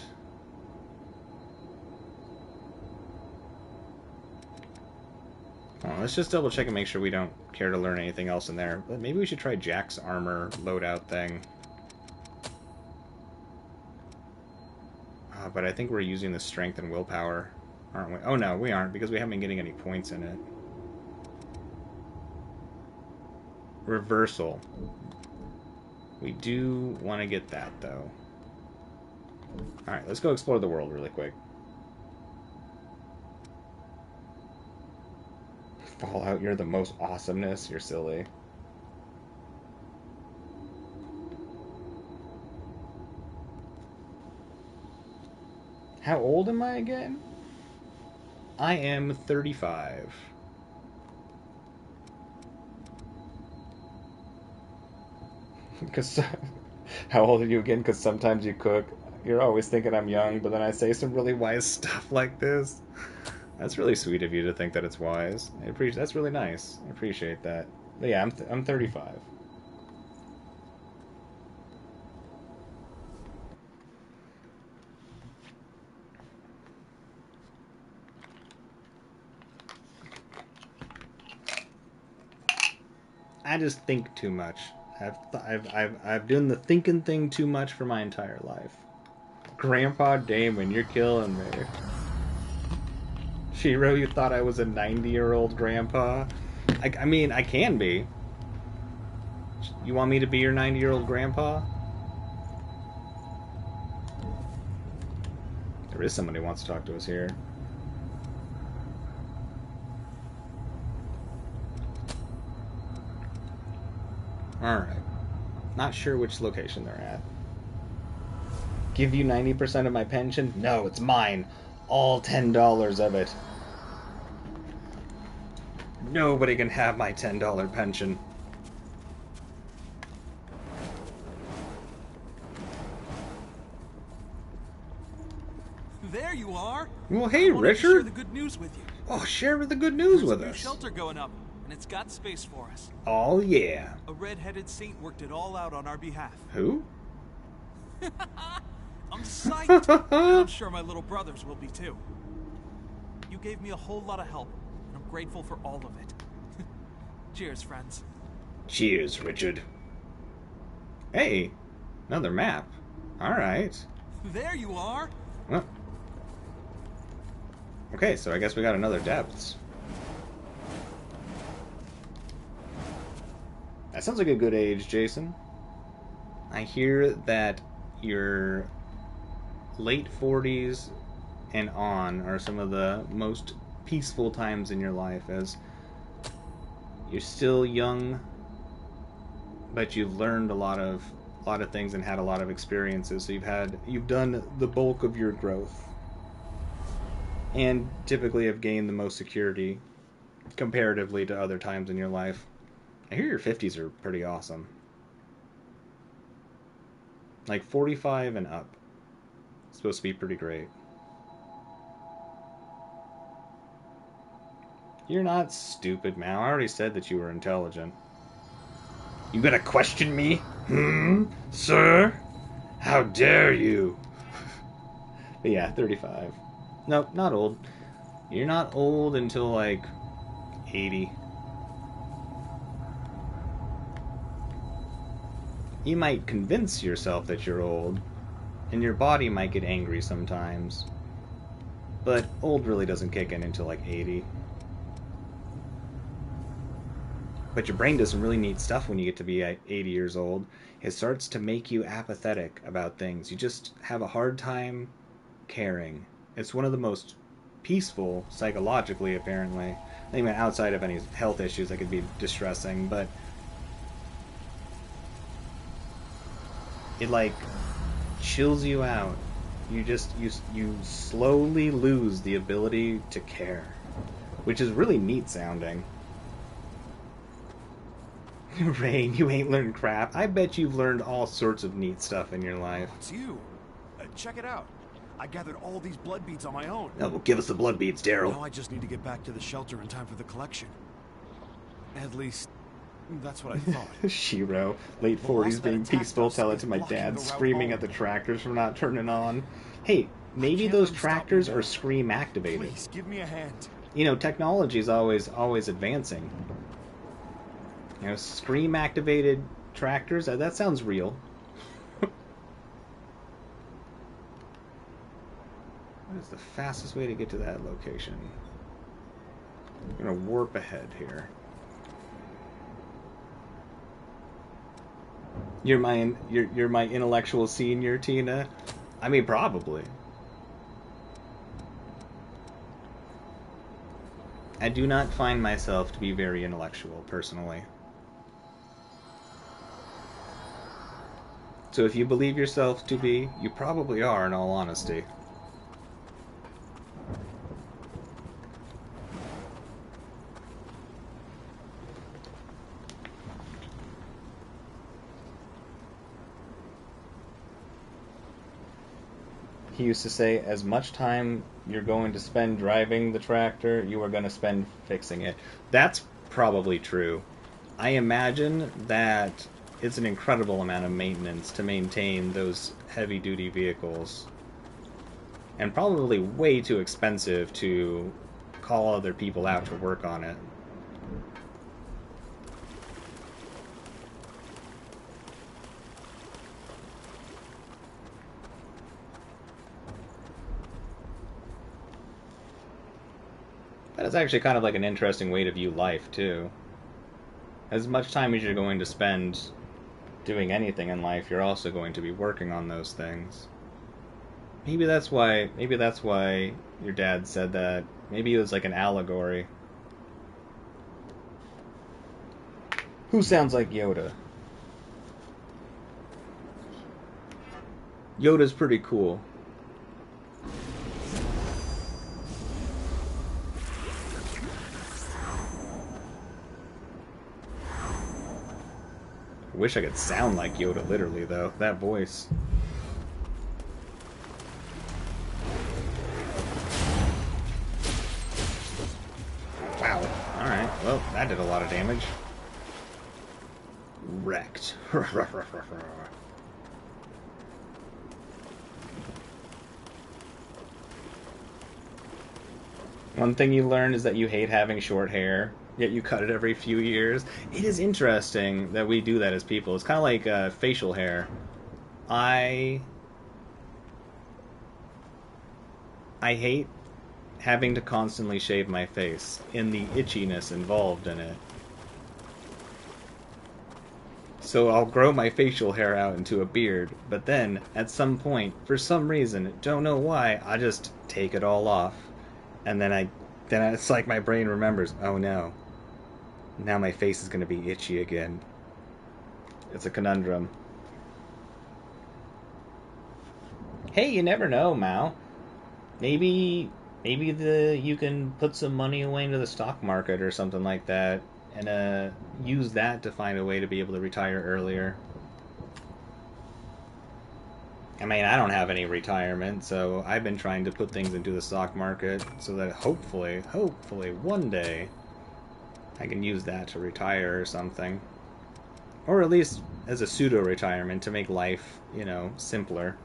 Let's just double check and make sure we don't care to learn anything else in there. But maybe we should try Jack's armor loadout thing. But I think we're using the strength and willpower, aren't we? Oh no, we aren't, because we haven't been getting any points in it. Reversal. We do want to get that, though. Alright, let's go explore the world really quick. Fallout, you're the most awesomeness. You're silly. How old am I again? I am 35. Because how old are you again? Because sometimes you cook. You're always thinking I'm young, but then I say some really wise stuff like this. That's really sweet of you to think that it's wise. That's really nice. I appreciate that. But yeah, I'm 35. I just think too much. I've done the thinking thing too much for my entire life. Grandpa Damon, you're killing me. Shiro, you thought I was a 90-year-old grandpa? I mean, I can be. You want me to be your 90-year-old grandpa? There is somebody who wants to talk to us here. Alright. Not sure which location they're at. Give you 90% of my pension? No, it's mine. All $10 of it. Nobody can have my $10 pension. There you are. Well, hey, Richard. Share the good news with you. Oh, share the good news with There's a new us. shelter going up, and it's got space for us. Oh, yeah. A red-headed saint worked it all out on our behalf. Who? I'm psyched. And I'm sure my little brothers will be too. You gave me a whole lot of help, and I'm grateful for all of it. Cheers, friends. Cheers, Richard. Hey, another map. Alright. There you are. Well. Okay, so I guess we got another depths. That sounds like a good age, Jason. I hear that your late 40s and on are some of the most peaceful times in your life, as you're still young, but you've learned a lot of things and had a lot of experiences. So you've done the bulk of your growth, and typically have gained the most security comparatively to other times in your life. I hear your 50s are pretty awesome. Like 45 and up. It's supposed to be pretty great. You're not stupid, Mal. I already said that you were intelligent. You gonna question me? Sir? How dare you? But yeah, 35. Nope, not old. You're not old until like 80. You might convince yourself that you're old, and your body might get angry sometimes. But old really doesn't kick in until like 80. But your brain does some really neat stuff when you get to be 80 years old. It starts to make you apathetic about things. You just have a hard time caring. It's one of the most peaceful, psychologically, apparently. I mean, outside of any health issues that could be distressing, but it, like, chills you out. You slowly lose the ability to care, which is really neat sounding. Rain, you ain't learned crap. I bet you've learned all sorts of neat stuff in your life. It's you. Check it out. I gathered all these blood beads on my own. Oh, well, give us the blood beads, Daryl. Now I just need to get back to the shelter in time for the collection. At least, that's what I thought. Shiro, late 40s being peaceful, tell it to my dad, screaming at the tractors for not turning on. Hey, maybe those tractors are Scream activated. Please, give me a hand. You know, technology is always advancing. You know, Scream activated tractors, that sounds real. What is the fastest way to get to that location? I'm gonna warp ahead here. You're my intellectual senior, Tina? I mean, probably. I do not find myself to be very intellectual, personally. So if you believe yourself to be, you probably are, in all honesty. He used to say, as much time you're going to spend driving the tractor, you are going to spend fixing it. That's probably true. I imagine that it's an incredible amount of maintenance to maintain those heavy-duty vehicles. And probably way too expensive to call other people out to work on it. That is actually kind of like an interesting way to view life, too. As much time as you're going to spend doing anything in life, you're also going to be working on those things. Maybe that's why your dad said that. Maybe it was like an allegory. Who sounds like Yoda? Yoda's pretty cool. I wish I could sound like Yoda, literally, though. That voice. Wow. Alright, well, that did a lot of damage. Wrecked. One thing you learn is that you hate having short hair, yet you cut it every few years. It is interesting that we do that as people. It's kind of like facial hair. I hate having to constantly shave my face and the itchiness involved in it. So I'll grow my facial hair out into a beard, but then, at some point, for some reason, don't know why, I just take it all off. And then it's like my brain remembers, oh no, now my face is going to be itchy again. It's a conundrum. Hey, you never know, Mao. Maybe you can put some money away into the stock market or something like that, and use that to find a way to be able to retire earlier. I mean, I don't have any retirement, so I've been trying to put things into the stock market so that hopefully one day I can use that to retire or something. Or at least as a pseudo-retirement to make life, you know, simpler.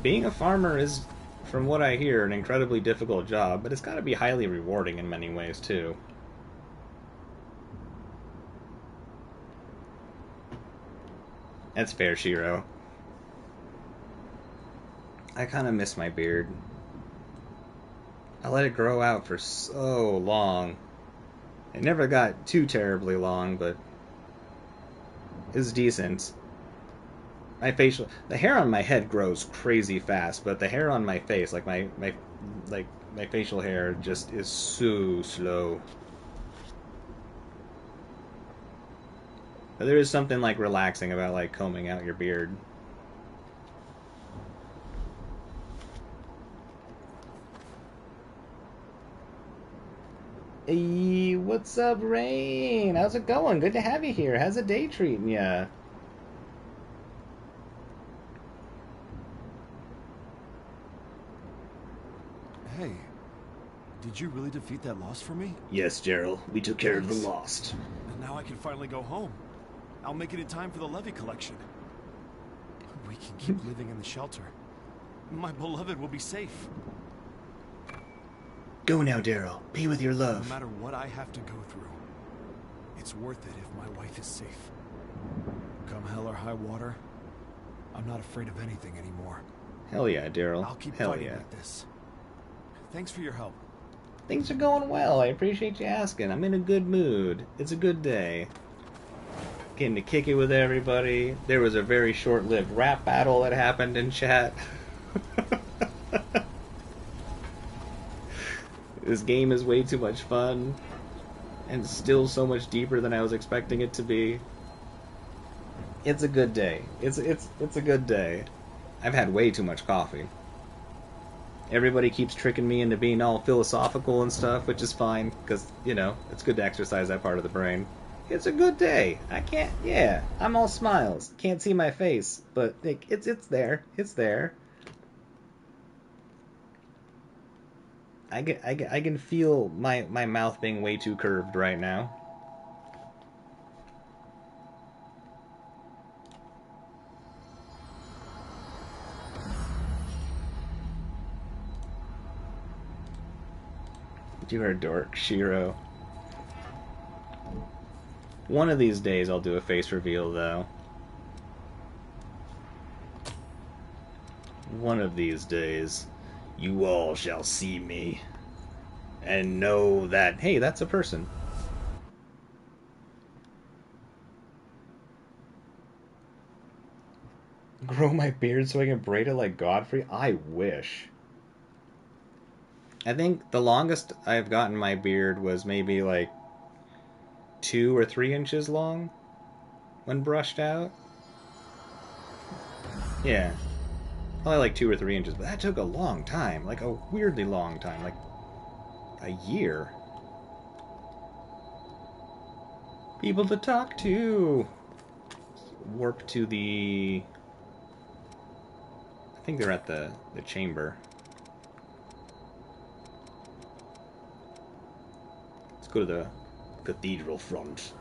Being a farmer is, from what I hear, an incredibly difficult job, but it's got to be highly rewarding in many ways, too. That's fair, Shiro. I kind of miss my beard. I let it grow out for so long. It never got too terribly long, but it was decent. The hair on my head grows crazy fast, but the hair on my face, like my facial hair, just is so slow. But there is something like relaxing about like combing out your beard. Hey, what's up, Rain? How's it going? Good to have you here. How's the day treating ya? Hey, did you really defeat that Lost for me? Yes, Gerald. We took care of the Lost. And now I can finally go home. I'll make it in time for the Levy collection. We can keep living in the shelter. My beloved will be safe. Go now, Daryl. Be with your love. No matter what I have to go through, it's worth it if my wife is safe. Come hell or high water, I'm not afraid of anything anymore. Hell yeah, Daryl. I'll keep Hell fighting yeah. like this. Thanks for your help. Things are going well. I appreciate you asking. I'm in a good mood. It's a good day. Getting to kick it with everybody. There was a very short-lived rap battle that happened in chat. This game is way too much fun. And still so much deeper than I was expecting it to be. It's a good day. It's a good day. I've had way too much coffee. Everybody keeps tricking me into being all philosophical and stuff, which is fine, because, you know, it's good to exercise that part of the brain. It's a good day. I'm all smiles. Can't see my face, but it's there. It's there. I can feel my mouth being way too curved right now. You are a dork, Shiro. One of these days I'll do a face reveal, though. One of these days, you all shall see me and know that, hey, that's a person. Grow my beard so I can braid it like Godfrey? I wish. I think the longest I've gotten my beard was maybe like 2 or 3 inches long when brushed out. Yeah. Probably like 2 or 3 inches, but that took a long time. Like a weirdly long time. Like a year. People to talk to. Warp to the... I think they're at the chamber. Let's go to the cathedral front.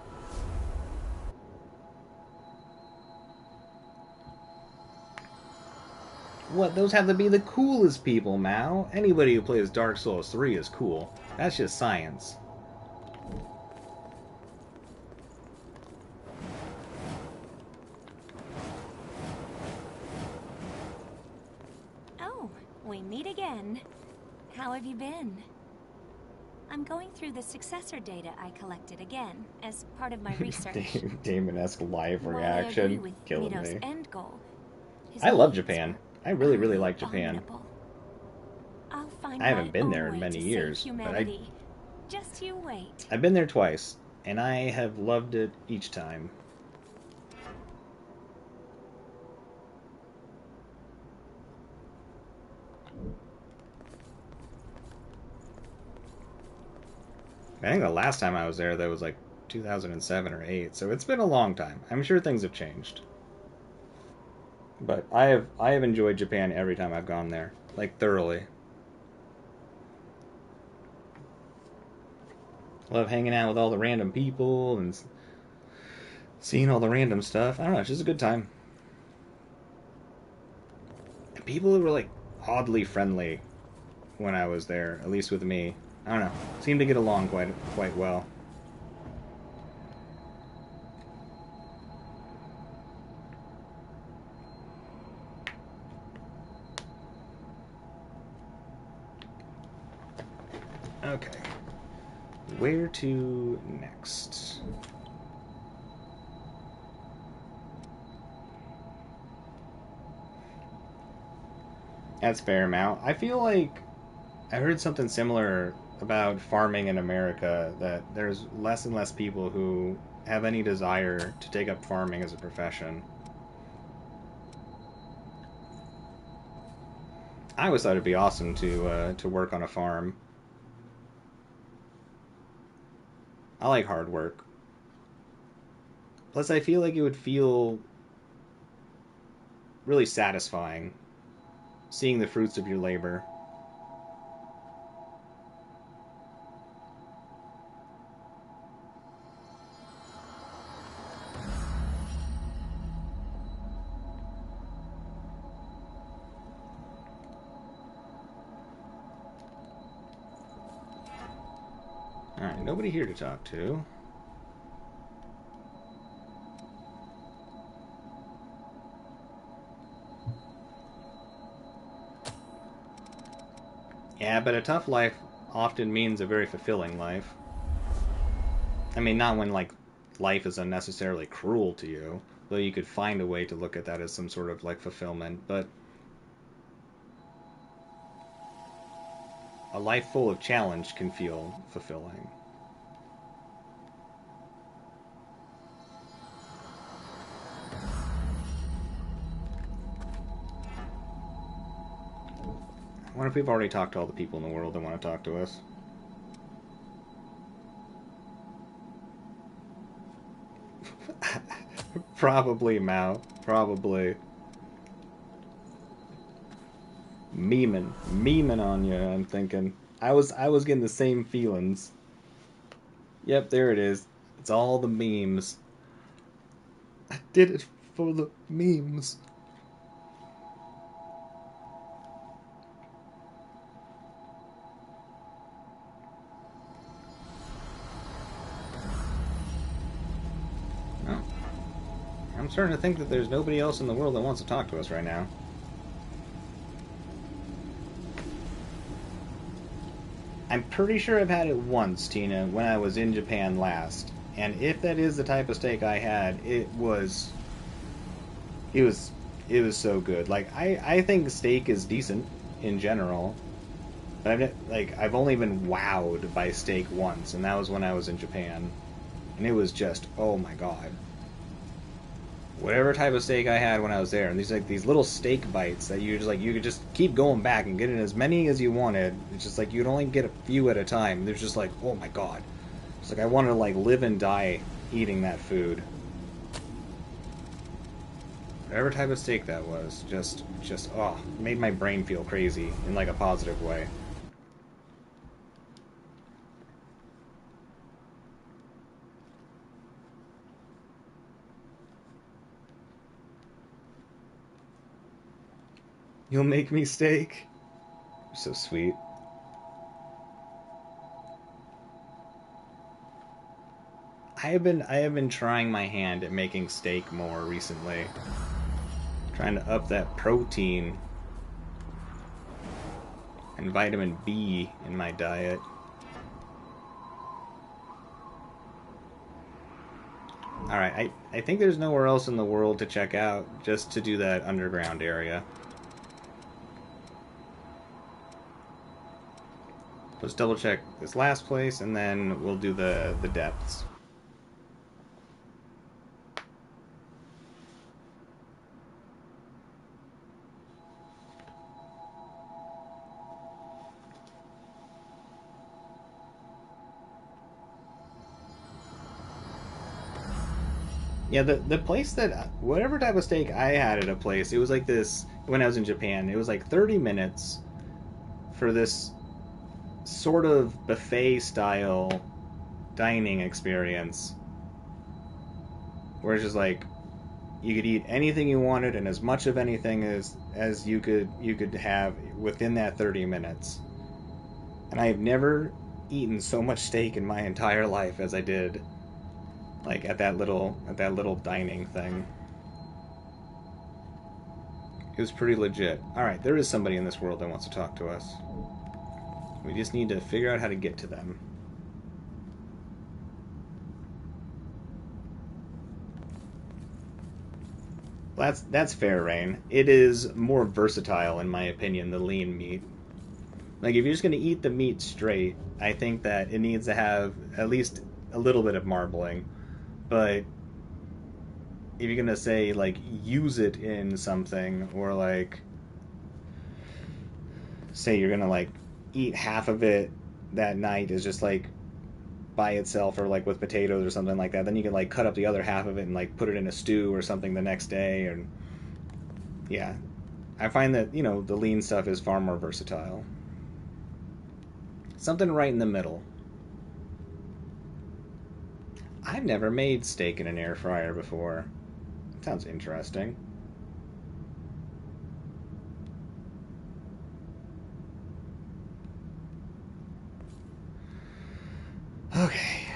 What? Those have to be the coolest people, Mao. Anybody who plays Dark Souls 3 is cool. That's just science. Oh, we meet again. How have you been? I'm going through the successor data I collected again as part of my research. Damon-esque live While I reaction. agree with Killing Mito's me. end goal, his I love needs Japan. I really, really like Japan. abominable. I'll find I haven't my been own there in way many to years, save but humanity. Just you wait. I've been there twice, and I have loved it each time. I think the last time I was there, that was like 2007 or 8, so it's been a long time. I'm sure things have changed. But I have enjoyed Japan every time I've gone there, like thoroughly. Love hanging out with all the random people and seeing all the random stuff. I don't know, it's just a good time. And people were like oddly friendly when I was there, at least with me. I don't know, seemed to get along quite well. Okay. Where to next? That's fair, Mount. I feel like I heard something similar about farming in America, that there's less and less people who have any desire to take up farming as a profession. I always thought it'd be awesome to work on a farm. I like hard work. Plus, I feel like it would feel really satisfying seeing the fruits of your labor. Alright, nobody here to talk to. Yeah, but a tough life often means a very fulfilling life. I mean, not when, like, life is unnecessarily cruel to you, though you could find a way to look at that as some sort of, like, fulfillment, but a life full of challenge can feel fulfilling. I wonder if we've already talked to all the people in the world that want to talk to us. Probably, Mao. Probably. Memeing on you, I'm thinking. I was getting the same feelings. Yep, there it is. It's all the memes. I did it for the memes. Oh. I'm starting to think that there's nobody else in the world that wants to talk to us right now. I'm pretty sure I've had it once, Tina, when I was in Japan last. And if that is the type of steak I had, it was so good. Like, I think steak is decent in general. But I've only been wowed by steak once, and that was when I was in Japan. And it was just, oh my god. Whatever type of steak I had when I was there, and these little steak bites that you could just keep going back and getting as many as you wanted. It's just like you'd only get a few at a time. There's just like, oh my god. It's like I wanted to like live and die eating that food. Whatever type of steak that was, just made my brain feel crazy in like a positive way. You'll make me steak? You're so sweet. I have been trying my hand at making steak more recently. Trying to up that protein and vitamin B in my diet. Alright, I think there's nowhere else in the world to check out just to do that underground area. Let's double check this last place, and then we'll do the depths. Yeah, the place that, whatever type of steak I had at a place, it was like this, when I was in Japan, it was like 30 minutes for this sort of buffet style dining experience where it's just like you could eat anything you wanted and as much of anything as you could have within that 30 minutes. And I have never eaten so much steak in my entire life as I did like at that little dining thing. It was pretty legit. Alright, there is somebody in this world that wants to talk to us. We just need to figure out how to get to them. That's fair, Rain. It is more versatile, in my opinion, the lean meat. Like, if you're just going to eat the meat straight, I think that it needs to have at least a little bit of marbling. But if you're going to say, like, use it in something, or, like, say you're going to, like, eat half of it that night is just like by itself or like with potatoes or something like that, then you can like cut up the other half of it and like put it in a stew or something the next day. And yeah, I find that, you know, the lean stuff is far more versatile. Something right in the middle. I've never made steak in an air fryer before. Sounds interesting. Okay.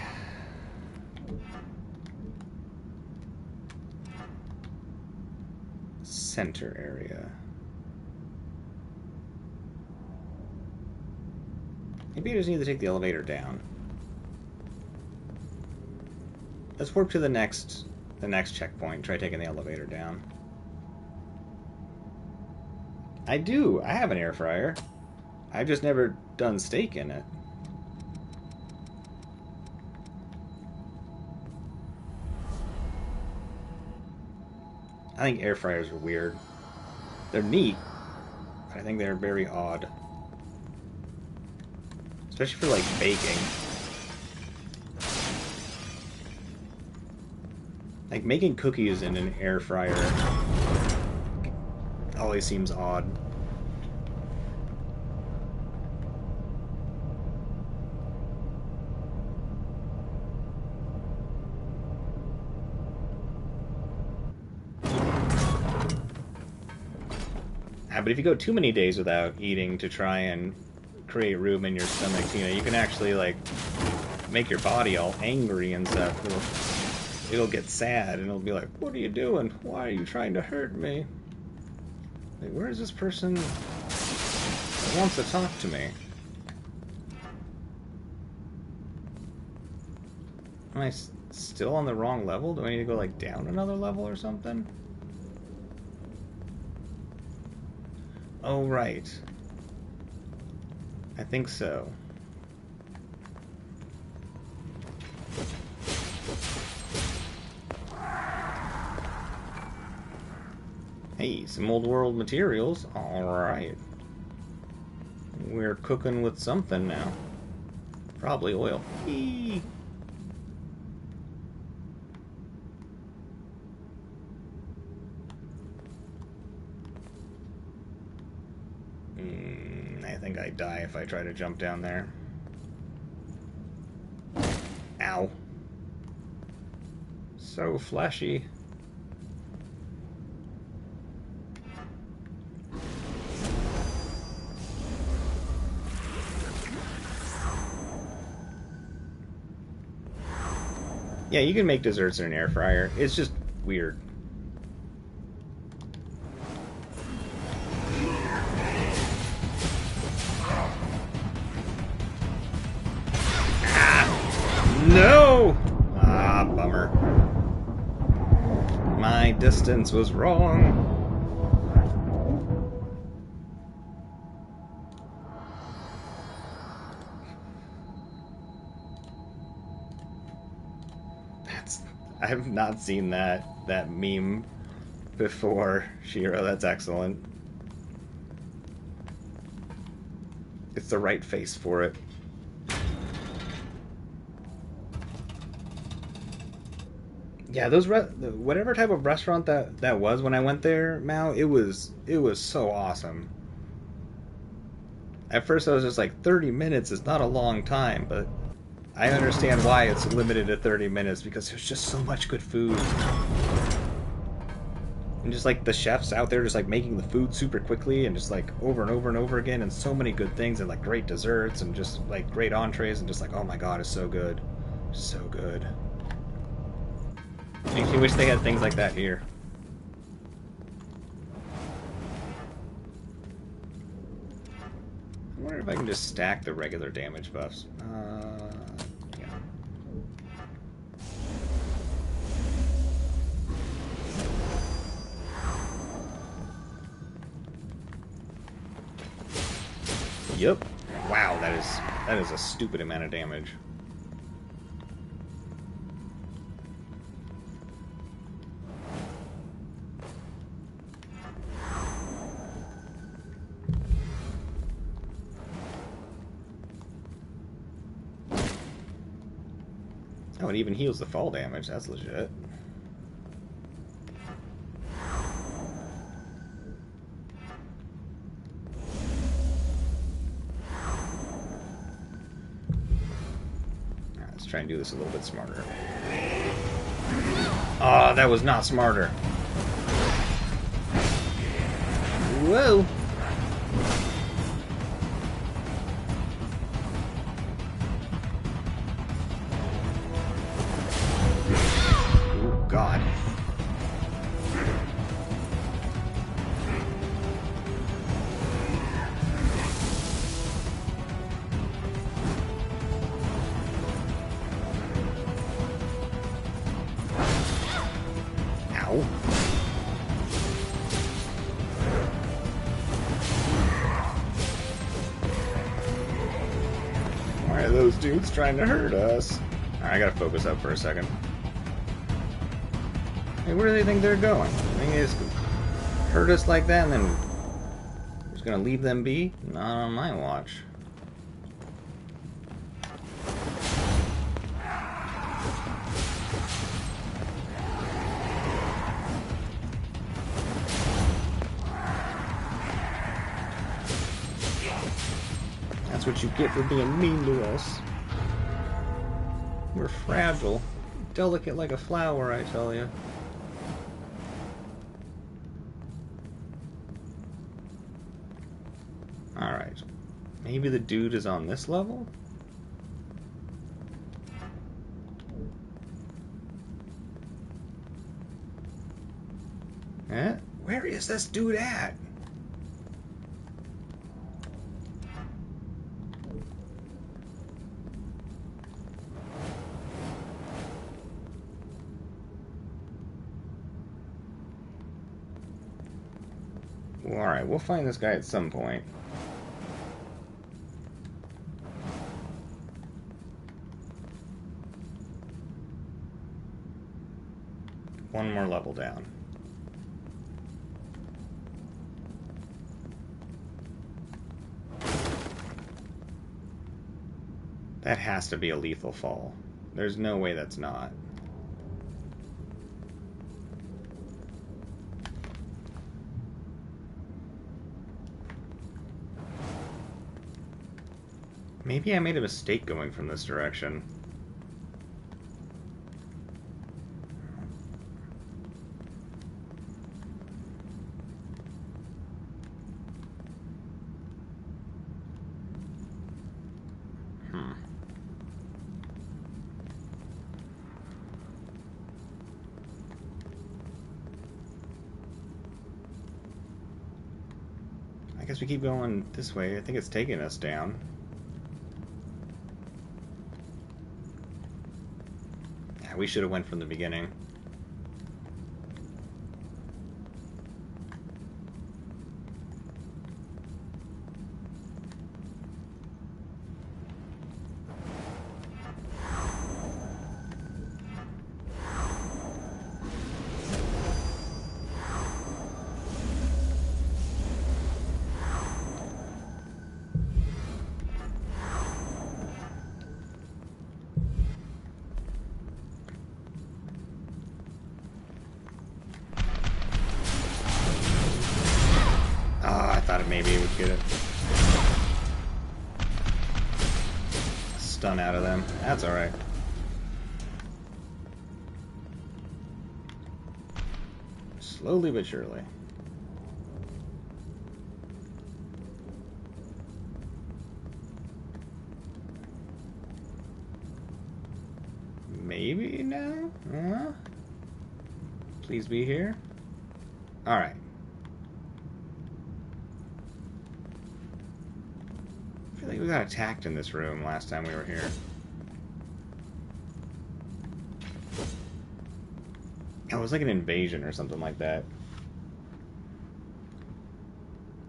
Center area. Maybe you just need to take the elevator down. Let's work to the next checkpoint. Try taking the elevator down. I have an air fryer. I've just never done steak in it. I think air fryers are weird. They're neat, but I think they're very odd. Especially for, like, baking. Like, making cookies in an air fryer always seems odd. But if you go too many days without eating to try and create room in your stomach, you know, you can actually, like, make your body all angry and stuff. It'll get sad, and it'll be like, what are you doing? Why are you trying to hurt me? Like, where is this person that wants to talk to me? Am I still on the wrong level? Do I need to go, like, down another level or something? Oh, right. I think so. Hey, some old world materials. Alright. We're cooking with something now. Probably oil. Eee. I think I'd die if I try to jump down there. Ow. So fleshy. Yeah, you can make desserts in an air fryer. It's just weird. Ah! No! Ah, bummer. My distance was wrong. I have not seen that meme before, Shiro. That's excellent. It's the right face for it. Yeah, those whatever type of restaurant that was when I went there, Mao, it was so awesome. At first I was just like 30 minutes is not a long time, but I understand why it's limited to 30 minutes, because there's just so much good food. And just like the chefs out there just like making the food super quickly and just like over and over and over again, and so many good things, and like great desserts and just like great entrees, and just like, oh my god, it's so good. So good. Makes me wish they had things like that here. I wonder if I can just stack the regular damage buffs. Yeah. Yep. Wow, that is a stupid amount of damage. Oh, it even heals the fall damage. That's legit. Alright, let's try and do this a little bit smarter. Oh, that was not smarter. Whoa! God. Ow. Why are those dudes trying to hurt us? Alright, I gotta focus up for a second. Hey, where do they think they're going? I think they just hurt us like that and then we're just gonna leave them be? Not on my watch. That's what you get for being mean to us. We're fragile. Delicate like a flower, I tell you. Alright. Maybe the dude is on this level? Eh? Where is this dude at? Well, alright, we'll find this guy at some point. One more level down. That has to be a lethal fall. There's no way that's not. Maybe I made a mistake going from this direction. I guess we keep going this way. I think it's taking us down. Yeah, we should have went from the beginning. Maybe it would get it. Stun out of them. That's alright. Slowly but surely. Maybe now? Please be here. Alright. I feel like we got attacked in this room last time we were here. Oh, it was like an invasion or something like that.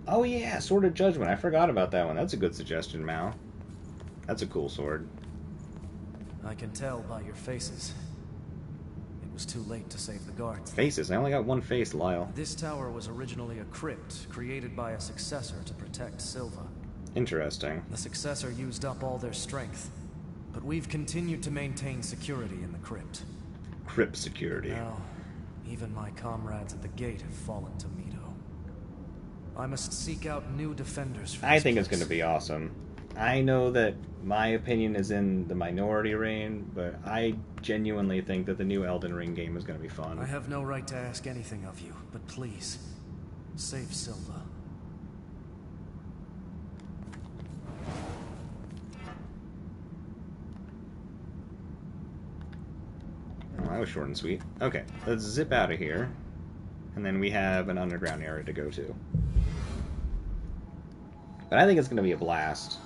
Oh yeah, Sword of Judgment. I forgot about that one. That's a good suggestion, Mal. That's a cool sword. I can tell by your faces. It was too late to save the guards. Faces? I only got one face, Lyle. This tower was originally a crypt, created by a successor to protect Silva. Interesting. The successor used up all their strength, but we've continued to maintain security in the crypt. Crypt security. Now, even my comrades at the gate have fallen to Mito. I must seek out new defenders for I think it's going to be awesome. I know that my opinion is in the minority reign, but I genuinely think that the new Elden Ring game is going to be fun. I have no right to ask anything of you, but please, save Silva. Oh, that was short and sweet. Okay, let's zip out of here. And then we have an underground area to go to. But I think it's going to be a blast.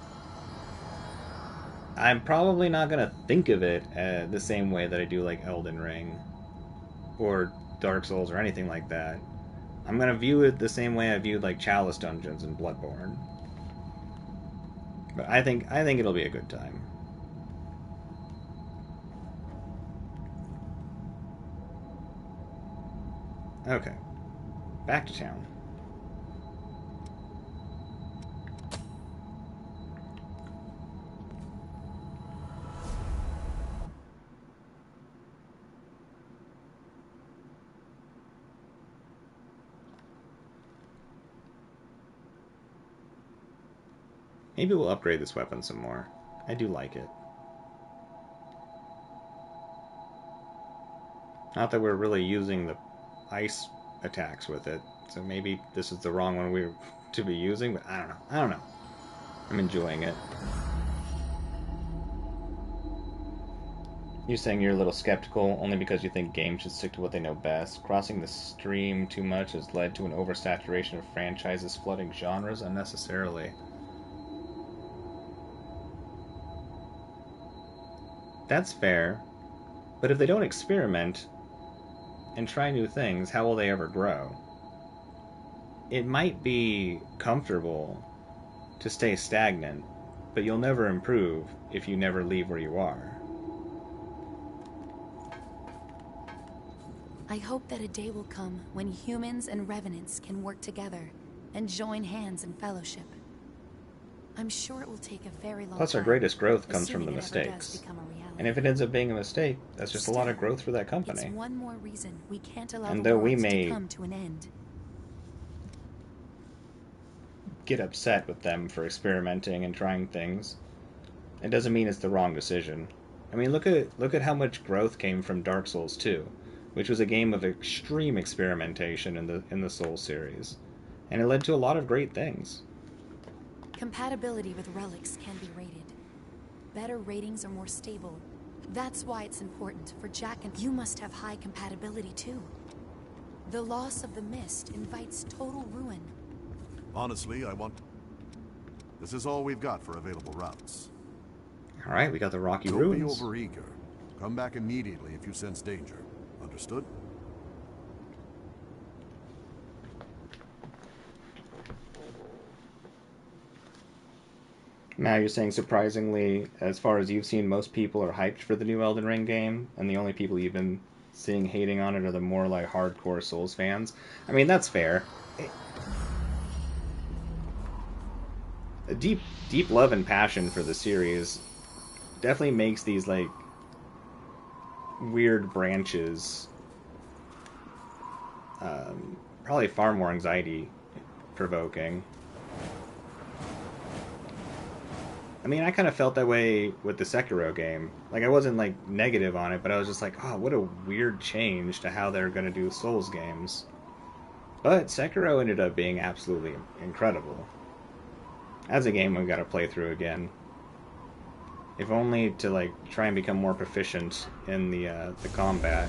I'm probably not going to think of it the same way that I do like Elden Ring or Dark Souls or anything like that. I'm going to view it the same way I viewed like Chalice Dungeons and Bloodborne. But I think it'll be a good time. Okay. Back to town. Maybe we'll upgrade this weapon some more. I do like it. Not that we're really using the ice attacks with it, so maybe this is the wrong one we're to be using, but I don't know. I'm enjoying it. You're saying you're a little skeptical only because you think games should stick to what they know best. Crossing the stream too much has led to an oversaturation of franchises flooding genres unnecessarily. That's fair, but if they don't experiment and try new things, how will they ever grow? it might be comfortable to stay stagnant, but you'll never improve if you never leave where you are. I hope that a day will come when humans and revenants can work together and join hands in fellowship. I'm sure it will take a very long time. Plus, our greatest growth comes from assuming the it ever does mistakes. become a reality. And if it ends up being a mistake, that's just a lot of growth for that company. It's one more reason we can't allow And the though we world may to come to an end. get upset with them for experimenting and trying things, it doesn't mean it's the wrong decision. I mean, look at how much growth came from Dark Souls 2, which was a game of extreme experimentation in the Souls series, and it led to a lot of great things. Compatibility with relics can be rated. Better ratings are more stable. That's why it's important for Jack and you must have high compatibility too. The loss of the mist invites total ruin. Honestly, this is all we've got for available routes. Alright, we got the Rocky Don't Ruins. be overeager. Come back immediately if you sense danger. Understood? Now you're saying, surprisingly, as far as you've seen, most people are hyped for the new Elden Ring game, and the only people you've been seeing hating on it are the more like hardcore Souls fans. I mean, that's fair. A deep love and passion for the series definitely makes these like weird branches probably far more anxiety provoking. I mean, I kind of felt that way with the Sekiro game. Like, I wasn't, like, negative on it, but I was just like, oh, what a weird change to how they're going to do Souls games. But Sekiro ended up being absolutely incredible. As a game I've got to play through again. If only to, like, try and become more proficient in the combat.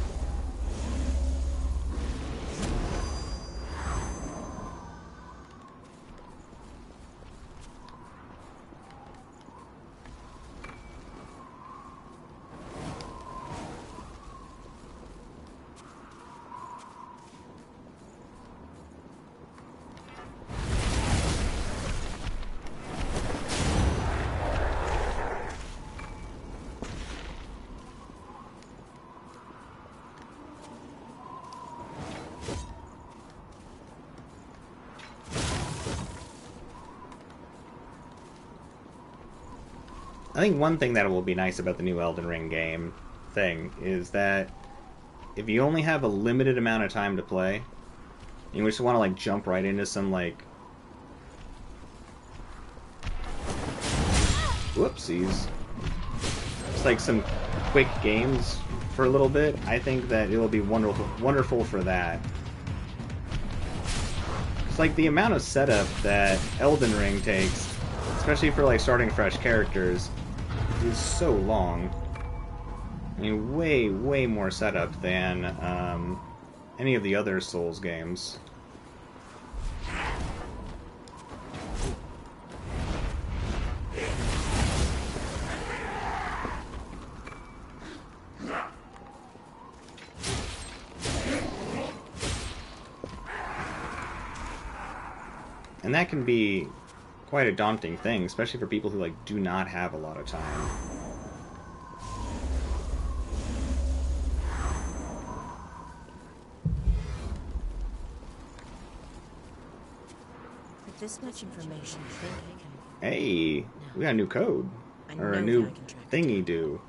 I think one thing that will be nice about the new Elden Ring game thing is that if you only have a limited amount of time to play, and you just want to like jump right into some like whoopsies, just like some quick games for a little bit, I think that it will be wonderful for that. It's like the amount of setup that Elden Ring takes, especially for like starting fresh characters, is so long. I mean, way more setup than any of the other Souls games. And that can be quite a daunting thing, especially for people who like do not have a lot of time. With this much information, I think I can... Hey, we got a new code. Or a new thingy do.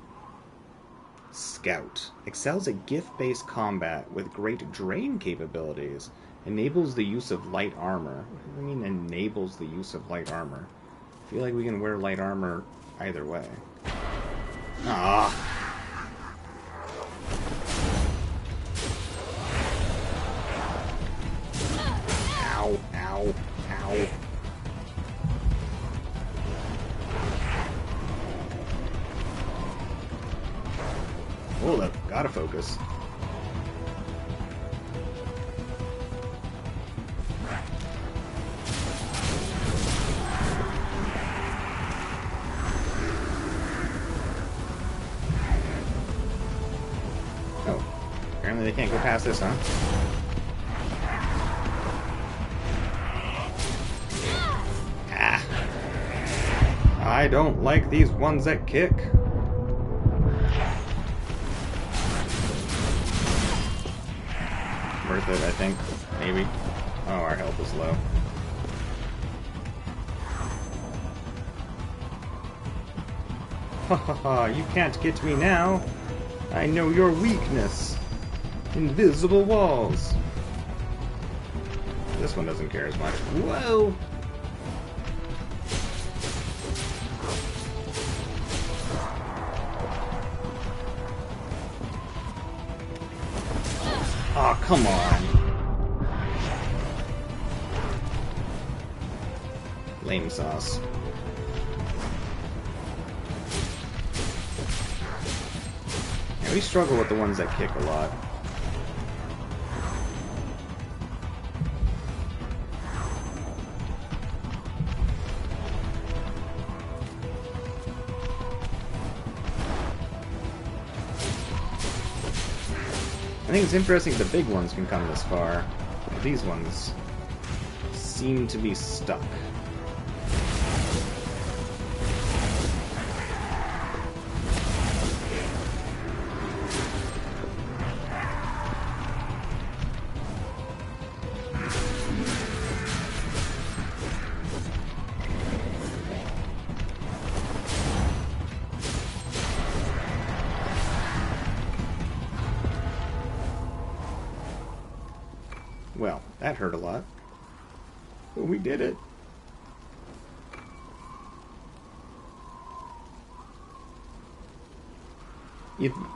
Scout. Excels at gift-based combat with great drain capabilities. Enables the use of light armor. What do you mean enables the use of light armor? I feel like we can wear light armor either way. Ah. Ow, ow, ow. Hold up, gotta focus. Apparently they can't go past this, huh? I don't like these ones that kick. Worth it, I think. Maybe. Oh, our health is low. Ha ha ha, you can't get me now. I know your weakness. Invisible walls. This one doesn't care as much. Whoa! Oh, come on. Lame sauce. Yeah, we struggle with the ones that kick a lot. I think it's interesting the big ones can come this far. These ones seem to be stuck. Well, that hurt a lot. But we did it.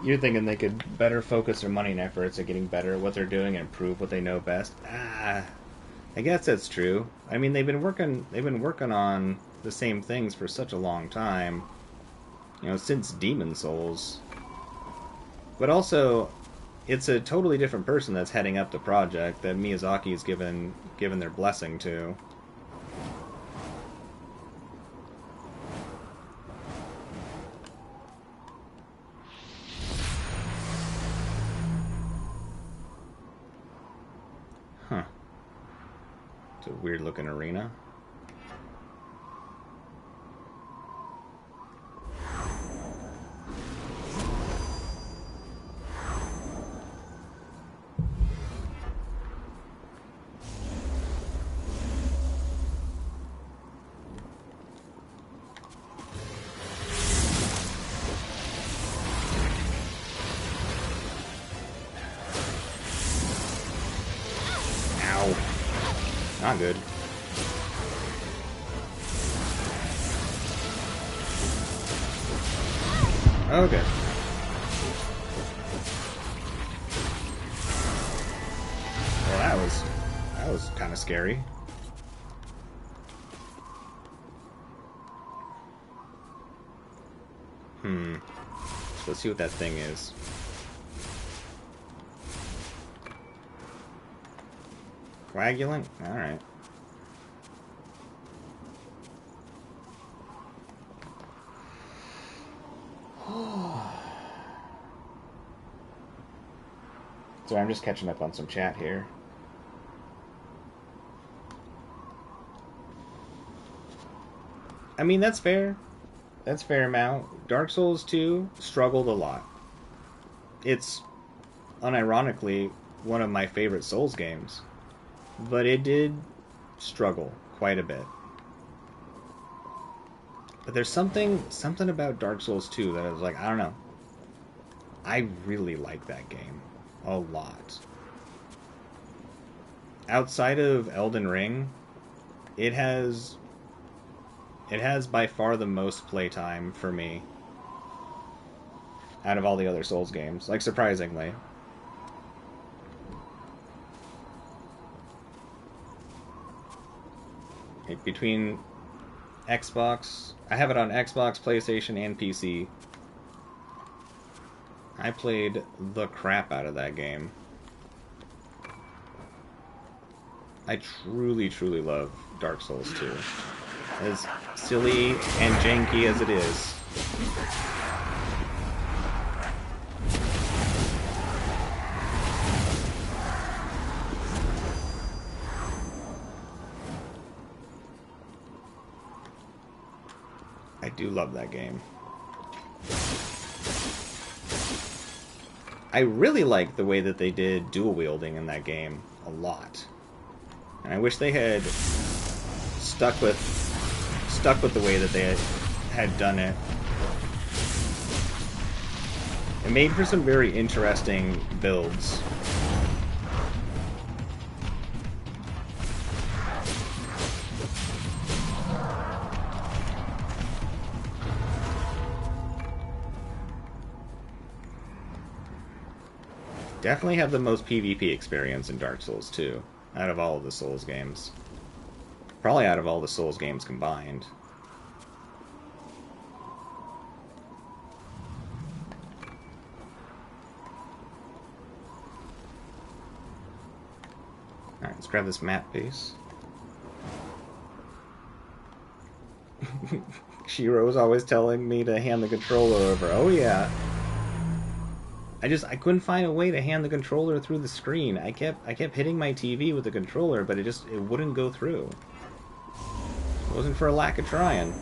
You're thinking they could better focus their money and efforts at getting better at what they're doing and improve what they know best. I guess that's true. I mean, they've been working on the same things for such a long time. You know, since Demon Souls. But also, it's a totally different person that's heading up the project that Miyazaki's given their blessing to. Huh. It's a weird looking arena. Not good. Okay. Well, that was kind of scary. So let's see what that thing is. Coagulant? Alright. Sorry, I'm just catching up on some chat here. I mean, that's fair. That's fair amount. Dark Souls 2 struggled a lot. It's, unironically, one of my favorite Souls games. But it did struggle quite a bit. But there's something about Dark Souls 2 that I was like, I don't know. I really like that game a lot. Outside of Elden Ring, it has by far the most playtime for me out of all the other Souls games, like surprisingly. Between Xbox, I have it on Xbox, PlayStation, and PC. I played the crap out of that game. I truly, truly love Dark Souls 2. As silly and janky as it is. I do love that game. I really like the way that they did dual wielding in that game a lot. And I wish they had stuck with the way that they had done it. It made for some very interesting builds. Definitely have the most PvP experience in Dark Souls 2, out of all of the Souls games. Probably out of all the Souls games combined. Alright, let's grab this map piece. Shiro's always telling me to hand the controller over. Oh yeah. I couldn't find a way to hand the controller through the screen. I kept hitting my TV with the controller, but it wouldn't go through. It wasn't for a lack of trying.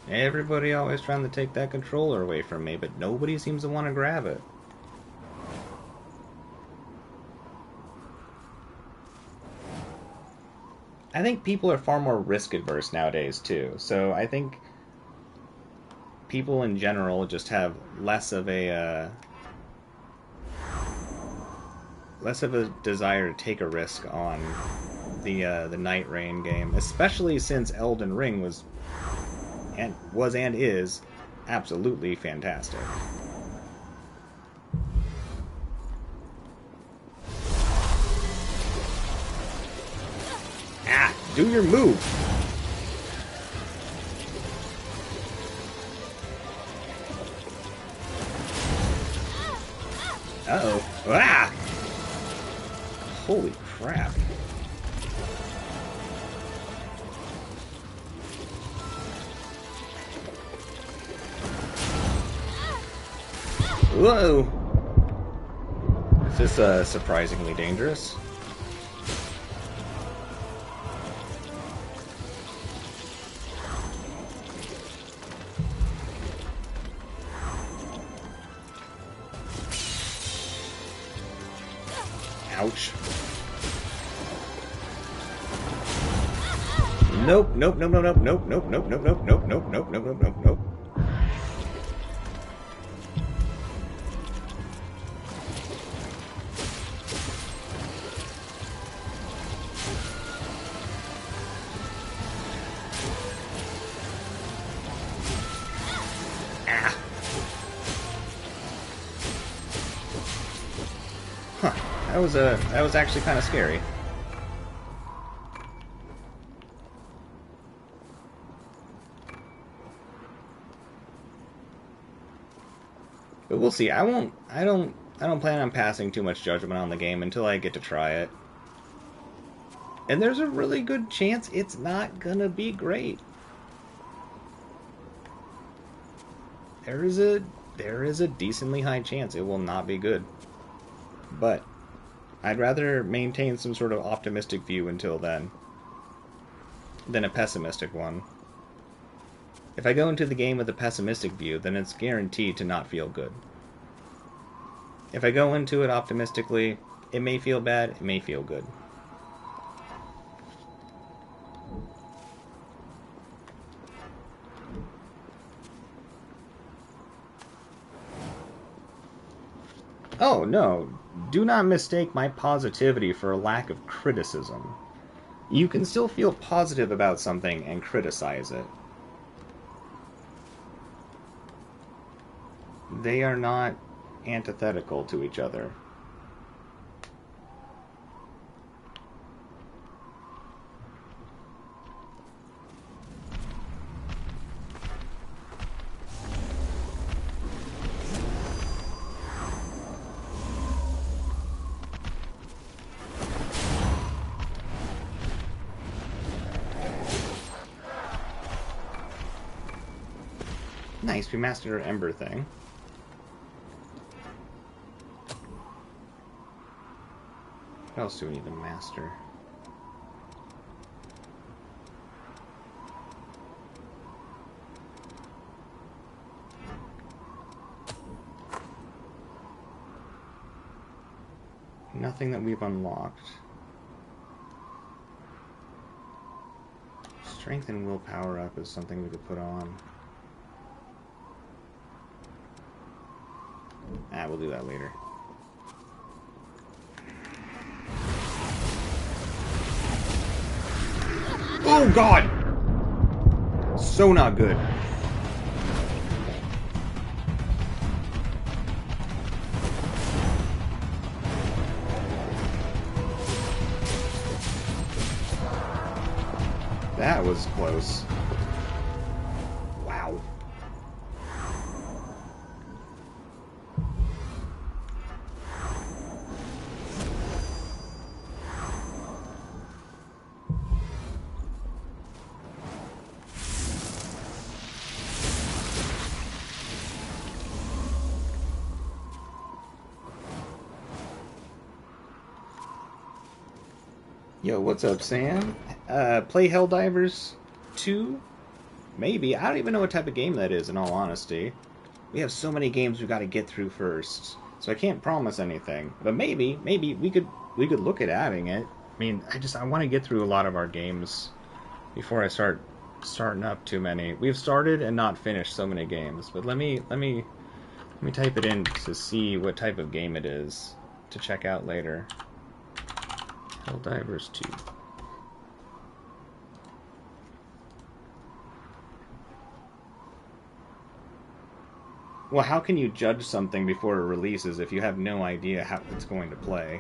Everybody always trying to take that controller away from me, but nobody seems to want to grab it. I think people are far more risk adverse nowadays too, so I think people in general just have less of a desire to take a risk on the Night Rain game, especially since Elden Ring was and is absolutely fantastic. Ah, do your move. Uh-oh. Ah! Holy crap. Whoa! Is this surprisingly dangerous? Ouch. Nope, nope, nope, nope, nope, nope, nope, nope, nope, nope, nope, nope, nope, nope, nope, nope, nope. That was actually kind of scary. But we'll see. I don't plan on passing too much judgment on the game until I get to try it. And there's a really good chance it's not gonna be great. There is a decently high chance it will not be good. But I'd rather maintain some sort of optimistic view until then than a pessimistic one. If I go into the game with a pessimistic view, then it's guaranteed to not feel good. If I go into it optimistically, it may feel bad, it may feel good. Oh, no. Do not mistake my positivity for a lack of criticism. You can still feel positive about something and criticize it. They are not antithetical to each other. Nice, we mastered our Ember thing. What else do we need to master? Nothing that we've unlocked. Strength and willpower up is something we could put on. We'll do that later. Oh god! So not good. That was close. Wow. Yo, what's up, Sam? Play Helldivers 2? Maybe. I don't even know what type of game that is, in all honesty. We have so many games we've got to get through first, so I can't promise anything. But maybe we could look at adding it. I mean, I want to get through a lot of our games before I start starting up too many. We've started and not finished so many games, but let me type it in to see what type of game it is to check out later. Helldivers 2. Well, how can you judge something before it releases if you have no idea how it's going to play?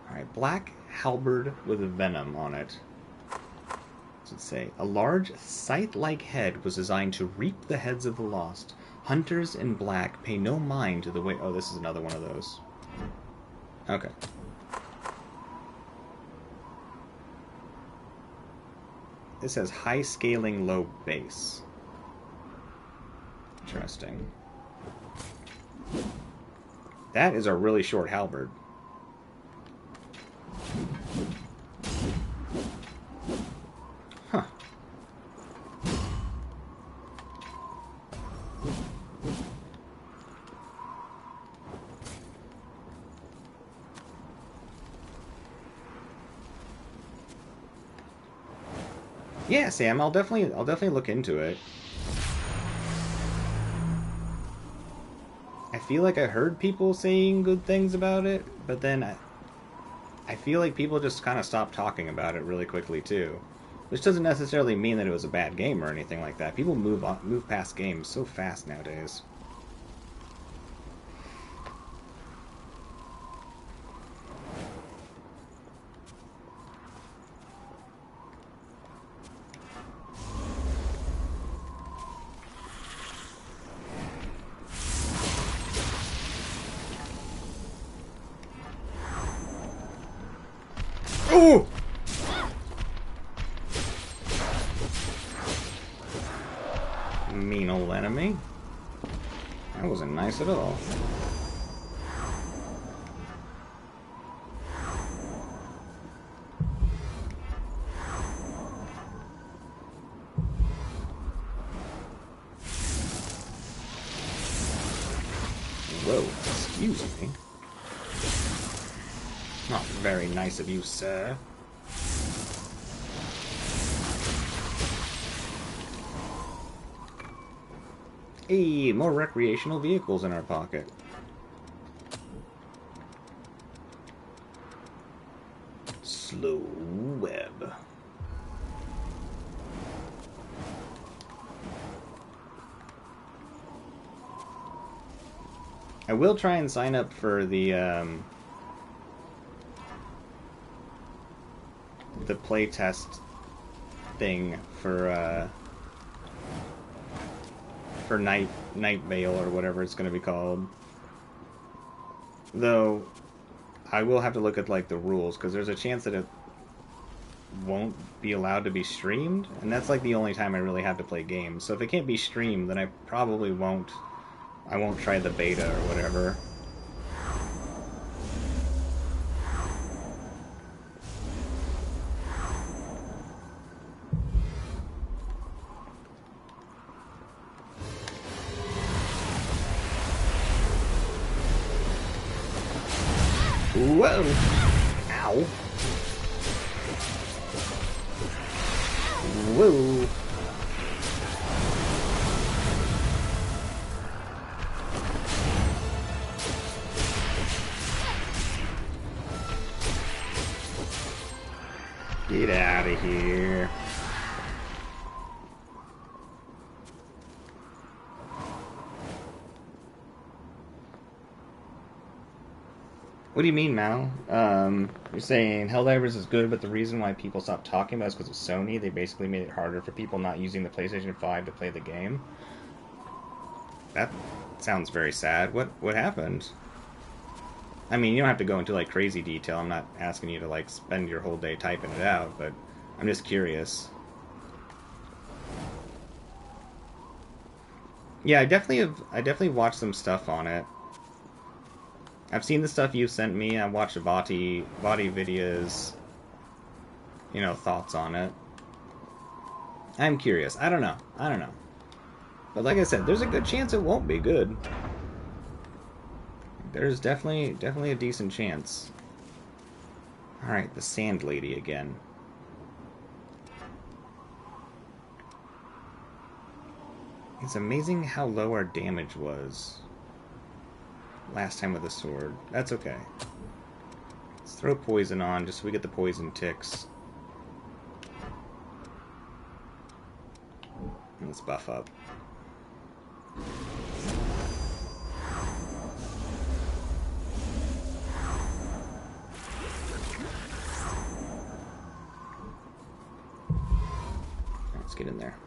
Alright, Black Halberd with Venom on it. What's it say? A large, scythe-like head was designed to reap the heads of the lost. Hunters in black pay no mind to the way... Oh, this is another one of those. Okay. It says high scaling, low base. Interesting. That is a really short halberd. Huh. Yeah, Sam, I'll definitely look into it. I feel like I heard people saying good things about it, but then I feel like people just kind of stopped talking about it really quickly too. Which doesn't necessarily mean that it was a bad game or anything like that. People move past games so fast nowadays. Oh! Mean old enemy. That wasn't nice at all. Whoa, excuse me. Not very nice of you, sir. Hey, more recreational vehicles in our pocket. Slow web. I will try and sign up for the playtest thing for Night Vale or whatever it's going to be called. Though I will have to look at like the rules because there's a chance that won't be allowed to be streamed, and that's like the only time I really have to play games. So if it can't be streamed, then I probably won't. I won't try the beta or whatever. Whoa! Ow! Whoa! Get out of here. What do you mean, Mal? You're saying Helldivers is good, but the reason why people stopped talking about it is because of Sony. They basically made it harder for people not using the PlayStation 5 to play the game. That sounds very sad. What happened? I mean, you don't have to go into like crazy detail. I'm not asking you to like spend your whole day typing it out, but I'm just curious. Yeah, I definitely watched some stuff on it. I've seen the stuff you sent me. I watched Vati videos, you know, thoughts on it. I'm curious. I don't know. But like I said, there's a good chance it won't be good. There's definitely a decent chance. Alright, the Sand Lady again. It's amazing how low our damage was last time with the sword. That's okay. Let's throw poison on just so we get the poison ticks. And let's buff up. Let's get in there.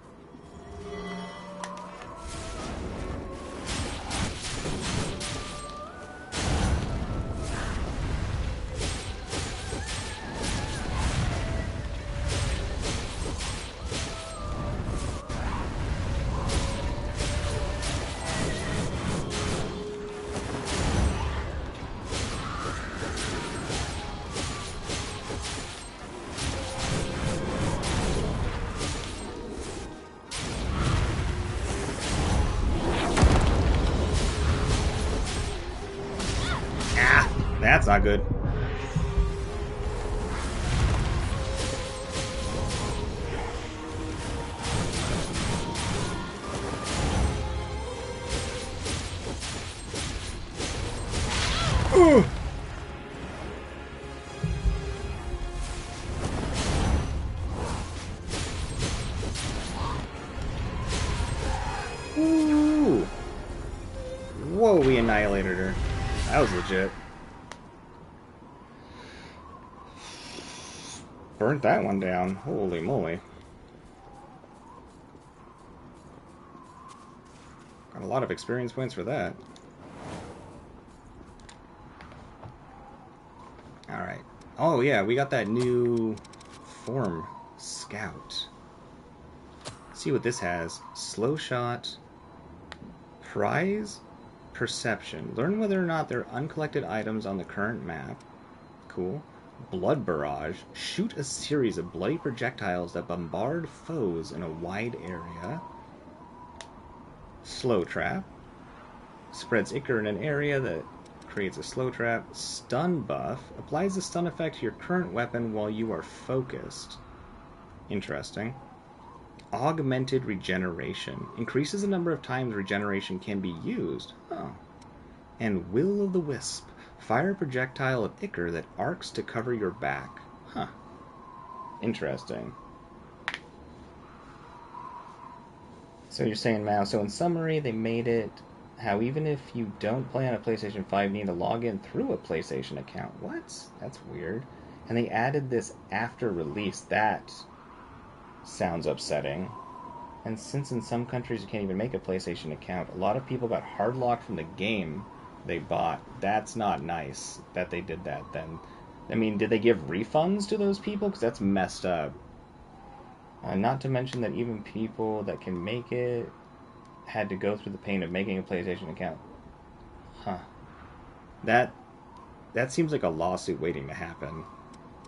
That's not good. Ooh. Ooh. Whoa, we annihilated her. That was legit. Burnt that one down. Holy moly. Got a lot of experience points for that. Alright. Oh yeah, we got that new form scout. Let's see what this has. Slow shot. Prize perception. Learn whether or not there are uncollected items on the current map. Cool. Blood barrage. Shoot a series of bloody projectiles that bombard foes in a wide area. Slow trap. Spreads Ichor in an area that creates a slow trap. Stun buff. Applies the stun effect to your current weapon while you are focused. Interesting. Augmented regeneration. Increases the number of times regeneration can be used. Oh. And Will of the Wisp. Fire a projectile of Ichor that arcs to cover your back. Huh. Interesting. So you're saying, Mao, so in summary, they made it how even if you don't play on a PlayStation 5, you need to log in through a PlayStation account. What? That's weird. And they added this after release. That sounds upsetting. And since in some countries you can't even make a PlayStation account, a lot of people got hard locked from the game they bought. That's not nice that they did that then. I mean, did they give refunds to those people? Because that's messed up. Not to mention that even people that can make it had to go through the pain of making a PlayStation account. Huh. That seems like a lawsuit waiting to happen.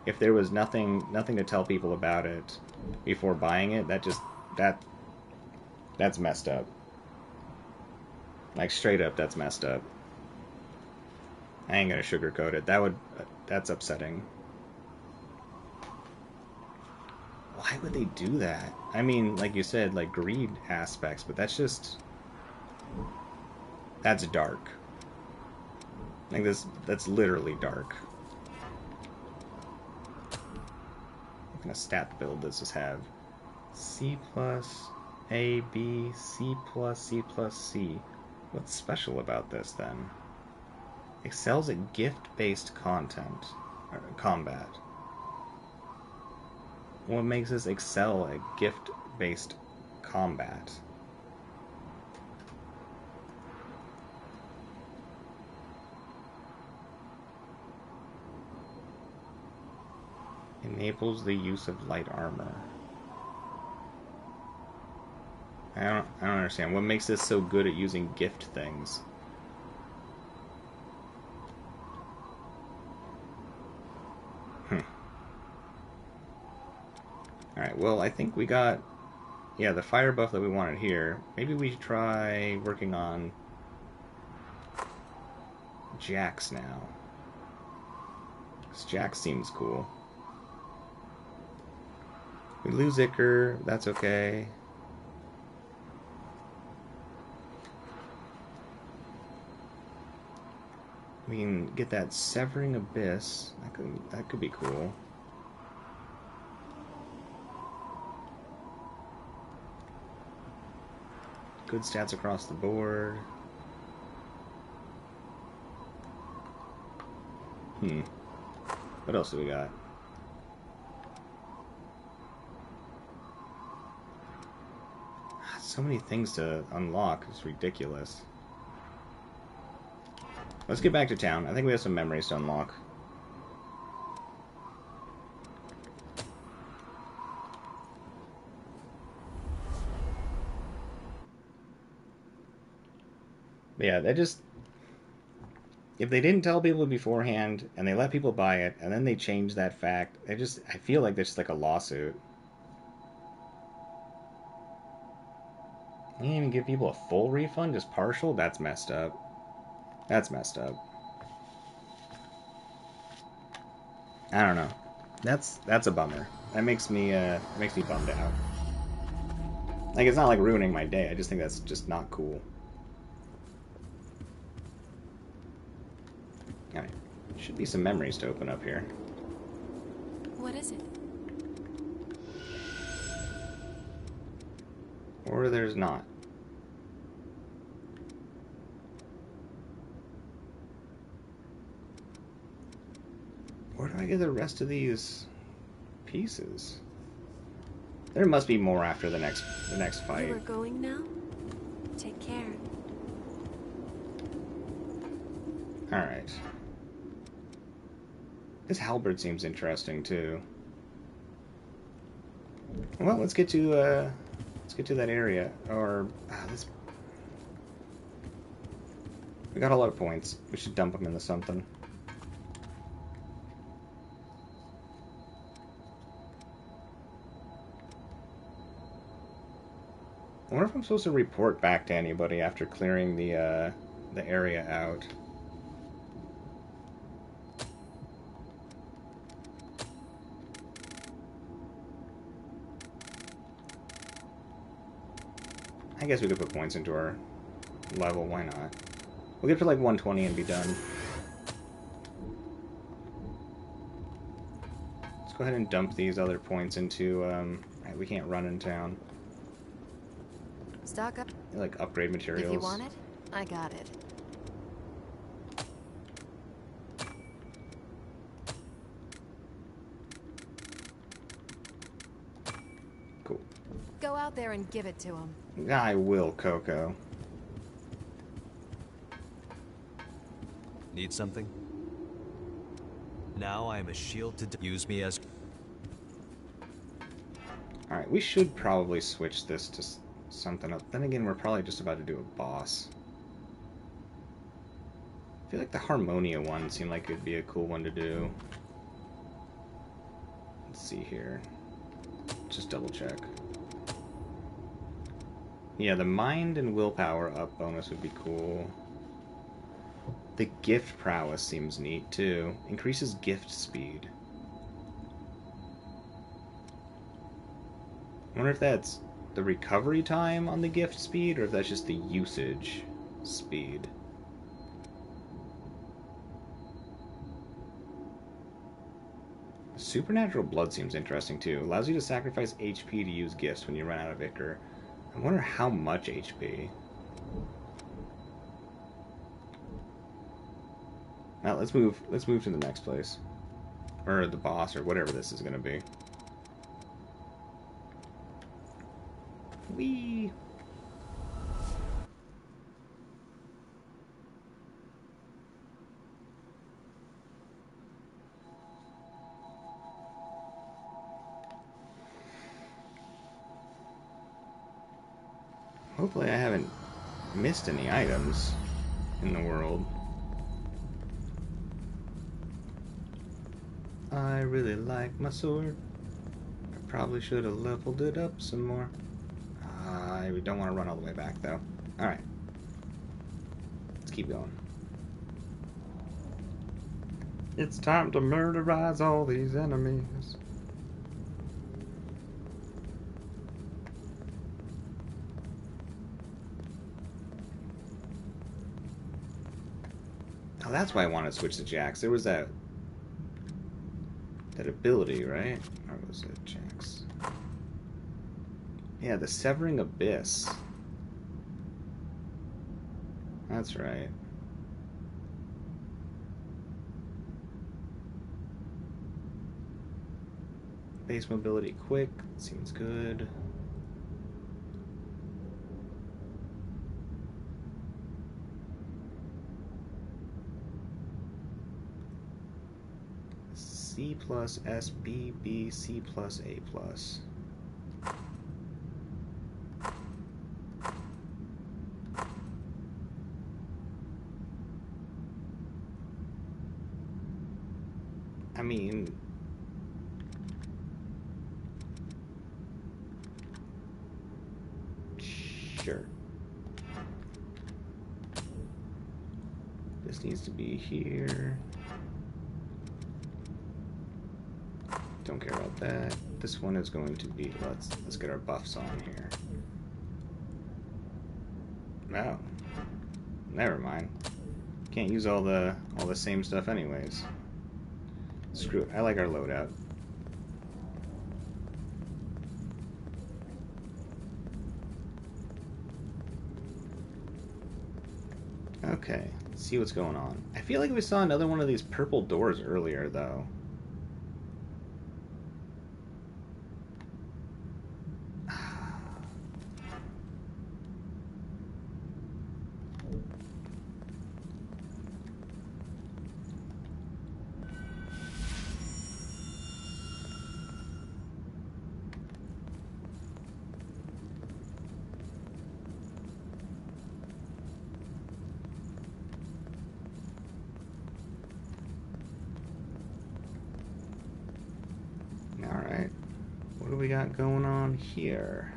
If there was nothing to tell people about it before buying it, that's messed up. Like, straight up, that's messed up. I ain't gonna sugarcoat it. That's upsetting. Why would they do that? I mean, like you said, like greed aspects, but that's dark. Like that's literally dark. What kind of stat build does this have? C plus, A, B, C plus, C plus, C. What's special about this then? Excels at gift-based combat. What makes us excel at gift-based combat? Enables the use of light armor. I don't understand. What makes this so good at using gift things? Alright, well, I think we got, yeah, the fire buff that we wanted here. Maybe we should try working on Jax now. Because Jax seems cool. We lose Iker, that's okay. We can get that Severing Abyss. That could be cool. Good stats across the board. What else do we got? So many things to unlock. It's ridiculous. Let's get back to town. I think we have some memories to unlock. But yeah, if they didn't tell people beforehand and they let people buy it and then they change that fact, I feel like there's just like a lawsuit. You didn't even give people a full refund, just partial? That's messed up. That's messed up. I don't know. That's a bummer. That makes me bummed out. Like, it's not like ruining my day. I just think that's just not cool. Alright. Should be some memories to open up here. What is it? Or there's not. Where do I get the rest of these pieces? There must be more after the next fight. You are going now? Take care. Alright. This halberd seems interesting too. Well, let's get to that area. Or this. We got a lot of points. We should dump them into something. I wonder if I'm supposed to report back to anybody after clearing the area out. I guess we could put points into our level, why not? We'll get to like 120 and be done. Let's go ahead and dump these other points into, we can't run in town. Stock up. Like upgrade materials. If you want it, I got it. Cool. Go out there and give it to him. I will, Coco. Need something? Now I am a shield to use me as... Alright, we should probably switch this to something else. Then again, we're probably just about to do a boss. I feel like the Harmonia one seemed like it'd be a cool one to do. Let's see here. Just double check. Yeah, the mind and willpower up bonus would be cool. The gift prowess seems neat too. Increases gift speed. I wonder if that's the recovery time on the gift speed or if that's just the usage speed. Supernatural blood seems interesting too. Allows you to sacrifice HP to use gifts when you run out of Ichor. I wonder how much HP. Now let's move to the next place. Or the boss or whatever this is gonna be. Whee! Hopefully I haven't missed any items in the world. I really like my sword. I probably should have leveled it up some more. I don't want to run all the way back though. Alright. Let's keep going. It's time to murderize all these enemies. Oh, that's why I wanted to switch to Jax. There was that ability, right? Or was it Jax? Yeah, the Severing Abyss. That's right. Base mobility quick. Seems good. C plus S, B, B, C plus A plus. I mean, sure. This needs to be here. Don't care about that. This one is going to be, let's get our buffs on here. No. Never mind. Can't use all the same stuff anyways. Screw it. I like our loadout. Okay, let's see what's going on. I feel like we saw another one of these purple doors earlier though. Alright, what do we got going on here?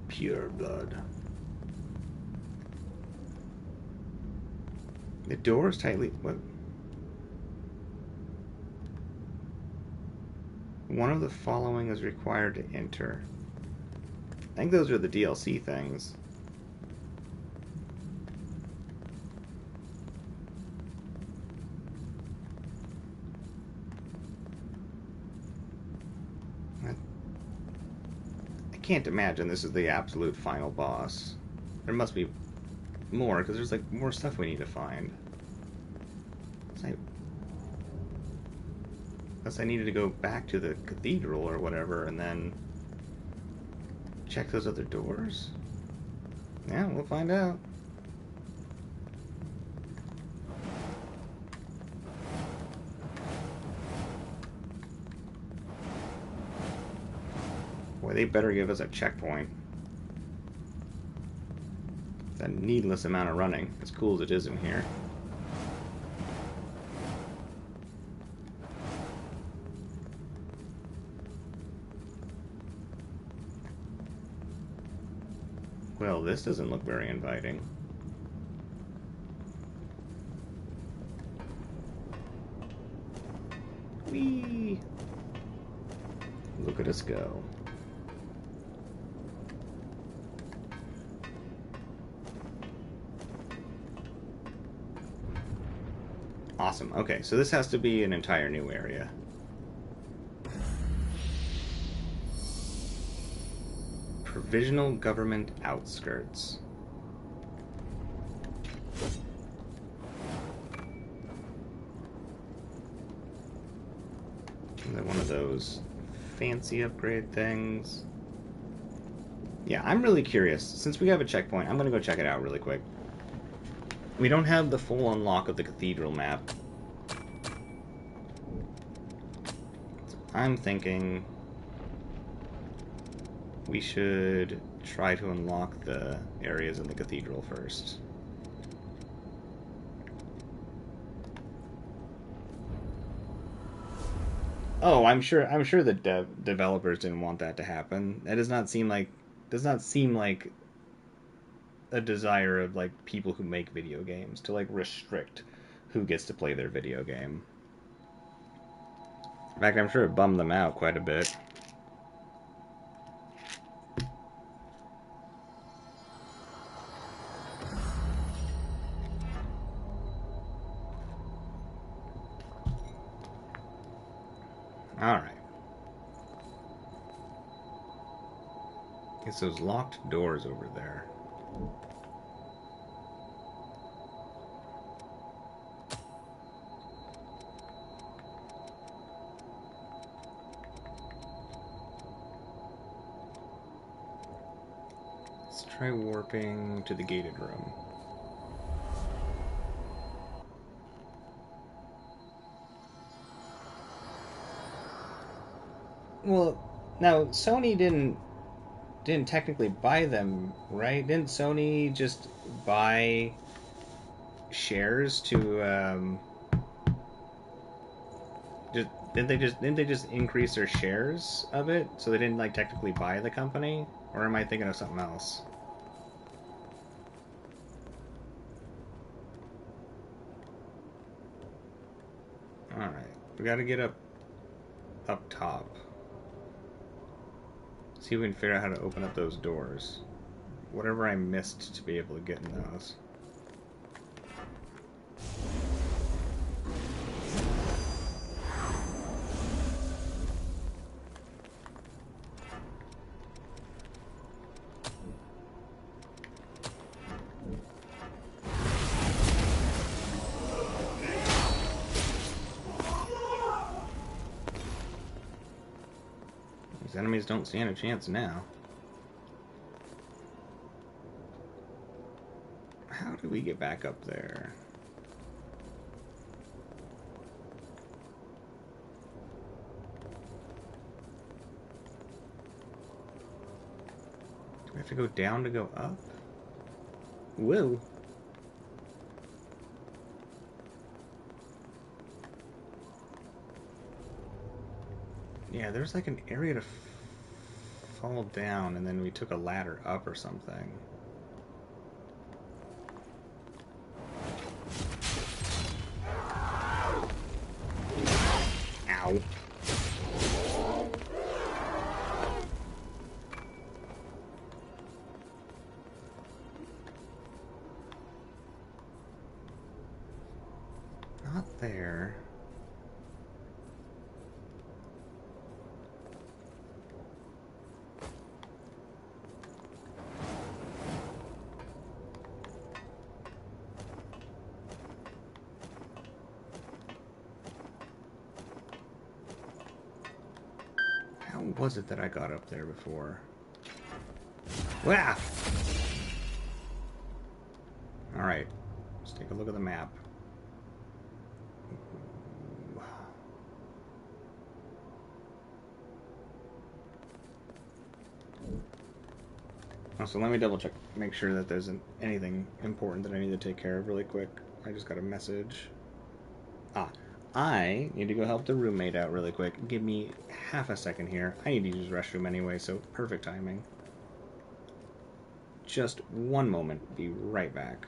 Pure blood. The door is tightly... What? One of the following is required to enter. I think those are the DLC things. I can't imagine this is the absolute final boss. There must be more, because there's like more stuff we need to find. Unless I needed to go back to the cathedral or whatever and then check those other doors? Yeah, we'll find out. Boy, they better give us a checkpoint. It's a needless amount of running, as cool as it is in here. Well, this doesn't look very inviting. Whee! Look at us go. Awesome. Okay, so this has to be an entire new area. Provisional Government Outskirts. Is that one of those fancy upgrade things? Yeah, I'm really curious. Since we have a checkpoint, I'm gonna go check it out really quick. We don't have the full unlock of the cathedral map. So I'm thinking we should try to unlock the areas in the cathedral first. Oh, I'm sure the developers didn't want that to happen. That does not seem like a desire of like people who make video games to like restrict who gets to play their video game. In fact, I'm sure it bummed them out quite a bit. Alright. It's those locked doors over there. Let's try warping to the gated room. Well, now Sony didn't technically buy them, right? Didn't Sony just buy shares to didn't they just increase their shares of it, so they didn't like technically buy the company? Or am I thinking of something else? Alright, we gotta get up top. See if we can figure out how to open up those doors. Whatever I missed to be able to get in those. Enemies don't stand a chance now. How do we get back up there? Do we have to go down to go up? Whoa. Yeah, there's like an area to fall down, and then we took a ladder up or something. Ow. Not there. Was it that I got up there before? Wow! Alright, let's take a look at the map. So let me double check, make sure that there's anything important that I need to take care of really quick. I just got a message. I need to go help the roommate out really quick. Give me half a second here. I need to use the restroom anyway, so perfect timing. Just one moment. Be right back.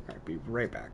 Alright, be right back.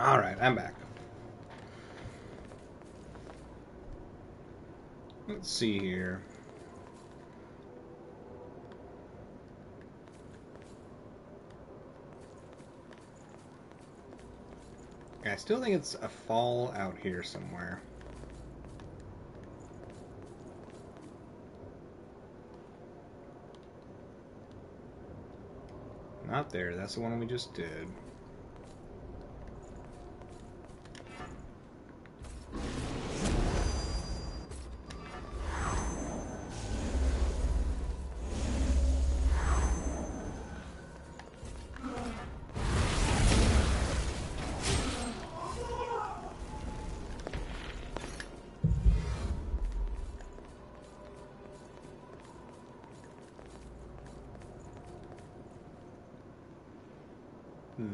Alright, I'm back. Let's see here. I still think it's a fall out here somewhere. Not there, that's the one we just did.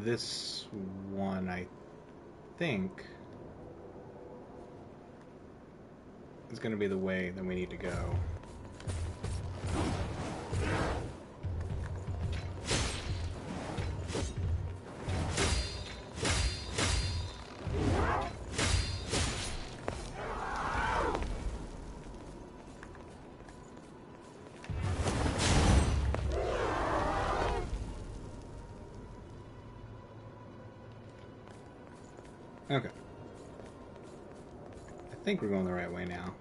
This one, I think, is going to be the way that we need to go. Okay. I think we're going the right way now.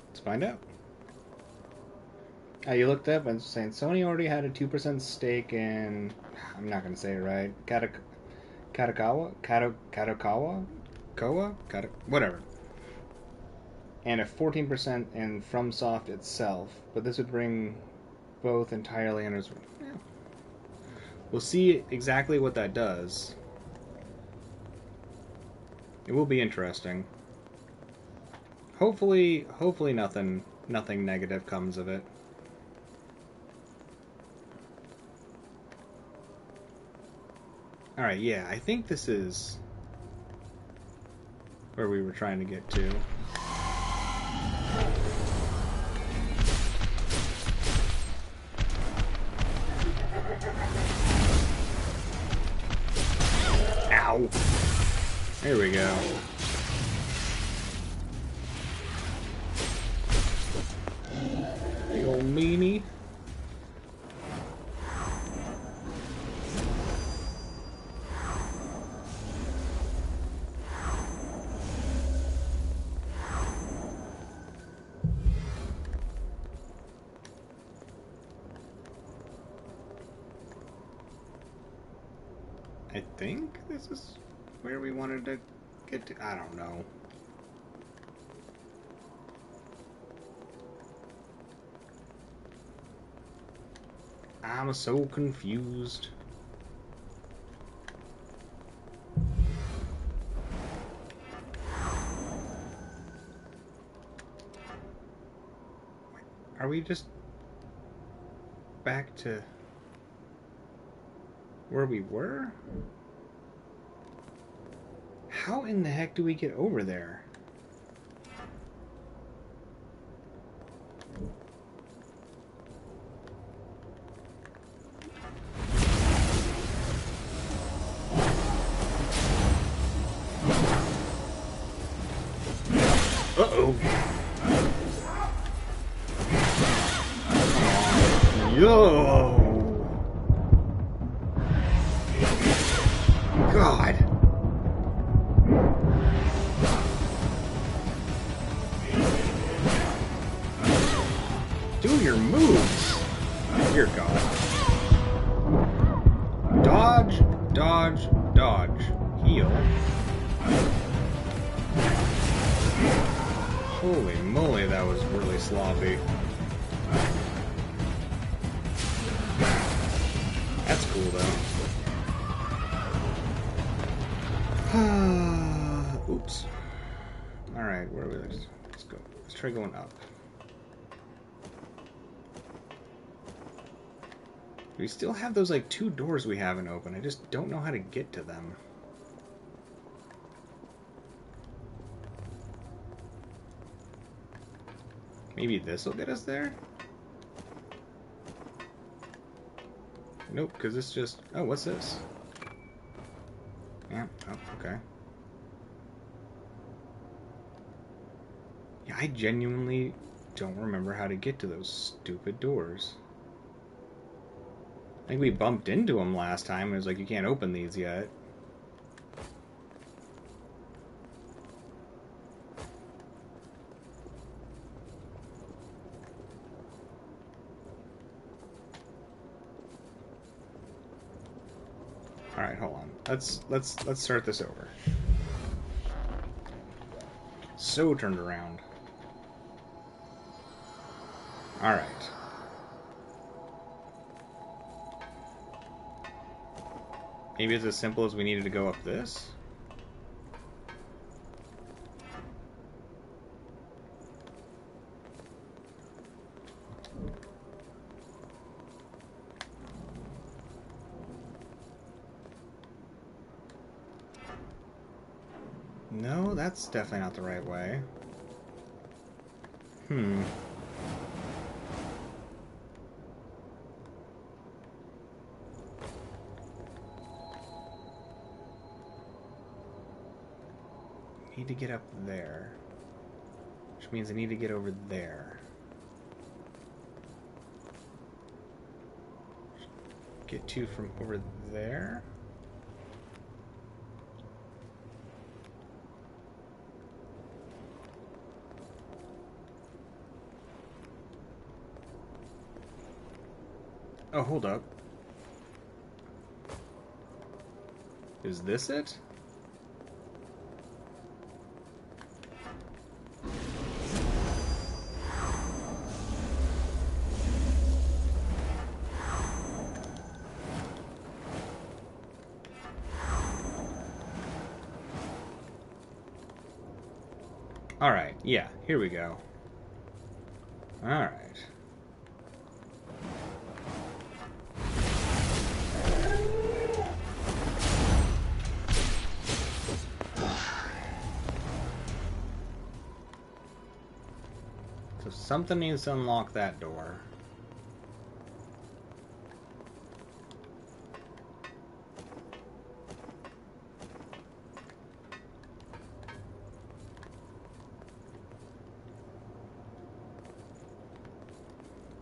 Let's find out. You looked up and saying Sony already had a 2% stake in, I'm not going to say it right, whatever. And a 14% in FromSoft itself, but this would bring both entirely under. We'll see exactly what that does. It will be interesting. Hopefully nothing negative comes of it. Alright, yeah, I think this is where we were trying to get to. Ow! There we go. Big old meanie. I think this is where we wanted to get to. I don't know. I'm so confused. Are we just back to where we were? How in the heck do we get over there? Uh-oh. Yo! God. Do your moves. Dear God. Dodge, dodge, dodge. Heal. Holy moly, that was really sloppy. That's cool, though. Oops. Alright, where are we? Let's go. Let's try going up. We still have those, like, 2 doors we haven't opened. I just don't know how to get to them. Maybe this will get us there? Nope, because this just... Oh, what's this? Yeah, oh, okay. Yeah, I genuinely don't remember how to get to those stupid doors. I think we bumped into them last time. It was like, you can't open these yet. All right, hold on. Let's start this over. So turned around. All right. Maybe it's as simple as we needed to go up this. No, that's definitely not the right way. Need to get up there. Which means I need to get over there. Get to from over there. Oh, hold up. Is this it? Alright, yeah, here we go. Alright. So something needs to unlock that door.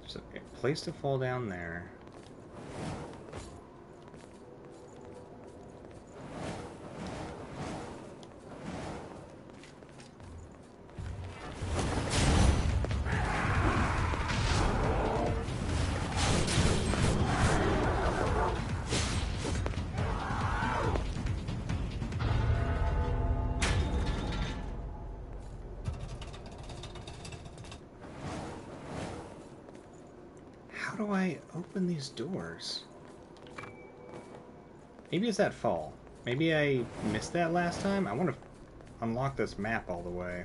So, a place to fall down there. How do I open these doors? Maybe it's that fall. Maybe I missed that last time? I want to unlock this map all the way.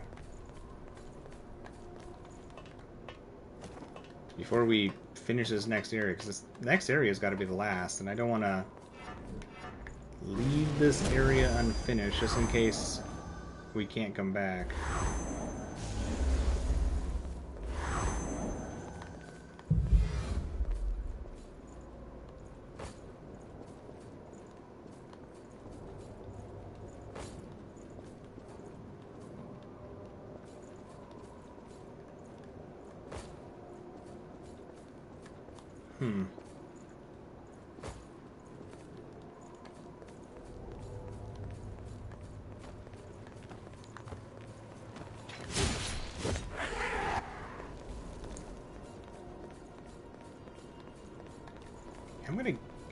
Before we finish this next area, because this next area has got to be the last, and I don't want to leave this area unfinished just in case we can't come back.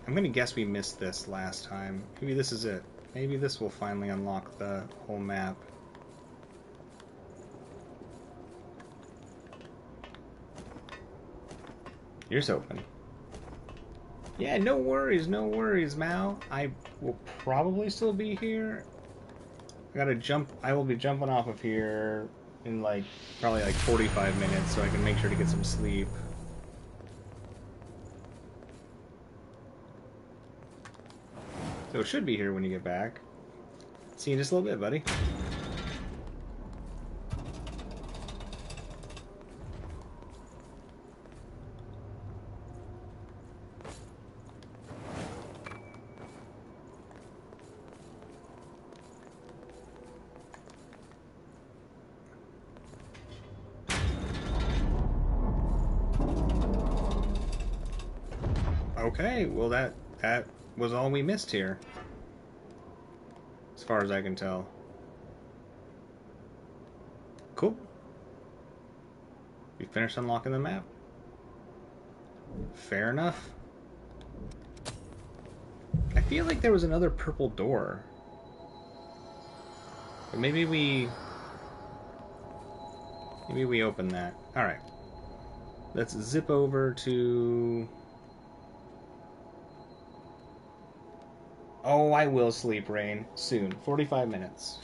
I'm gonna guess we missed this last time. Maybe this is it. Maybe this will finally unlock the whole map. Here's open. Yeah, no worries, Mal. I will probably still be here. I gotta jump. I will be jumping off of here in probably 45 minutes so I can make sure to get some sleep. So it should be here when you get back. See you in just a little bit, buddy. Okay, well that was all we missed here. As far as I can tell. Cool. We finished unlocking the map. Fair enough. I feel like there was another purple door. But maybe we open that. Alright. Let's zip over to... Oh, I will sleep, Rain. Soon. 45 minutes.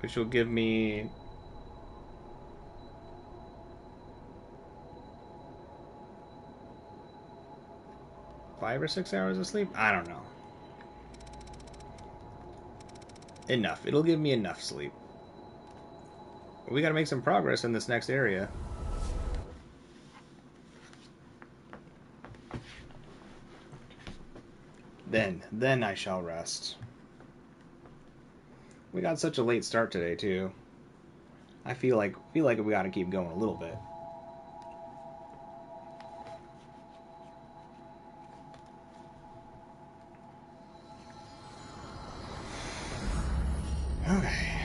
Which will give me... 5 or 6 hours of sleep? I don't know. Enough. It'll give me enough sleep. But we gotta make some progress in this next area. Then I shall rest. We got such a late start today, too. I feel like we gotta keep going a little bit. Okay.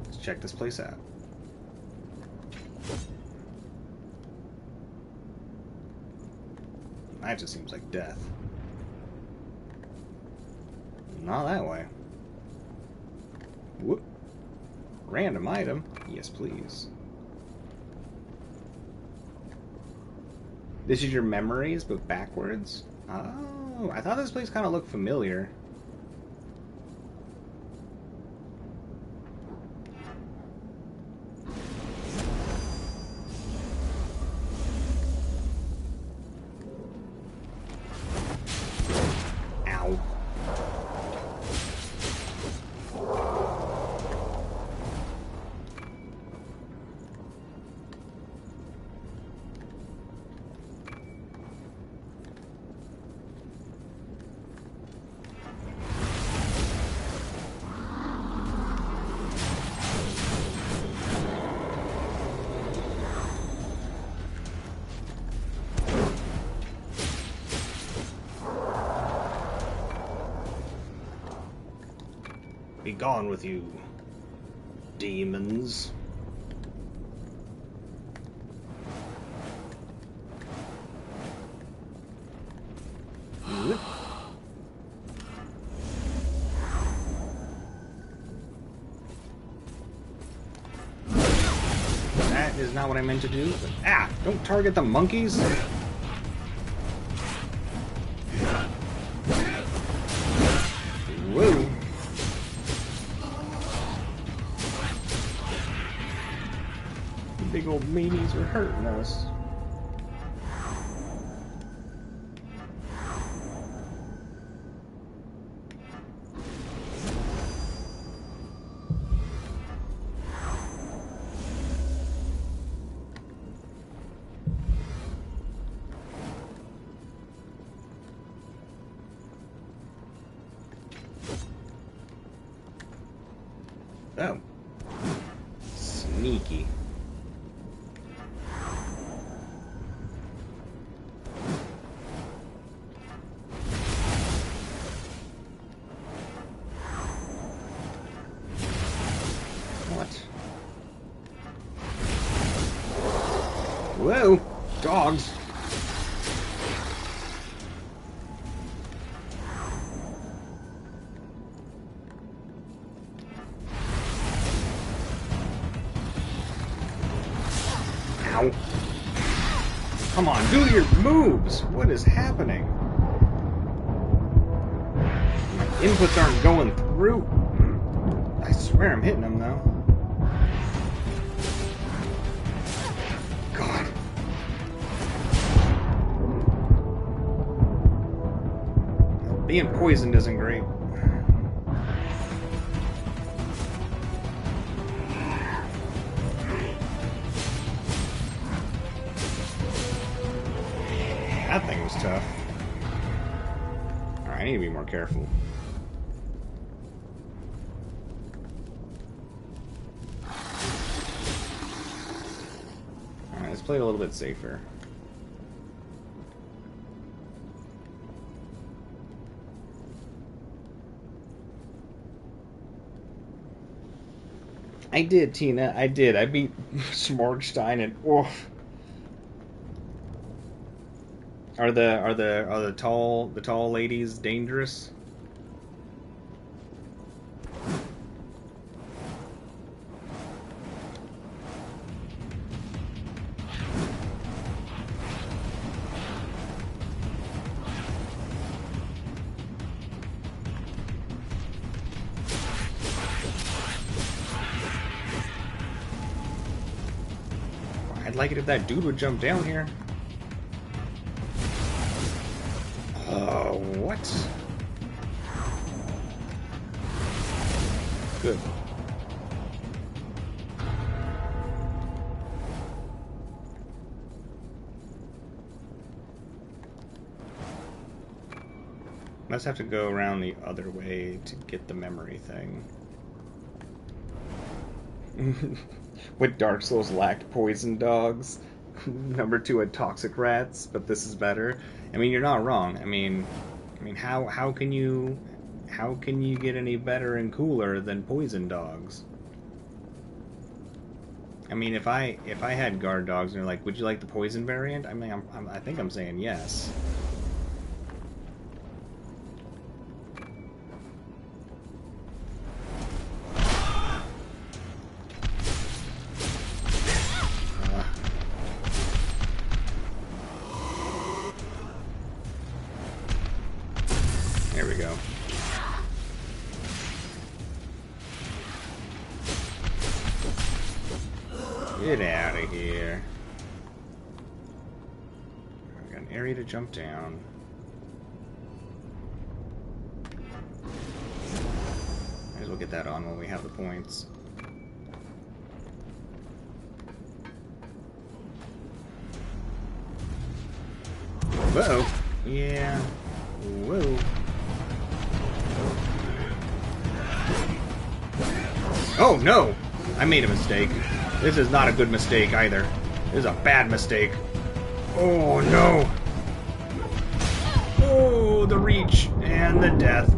Let's check this place out. That just seems like death. Not that way. Whoop. Random item. Yes, please. This is your memories, but backwards? Oh, I thought this place kind of looked familiar. Be gone with you, demons. That is not what I meant to do. Ah! Don't target the monkeys! Whoa! Big old meanies are hurting us. Oh. Sneaky. What? Whoa! Dogs! Ow. Come on, do your moves! What is happening? My inputs aren't going through. I swear I'm hitting them, though. God. Being poisoned isn't great. That thing was tough. Alright, I need to be more careful. Let's play it a little bit safer. I did, Tina. I did. I beat Smorgstein and oof. Are the tall ladies dangerous? I'd like it if that dude would jump down here. What? Good. Must have to go around the other way to get the memory thing. What Dark Souls lacked poison dogs. Number 2 had toxic rats, but this is better. I mean, you're not wrong. I mean, how can you get any better and cooler than poison dogs? I mean, if I had guard dogs and they're like, would you like the poison variant? I mean, I think I'm saying yes. There we go. Get out of here. I got an area to jump down. Might as well get that on when we have the points. Whoa. Yeah. Whoa. Oh no! I made a mistake. This is not a good mistake either. This is a bad mistake. Oh no! Oh, the reach and the death.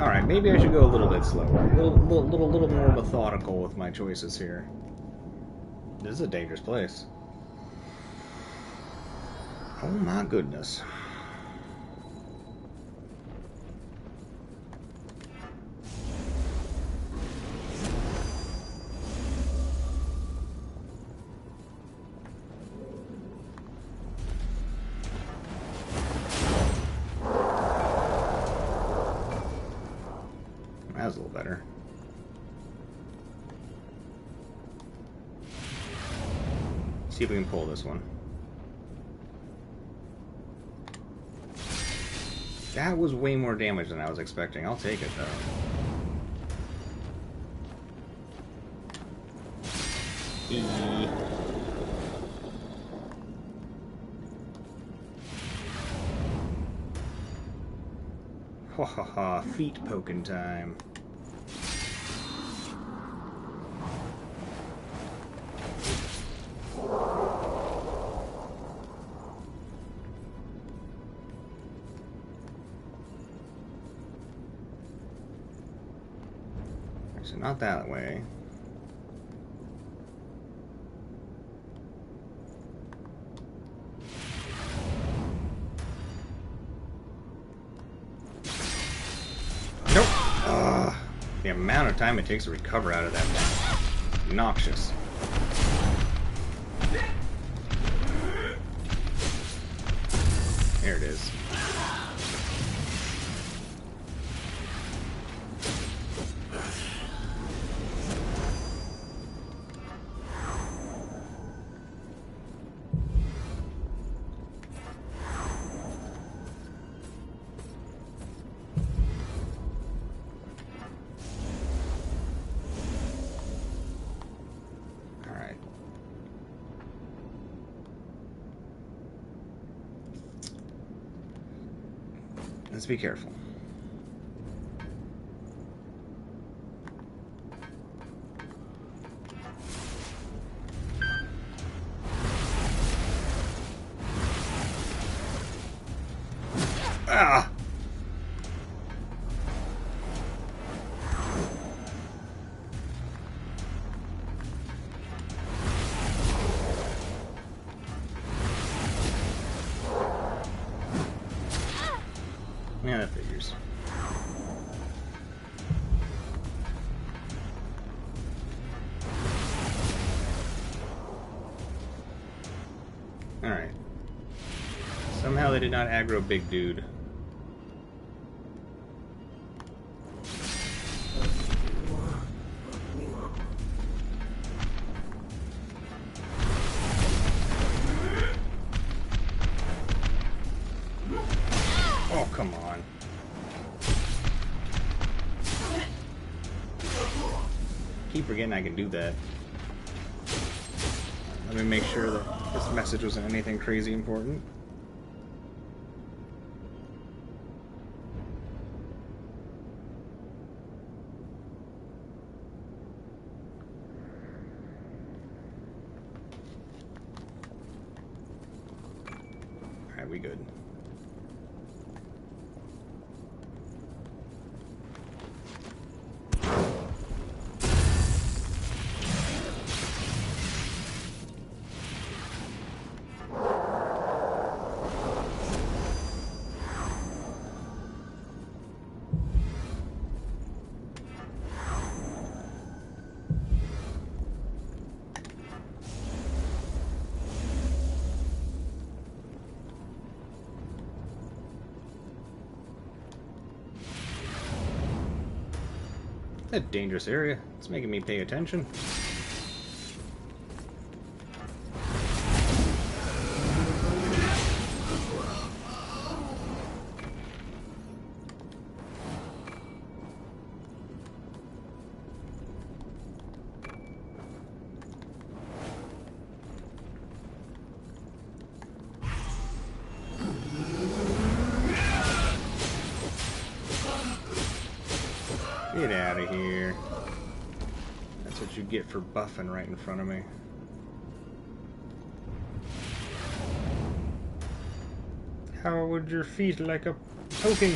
Alright, maybe I should go a little bit slower. A little more methodical with my choices here. This is a dangerous place. Oh my goodness. That was a little better. See if we can pull this one. That was way more damage than I was expecting. I'll take it, though. Ha ha ha, feet poking time. So not that way. Nope. The amount of time it takes to recover out of that is noxious. There it is. Let's be careful. Yeah! Yeah, that figures. Alright. Somehow they did not aggro Big Dude. Oh, come on. Keep forgetting I can do that. Let me make sure that this message wasn't anything crazy important. Alright, we good. A dangerous area. It's making me pay attention. Get out of here. That's what you get for buffing right in front of me. How would your feet like a poking?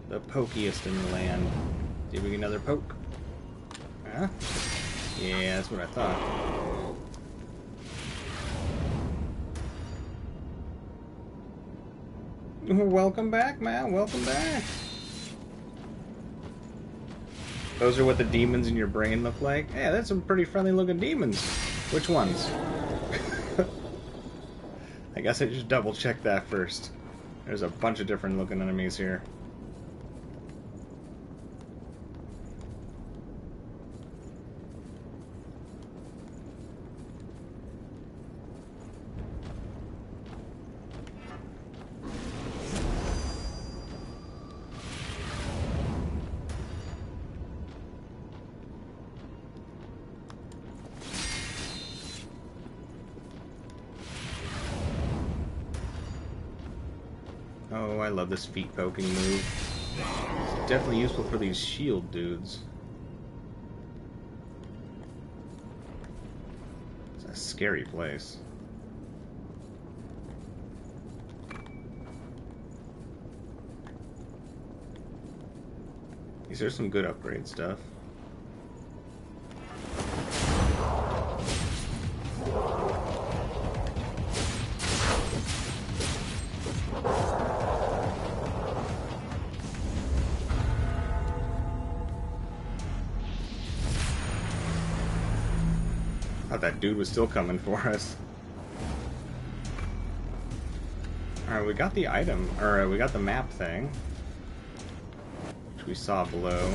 The pokiest in the land. Did we get another poke? Huh? Yeah, that's what I thought. Welcome back, man. Welcome back. Those are what the demons in your brain look like? Yeah, that's some pretty friendly looking demons. Which ones? I guess I just double checked that first. There's a bunch of different looking enemies here. Oh, I love this feet poking move. It's definitely useful for these shield dudes. It's a scary place. These are some good upgrade stuff. Thought that dude was still coming for us. Alright, we got the item, or we got the map thing, which we saw below.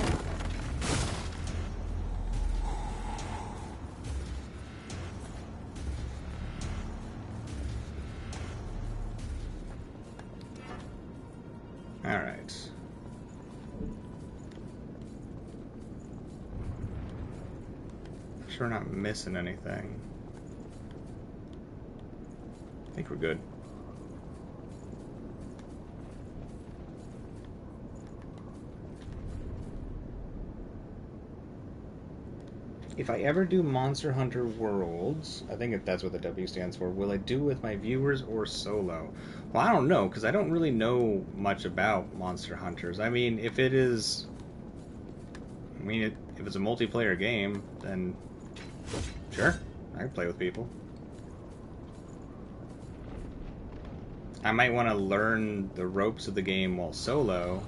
Alright. We're not missing anything. I think we're good. If I ever do Monster Hunter Worlds, I think that's what the W stands for, will I do with my viewers or solo? Well, I don't know, because I don't really know much about Monster Hunters. I mean, if it's a multiplayer game, then sure, I can play with people. I might want to learn the ropes of the game while solo,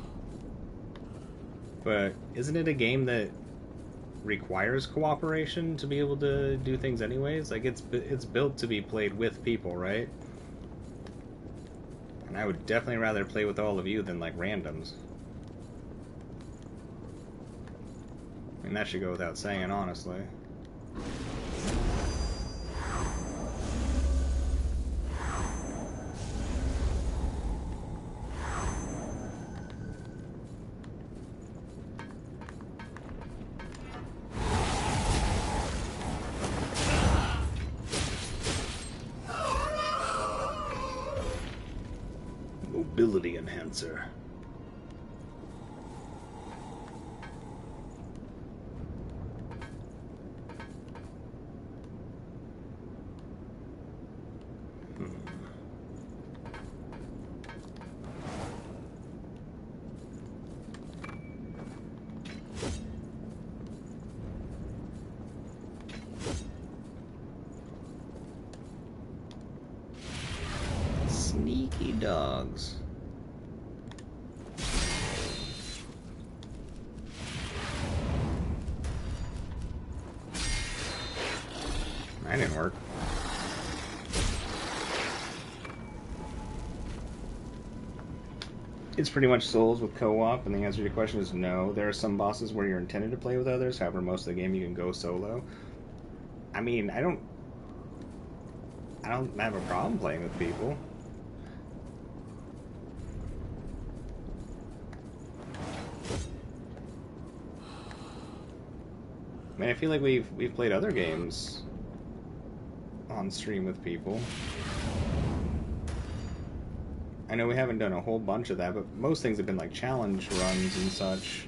but isn't it a game that requires cooperation to be able to do things anyways? Like, it's built to be played with people, right? And I would definitely rather play with all of you than, like, randoms. I mean, that should go without saying, honestly. Mobility enhancer. Sneaky dogs. That didn't work. It's pretty much Souls with co-op, and the answer to your question is no. There are some bosses where you're intended to play with others, however most of the game you can go solo. I mean, I don't have a problem playing with people. I mean, I feel like we've played other games on stream with people. I know we haven't done a whole bunch of that, but most things have been like challenge runs and such.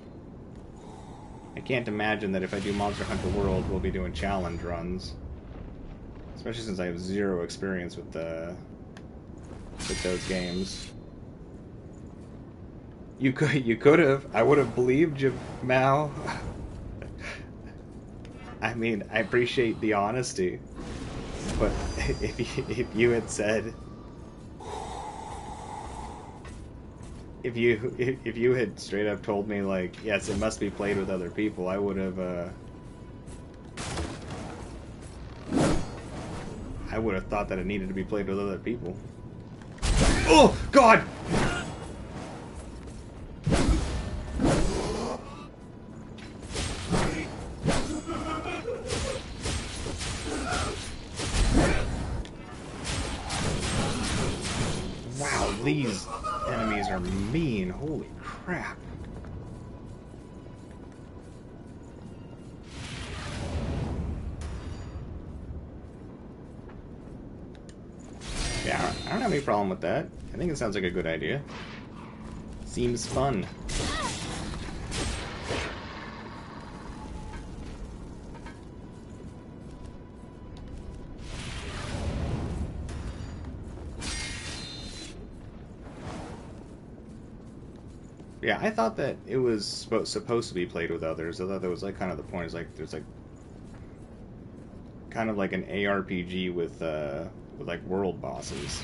I can't imagine that if I do Monster Hunter World, we'll be doing challenge runs. Especially since I have zero experience with those games. You could have. I would have believed you, Mal. I mean, I appreciate the honesty, but if you had said, if you had straight up told me, like, yes, it must be played with other people, I would have thought that it needed to be played with other people. Oh God! Wow, these enemies are mean. Holy crap. Yeah, I don't have any problem with that. I think it sounds like a good idea. Seems fun. Yeah, I thought that it was supposed to be played with others. I thought that was like kind of the point. Is like there's like kind of like an ARPG with like world bosses.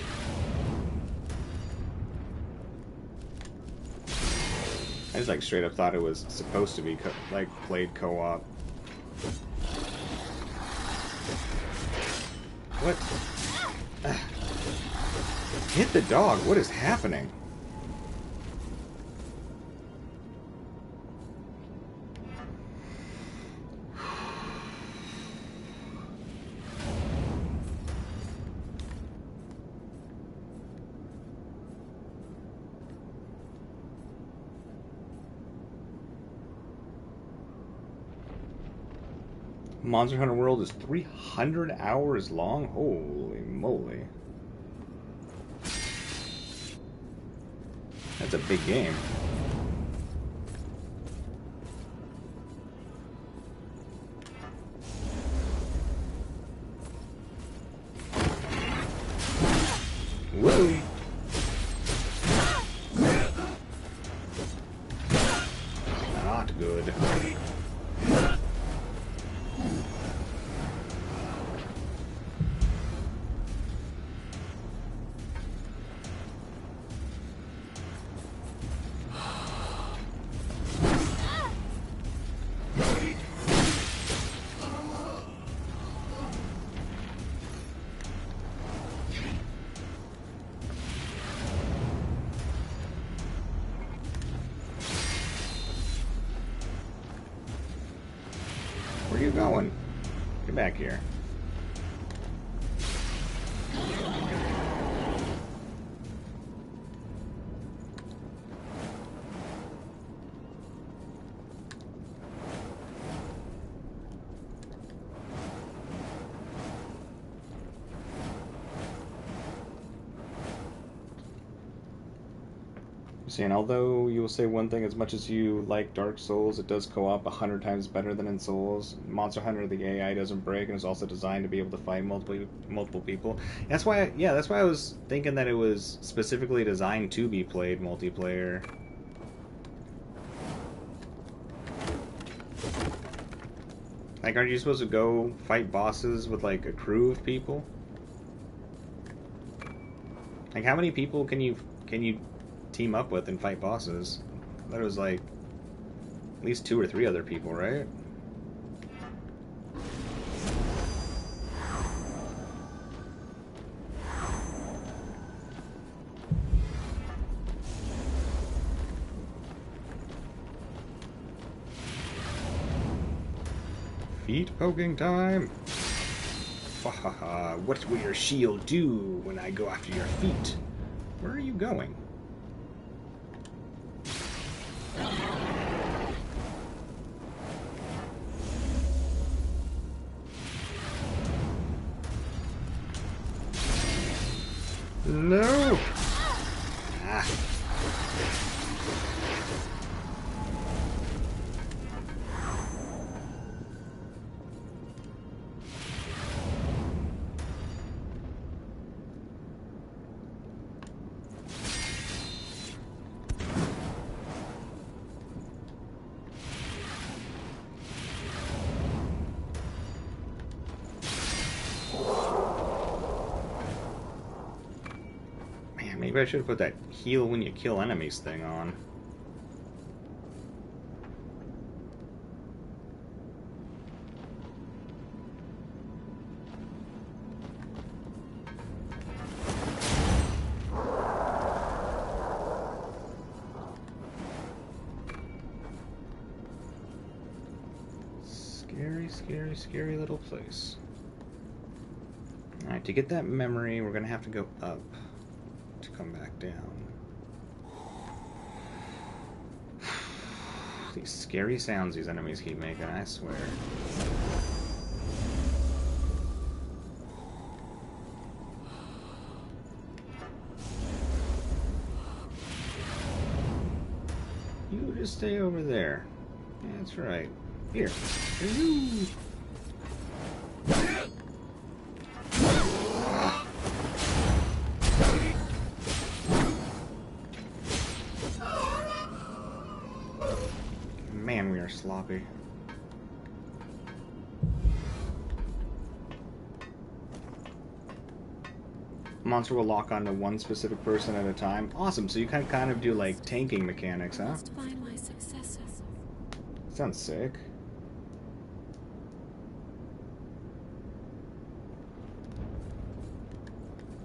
I just like straight up thought it was supposed to be like played co-op. What? Hit the dog. What is happening? Monster Hunter World is 300 hours long? Holy moly. That's a big game. Where are you going? Get back here. Saying, although you will say one thing, as much as you like Dark Souls, it does co-op 100 times better than in Souls. Monster Hunter, the AI doesn't break, and is also designed to be able to fight multiple people. That's why, that's why I was thinking that it was specifically designed to be played multiplayer. Like, aren't you supposed to go fight bosses with like a crew of people? Like, how many people can you team up with and fight bosses? I thought it was like at least 2 or 3 other people, right? Feet poking time. What will your shield do when I go after your feet? Where are you going? No! Ah. Maybe I should have put that heal when you kill enemies thing on. Scary, scary, scary little place. Alright, to get that memory, we're gonna have to go up to come back down. These scary sounds these enemies keep making, I swear. You just stay over there. That's right. Here. Here you. Man, we are sloppy. Monster will lock onto one specific person at a time. Awesome, so you can kind of do like tanking mechanics, huh? Must find my successor. Sounds sick.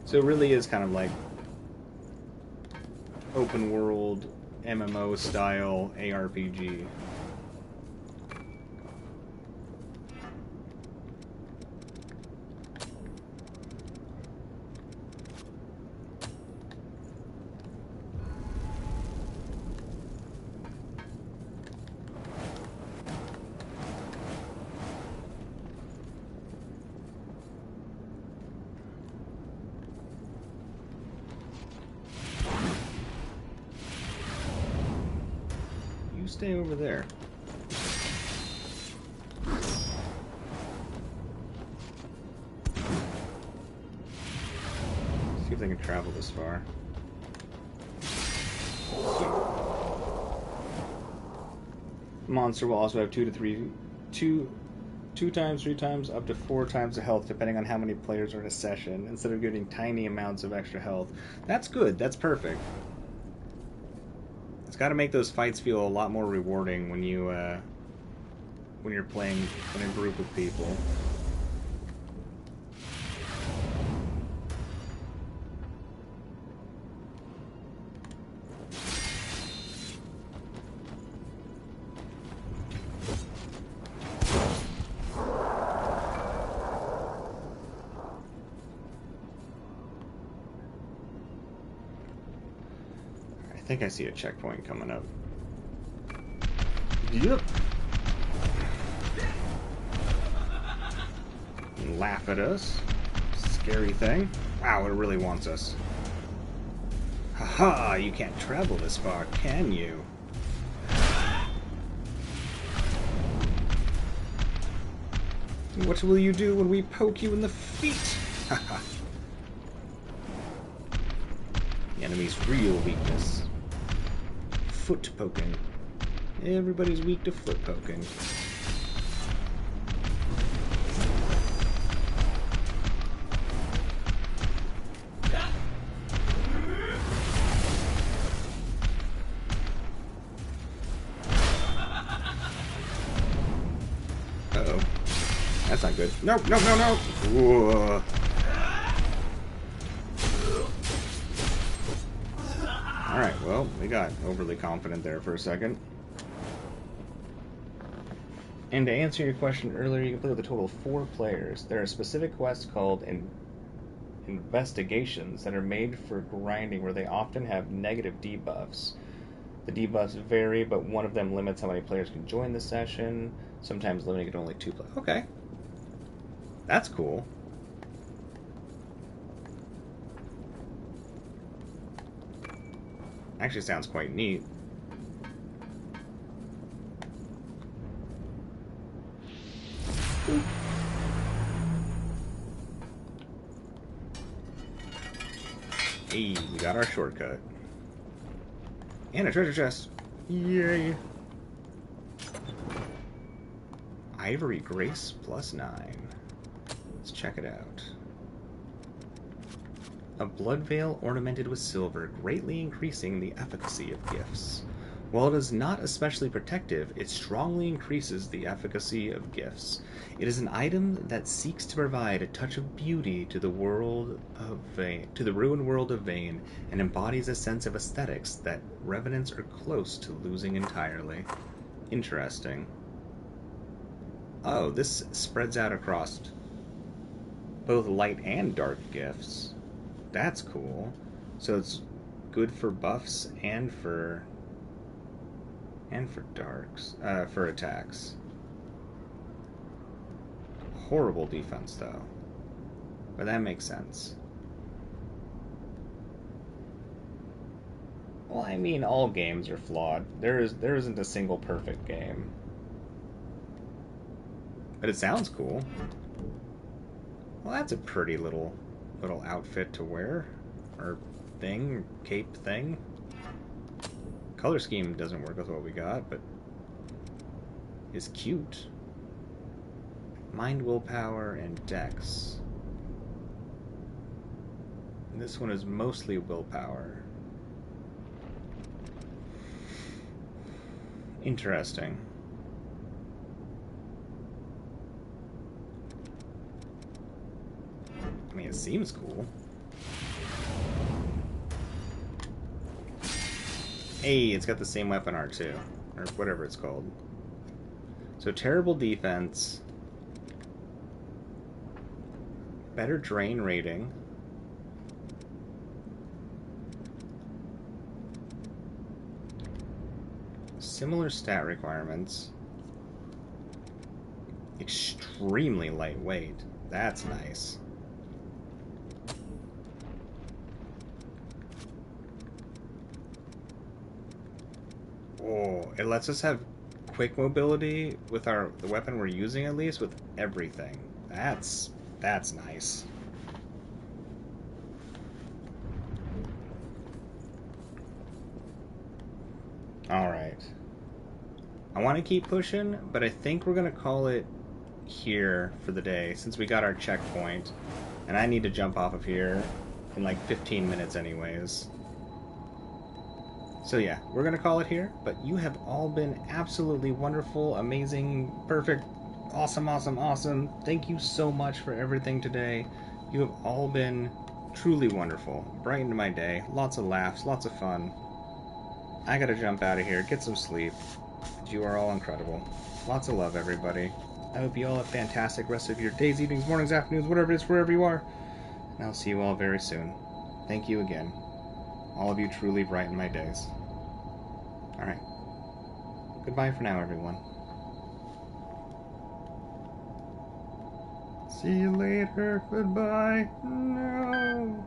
So it really is kind of like open world MMO style ARPG. Stay over there. See if they can travel this far. Monster will also have 2 times, 3 times, up to 4 times the health, depending on how many players are in a session, instead of getting tiny amounts of extra health. That's good. That's perfect. It's got to make those fights feel a lot more rewarding when you're playing in a group of people. think I see a checkpoint coming up. Yep. Laugh at us. Scary thing. Wow, it really wants us. Haha, you can't travel this far, can you? What will you do when we poke you in the feet? Haha. The enemy's real weakness. Foot poking. Everybody's weak to foot poking. Uh-oh. That's not good. No, no, no, no! Whoa. Alright, well, we got overly confident there for a second. And to answer your question earlier, you can play with a total of 4 players. There are specific quests called investigations that are made for grinding, where they often have negative debuffs. The debuffs vary, but one of them limits how many players can join the session, sometimes limiting it to only 2 players. Okay. That's cool. Actually sounds quite neat. Hey, we got our shortcut. And a treasure chest. Yay. Ivory Grace +9. Let's check it out. A blood veil ornamented with silver, greatly increasing the efficacy of gifts. While it is not especially protective, it strongly increases the efficacy of gifts. It is an item that seeks to provide a touch of beauty to the world of Vane, to the ruined world of Vane, and embodies a sense of aesthetics that revenants are close to losing entirely. Interesting. Oh, this spreads out across both light and dark gifts. That's cool. So it's good for buffs and for darks, for attacks. Horrible defense though, but that makes sense. Well, I mean, all games are flawed. There isn't a single perfect game, but it sounds cool. Well, that's a pretty little outfit to wear, or thing, cape thing. Color scheme doesn't work with what we got, but is cute. Mind, willpower, and dex. And this one is mostly willpower. Interesting. I mean, it seems cool. Hey, it's got the same weapon art too, or whatever it's called. So terrible defense, better drain rating, similar stat requirements, extremely lightweight. That's nice. Oh, it lets us have quick mobility with the weapon we're using, at least with everything. That's nice. All right. I want to keep pushing, but I think we're gonna call it here for the day since we got our checkpoint, and I need to jump off of here in like 15 minutes anyways. So yeah, we're going to call it here, but you have all been absolutely wonderful, amazing, perfect, awesome, awesome, awesome. Thank you so much for everything today. You have all been truly wonderful. Brightened my day. Lots of laughs, lots of fun. I got to jump out of here, get some sleep. You are all incredible. Lots of love, everybody. I hope you all have a fantastic rest of your days, evenings, mornings, afternoons, whatever it is, wherever you are. And I'll see you all very soon. Thank you again. All of you truly brighten my days. Alright. Goodbye for now, everyone. See you later. Goodbye. No.